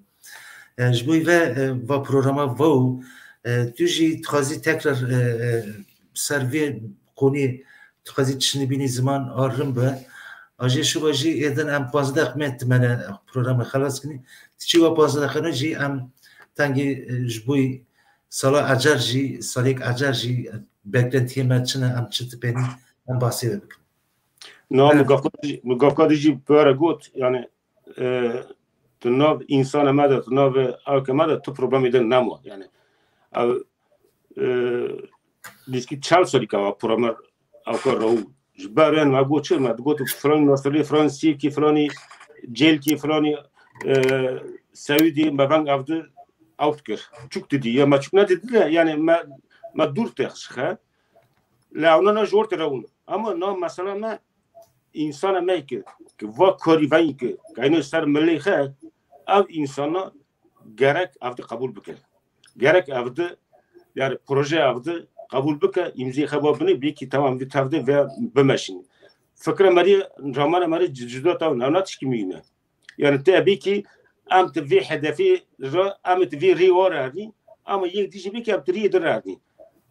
جبوی و پروگراما و توجی تخازی تکرار سروی قونی تخازی چنی بینی زمان آرم به آجی شو باجی ایدن ام 15 مت من پروگرام خلاص کنی چی و 15 خنا جی ام تنگی جبوی سالا اجر جی سالیک اجر جی beklentiye metçine am çıtı beni am bahsede bak. Ne mugafkadiji böyle gut yani tunav insan amada tunav akmada tu problemi de namo yani diski çal solika programmer akor jbaren ma goçer ma gotu falan nasli fransi ki flani cel ki flani Saudi mabang avdı outker çok dedi ya ma çok ne dedi yani ما دور تخشخه لا أنا جورت راون أما نام مثلا ما انسان میگه که وا کاری وای که اینو سر ملی خه او انسانا gerek avdı kabul bike. Gerek avdı yani proje avdı kabul bike imzi xababını bir ki tamam bir tavdı ve bemeşin. Fikre mari ramana mari cüda tav nanat kimine. Yani tabii ki am tvi hedefi am tvi rioradi ama yek dişi bir ki aptri deradi.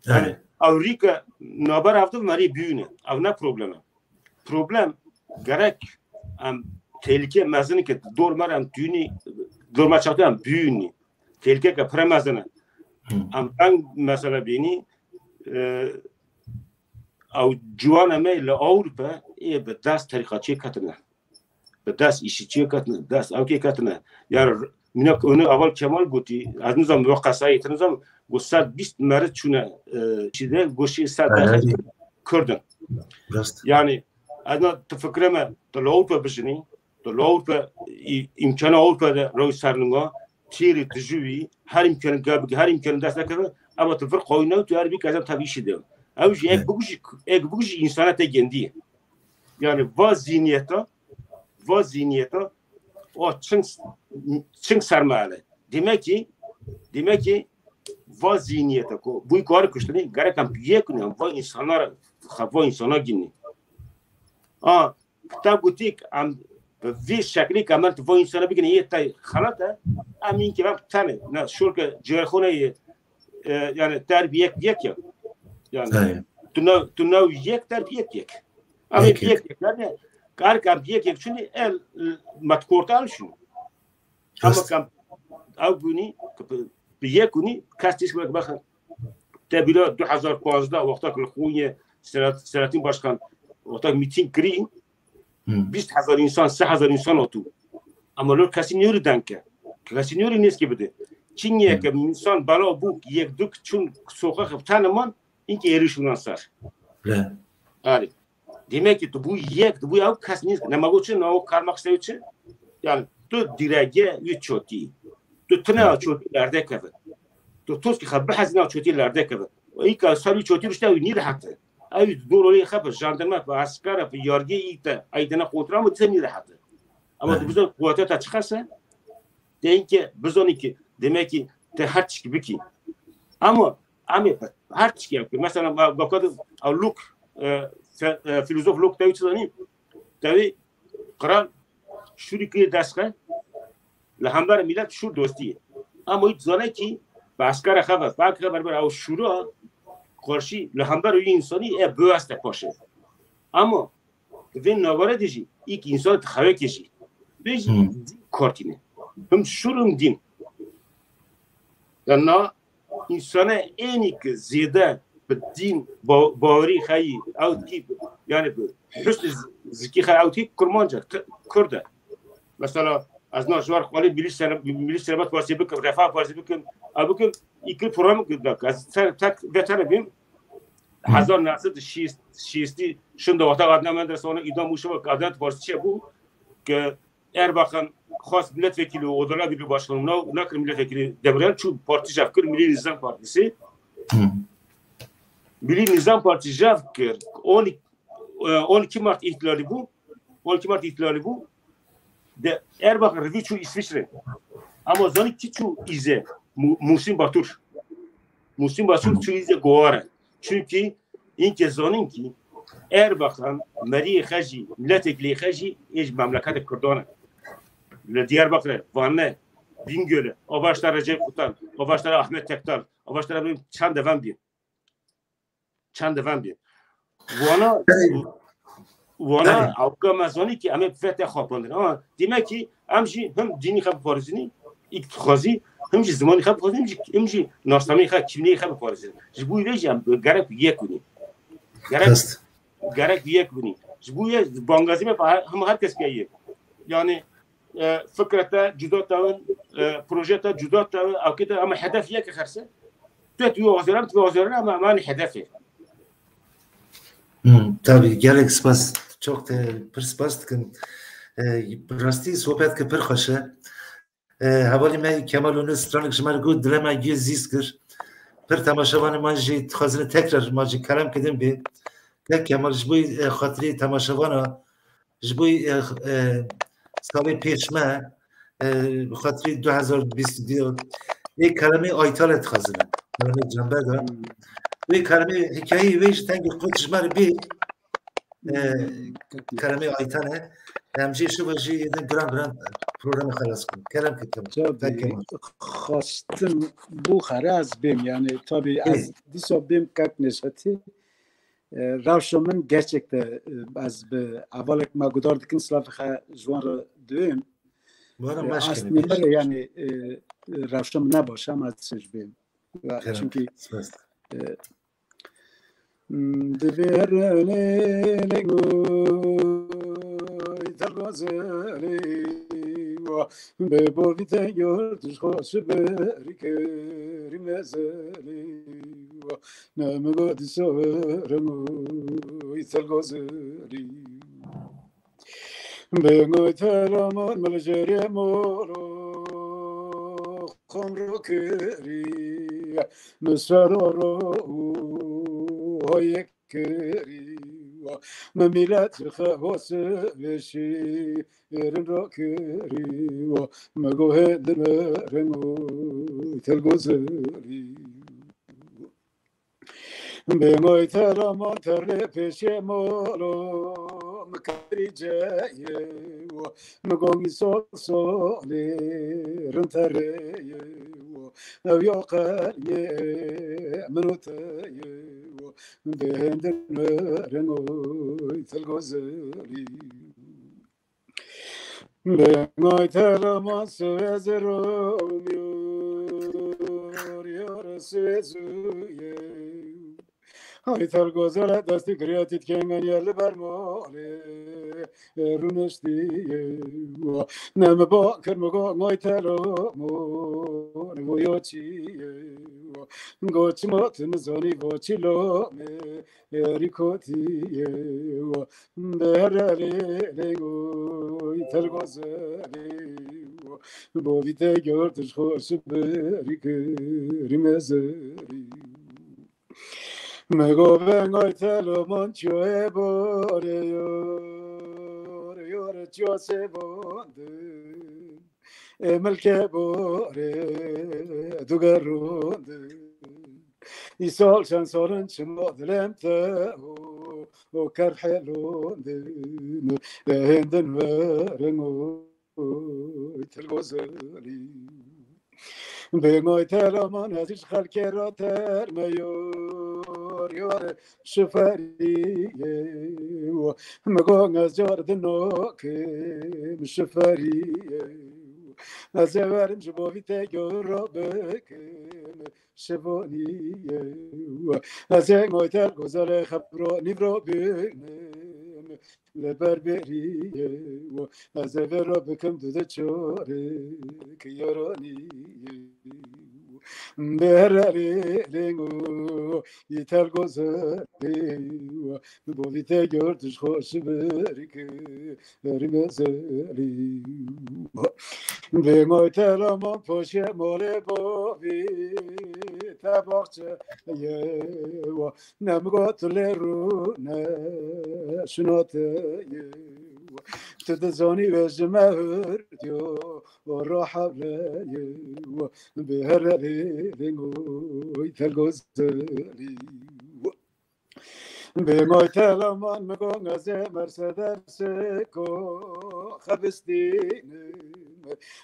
Yani Avrika nabar avdı mari büyüne. Av ne problemi? Problem gerek am tehlike mezini ki dormaram düğünü dorma çatıyan büyüğünü tehlike ki premezini am ben mesela beni او جوان ما لأوروبا إيه بدرس طريقة كاتنا بدرس إشي كاتنا درس أو كي كاتنا يعني منك أنا أول كمال قلتي از نظام وقصاي تنظام قصاد 20 مرد شونه شده قشي صد كردن يعني أنا تفكر ما لأوروبا بجني لأوروبا إمكان أوروبا روي سرنگا تيري تجوي هر إمكان قابل هر إمكان درس نكذا أما تفرق قوينا وتعرفي كذا تبيش ده Avcı ek bugüş insana te kendi. Yani vaziyete o çın sermaye. Demek ki vaziyete ko bu yukarı kuşları gerek ampiye kunan va insana gini. Tab gutik am bir şekli kaman va insana bigine yetay khalata amin ki bak tane na şurka cerxone yani terbiye ya. Yani tu nou yek terbiye yek. Ama yek yani kar yek çünkü el matkortal şu. Ama kam avguni biyekuni kastis bakın. Tabii 2015 وقتا که خوی سراتین başkan وقتا میتینگ کردیم 20000 insan 3000 insan oldu. Ama lor kasi niyordun ki. Kasi niyordun نیست که بده. چینیه که insan بالا bu یک dük چون sokak tanıman İnki erişimden sar. Yani demek ki bu yek bu ya kasniz ne magoçun o karmak sevçi yani tu direge üç çoti tu tına çotilerde kafa tu toski xabbe hazna çotilerde kafa o ilk sari çoti işte ni rahat ay doğru xabbe jandarma ve asker ve yargı ite aydına kontrol mı ni rahat ama bizon kuvvete çıkarsa deyin ki bizon ki demek ki te haç gibi ki ama هر چی که مثلا با کد او لوک فیلسوف لوک تاوی چیزانی تاوی قرار شوری که دستگاه لهمبر ملت شور دوستیه اما ایت زانه کی با اسکر خبر باک خبر بر او شورا قرشی لهمبر اوی انسانی بواسته پاشه اما وین نواره دیجی ایک انسان تخواه کشی بیجی کارتینه هم شورم دین نه insana en ki ziyade din باوری خیلی اوت کی yani حسن زکی خیلی اوت کی کرمانجا کرده مثلا از ناشوار خالی ملی سلامت پارسی بکن رفاه پارسی بکن ابکن ایکل پروگرام کردن از تک veteranım 1960 şimdi وقتا قدم من درس ona idam uşu ve Adalet Partisi bu ki Erbakan خاص milletvekili odalar bir başkanına nakır milletvekili Demirel çünkü parti Javkır Milli Nizam Partisi Milli Nizam Partisi Javkır 12 Mart ihtilali bu 12 Mart ihtilali bu de Erbakan revi şu İsviçre ama zanı ki şu ize Muhsin Batur şu ize goara çünkü inke zanın ki Erbakan Meri Khaji milletvekili Khaji hiç memleket Kurdana Diyarbakır, Vanne, Bingöl'ü, o başta Recep Kutan, o başta Ahmet Tektal, o başta benim çan devam bir. Vana avka mazoni ki ame fete xapandın. Ama demek ki amji hem dini xap farizini iktihazi hem zamanı xap farizini hem nastami xap kimliği xap farizini. Bu vejam gerek yekuni. Gerek yekuni. Bu bangazime hem herkes geyi. Yani فكرته جدا تاون بروجيته جدا تاون او كده اما هدف ياك خرسه تتوي وزيران ama معنى هدفه tabii gerek spas çok da perspas ki rasti sohbet ki per xoşe havali me Kemal'un stranik şmar gud dilema gezizkir per tamaşavan maji xazine tekrar maji kalam kedim be Kemal bu xatri tamaşavana جبوی سال پیشمه بخاطر 2022 یک کلمه آیتالت خزنه کلمه جنبه دا و یک کلمه حکایی ویش تنگی خودش مر بی کلمه آیتانه همجی شو باشی یه گران program خلاص کن کلم کتم خواستم بو خراز بیم yani tabii az diso bim kak nesati Ravşomun gerçekten az bir avalek magudar dikin slavha juan düğün aslında yani Ravşom ne başam az sejbim çünkü deverene Bebo vite yurduş hoşu berikeri mezeli Neme godi soveremu itel gozeri Bengo itelamon melejeri moro Khomro keri Mesaroro hoyekeri Memilat khawse veshi erin rokeri magoheden rengo telgozeri Bengoy teraman terle peşe molo mkaricaye magongi sol sole rentareye ev yoqaye menutaye benden rengoy telgozeri Bengoy teraman sevezerom yor sezuye Haytar gozara dasti kreatit kengen yerli bermole Runuştiye Neme bakır mı goy telo Ne voyoçiye Goçmatın zoni voçilo Erikotiye Bereli lengoy tel gozari Bu vite gördüş hoşu berikeri mezeri Mego vengo telo mancho e bore yor cho se bonde melke bore dugarunde isol chan sorun chmo delemte o karhelunde henden verengo telgozeli Bengoy telaman aziz halkera termeyor yor şoferiye Megon az jordano kim şoferiye Az everim jbovite gorobekim şevoniye Az engoy tel gozale xabro nivro benim leberberiye Az evero bekim dude çore kiyoroniye Bereli lengu yeter gozeli Bovite gördüş hoşu beriki erimezeli Bengoy telaman poşe mole bovi tabakçe yewa Nemgotleru ne şunote yewa Tedezoni vezme hırdiyo Rahavle yewa Bereli lengu yeter gozeli Bengoy telaman megon aze Mercedes ko Xabistinim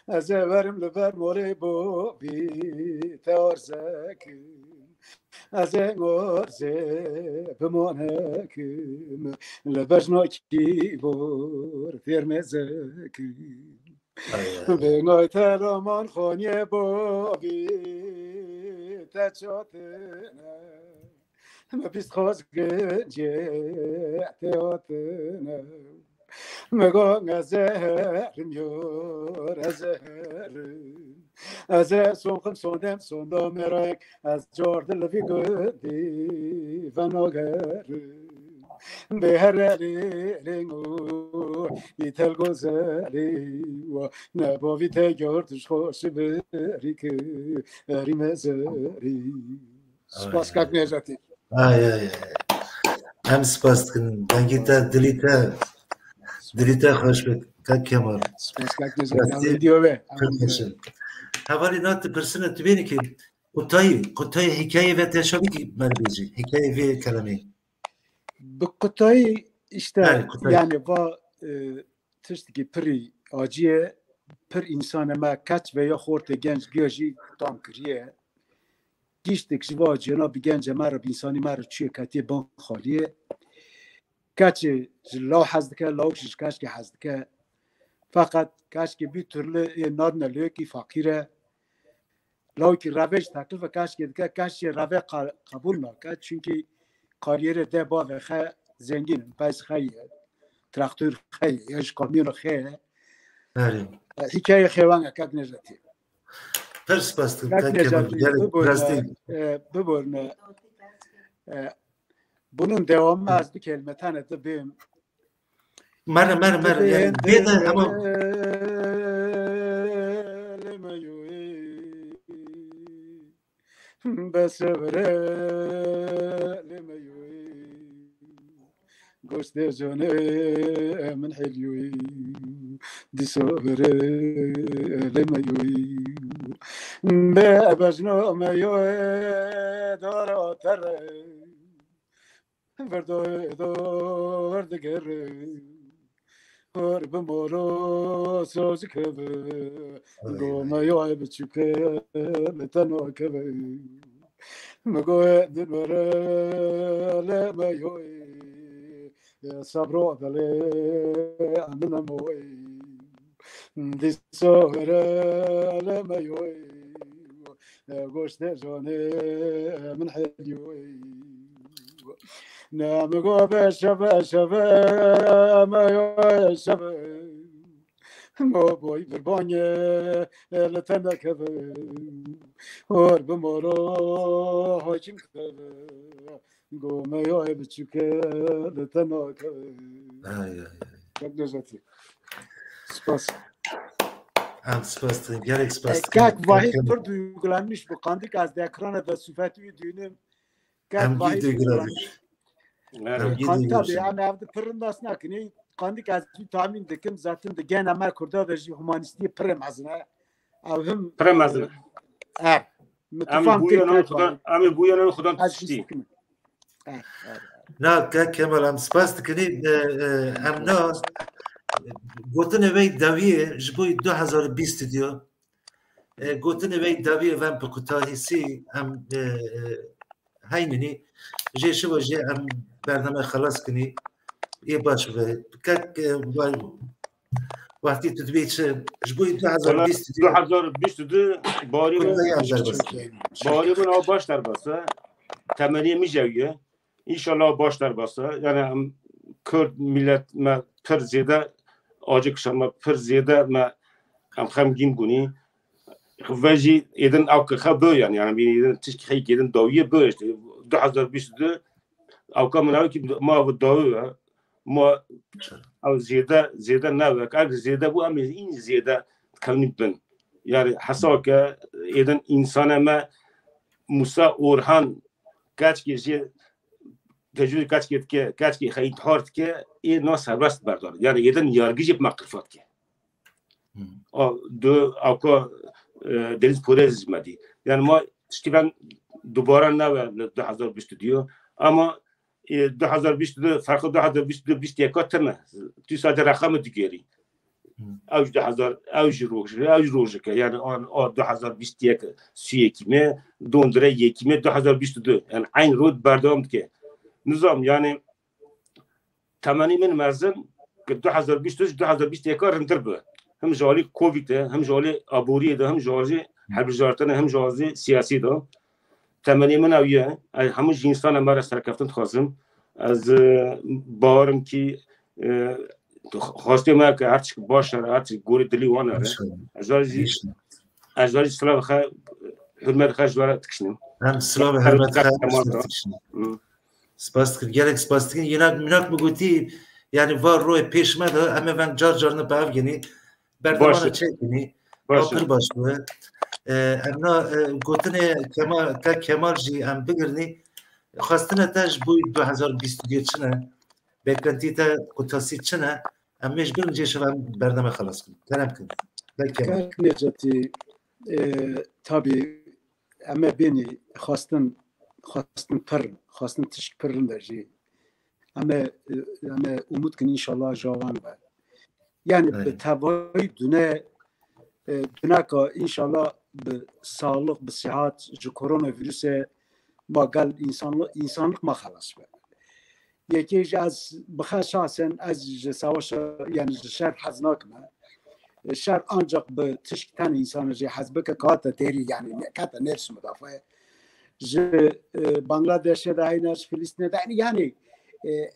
Az everim lever mole bo bi teorzekim Az engorze bimonekim Leberjnoki vor firmezekim Bengoy telaman khonye bo bi teçotene Me pist khoz gece teotene Megon azerim yor azerim Azer sonqim sondem sondam merak Az jordel vi gödi vanogerim Behereli lengu itel gozeli Ne bovite gördüş hoşu beriki erimezeri Spas kak nejati Hem spas kin dengite dilite دلیته خوش به که کمال سپاس کاک نجاتی ویدیو به پرکشن حوالی نات پرسنه تو بینی که قطعی حکایه و تشابی که من بیجی حکایه و کلمه بقطعی işte قطعی. yani va tişteki piri acıye pir insana ma kaç veya xorte genç giyajı tam kiriye giştik jiva cena bir genç mer bir insani mer çiye katiye ban xaliye kaç law hazdike lawş kaç ki hazdike fakat kaç ki bir türlü nadne lüyor ki fakire law ki raveş taklif kaç ki kaç ki rave kabul nakat çünkü kariyere de ba ve zengin pes xayye traktör xayye yaş kamyon xayye بله hikaye xevan kak nejati پرس بستم kak که کمال nejati ببرن bunun devamı az bir kelime tanıdı benim مره yani بیده اما besevre Goste jone min hilyoy di sobre lemayoy be bajno mayoy daro tar verdo de guerre or bemoro sozkeve go mayoy bichuke letano keve mago dinore lemayoy sabro dale andna moy disore le mayoy goshte jone min hilyoy nam go be shaba mayoy shaba mo boy verbonye le tanakave or bemoro hochim kave go mayoy bichuke le tanakave kak nejati spas هم سپاس داریم گرک سپاس kak vahid pir duygulanmış bu kandık az da ekrana da süfetüyü düğünüm هم kak vahid گیدو duygulanmış هم گیدو Kanka گراشن yani evde pırındasın akını kandık az bir tahmin dikim zaten de gene Ömer kurda da humanistiği pırım azına avhım Premazın. mutfam Ami bu yana Xudan tişti. نه که کمال هم سپاس کنی هم نه گوتن وی داویه جبوی 2020 دیو گوتن وی داویه وام پکوتاهی سی هم هینی جه شو جه هم برنامه خلاص کنی یه باش و که وقتی تو بیچ جبوی 2020 دیو 2022 bari bunu başlar basa temeli mi javiye İnşallah başlar basa yani Kürt millet me pir ziyade acı kışama pir ziyade me hem gin buni veci edin avka bu yani bir edin tişki hay edin daviye bu işte 2022 avka mı ki ma bu davi ma av ziyade ne var ki ziyade bu ama in ziyade kanibben yani hasaka edin insana me Musa Orhan kaç kişi tecrübe kaç ki hayt hart ki nas habrast berdar yani yeden yargıcı makrifat ki o do avka deniz porez medi yani ma işte ben dubara ne var 2020 diyor ama 2020 farkı 2021 katına tu sadece rakamı digeri اوج 2000 اوج روزه که یعنی آن 2021 31 دوندره 1 2022 yani aynı rod berdam ki nizam yani tamani min merzin ki 2022 rındır bu hem jali covid hem jali aburi hem jali harbijartane hem jali siyasi da tamani min aviye hem insan amara serkaftan khazım az barım ki خواسته ما که هرچی باشه هرچی گوری دلی وانه از ولی سلام خا حرمت خاش دوره تکشنم هم سلام حرمت خاش تکشنم سپاس کنم گرک سپاس کنم یه مناک بگویی yani var roy peşme de ama ben carcarını bav gini berdamana çekini bakır başlı ana gotine kemal ji am bigirni خواستن تاج بوی 2022 چنه بکنتی تا قطعی چنه ام مجبور نجيش برنامج خلاص كن كلام كن کار نجاتی tabi ama beni خواستن تشک پرن درجی ama umut کنی انشالله جوان و yani به توای دونه که انشالله به sağlık به صحت جو کرونا ویروس ما قال انسانlık ما خلاص به یکی از بخیر شخصا از سواش yani شر حزناک ما شر ancak به تشکتن انسان جه حزب که کات دری yani کات نفس مدافع ج بنگلادش داینش فلسطین داین yani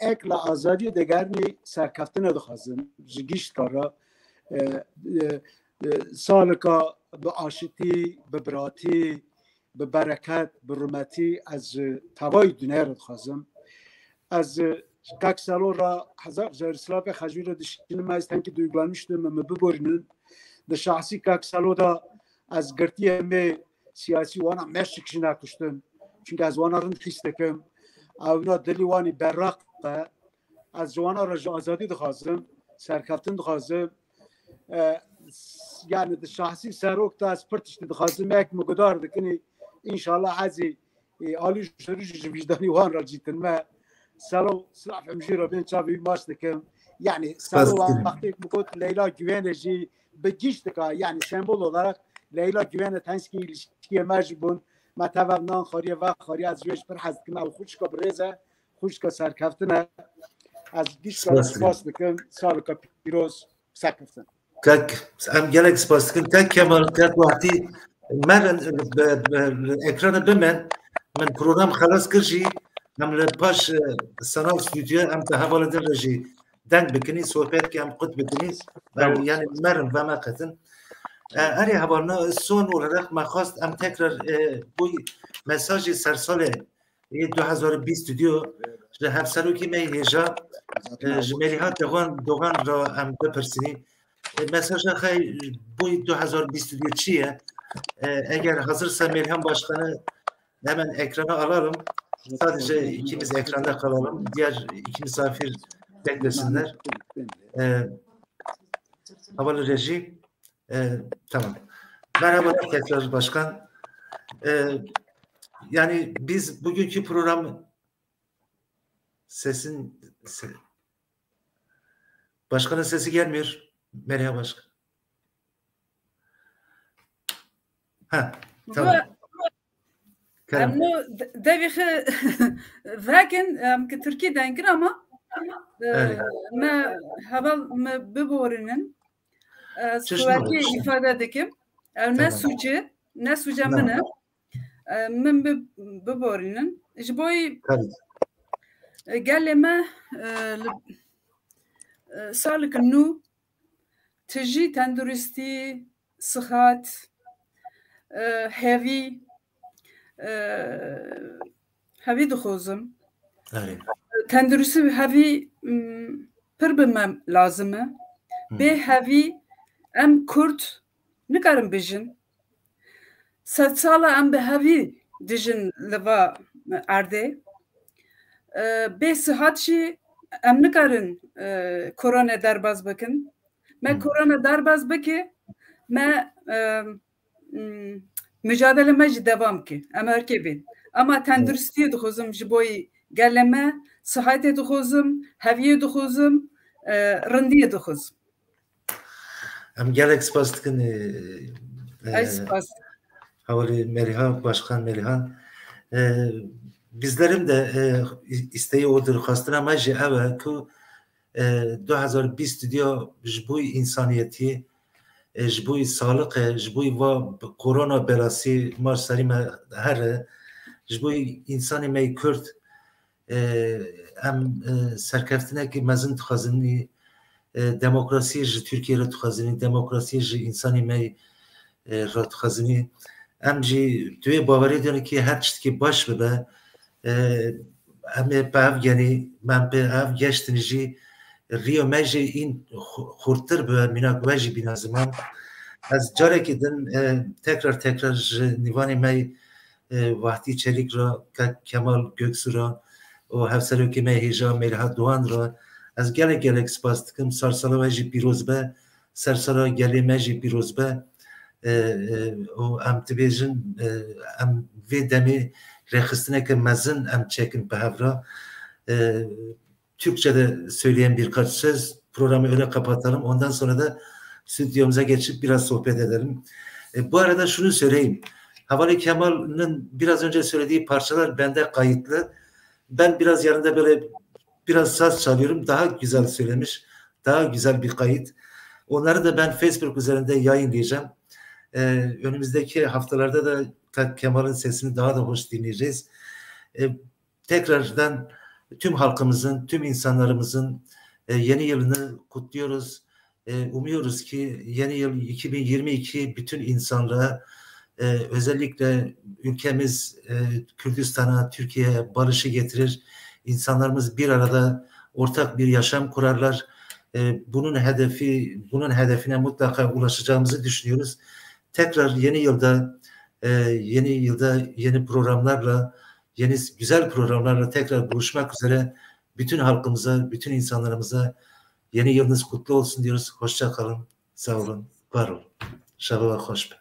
اکل آزادی دگرنی سرکفتن دخوازم جگیش کارا سالکا به آشتی به براتی به برکت به رحمتی از توای دنیا رو دخوازم از کاک سالو را حزب زرسلاف خجوی رو دشتیم مایستن که دویگلانشتم مم ببرنن ده شخصی کاک سالو دا از گرتی همه سیاسی وانا مشکش نکشتم چون از وانا رند خیستکم اونا دلی وانی براق از جوانا را آزادی دخوازم سرکفتن دخوازم yani de şahsi serok da spırtıştı dixwazim ek mugdar dikini inşallah azî alî ji vicdanî wan ra cîtin me salo silafim jî ra bên çavî maç dikim yani salo waqtê got Leyla Güvenê jî bi giş dika yani sembol olarak Leyla Güvenê tenskî ilişkiye me jî bûn me tev nan xariye ve xariye ez wêj pir hez dikim ew xuşka birêze xuşka serkeftine ez giş ka spas dikim salika pîroz serkeftin كاك ام جالك سباستكن كاك كمال كاك وقتي مرن اكران بمن من برنامج خلاص كرجي هم باش سنال استوديو ام تهوال درجي دنگ بكني صحبت كي ام قد بكني يعني مرن وما قتن اري هوالنا سون ورق ما خواست ام تكرار بوي مساج سرساله 2020 استوديو هم سلوكي مي هجا جماليات دوغان را ام بپرسني mesaj خیلی بوی 2022 چیه؟ اگر hazırsa Melhem Başkanı hemen ekrana alalım. Sadece ikimiz ekranda kalalım. Diğer iki misafir beklesinler. Havalı reji. Tamam. Merhaba tekrar başkan. Yani biz bugünkü program başkanın sesi gelmiyor. Merhaba başkan. Ha, tamam. Ama devixi vekin ki Türkiye dengin ama me haval me biborinin sıvaki ifade dikim. Ne suçu mene men biborinin jiboy gelme sağlık nu تجی تندرستی صحت هوی دخوزم تندرستی هوی پر بمم لازمه به هوی ام کرد نکارم بجن ست ساله ام به هوی دیجن لوا ارده به صحت شی ام نکارن کرونا درباز بکن me korona darbaz bike me mücadele meci devam ki Amerika bin ama tendürüstüye dixwazim ji boy geleme sıhhatê dixwazim heviyê dixwazim rindiyê dixwazim em gelek spas dikin spas Havali Meriha Başkan Merihan bizlerim de isteği odur xastina me ji ew ku 2020 diye jboy insaniyeti jboy sağlık jboy va korona belası mar serime her jboy insanı me Kürt em serkeftine ki mezin tıxazini demokrasi ji Türkiye re tıxazini demokrasi ji insanı me re tıxazini em jî tu bawerî dine ki her tiştî baş bibe em pev yani men pev geçtin jî Rio meci in xurtir be minak veji bina zaman az carekî din tekrar nivanê me Vahdî Çelik ra Kemal Göksu ra û hevserokê me hêja Melihat Doğan ra از gelek spas dikim sarsala ve jî pîroz be sersala gelê me jî pîroz be û em dibêjin em vê demê rêxistineke mezin em çekin bi hevra. Türkçe'de söyleyen birkaç söz, programı öyle kapatalım. Ondan sonra da stüdyomuza geçip biraz sohbet edelim. Bu arada şunu söyleyeyim. Havali Kemal'ın biraz önce söylediği parçalar bende kayıtlı. Ben biraz yanında böyle biraz saz çalıyorum. Daha güzel söylemiş. Daha güzel bir kayıt. Onları da ben Facebook üzerinde yayınlayacağım. Önümüzdeki haftalarda da Kemal'in sesini daha da hoş dinleyeceğiz. Tekrardan tüm halkımızın, tüm insanlarımızın yeni yılını kutluyoruz. Umuyoruz ki yeni yıl 2022 bütün insanlığa, özellikle ülkemiz Kürdistan'a, Türkiye'ye barışı getirir. İnsanlarımız bir arada ortak bir yaşam kurarlar. Bunun hedefine mutlaka ulaşacağımızı düşünüyoruz. Tekrar yeni yılda yeni programlarla, yeni güzel programlarla tekrar buluşmak üzere bütün halkımıza, bütün insanlarımıza yeni yılınız kutlu olsun diyoruz. Hoşça kalın, sağ olun, var olun. Şalı ve hoş be.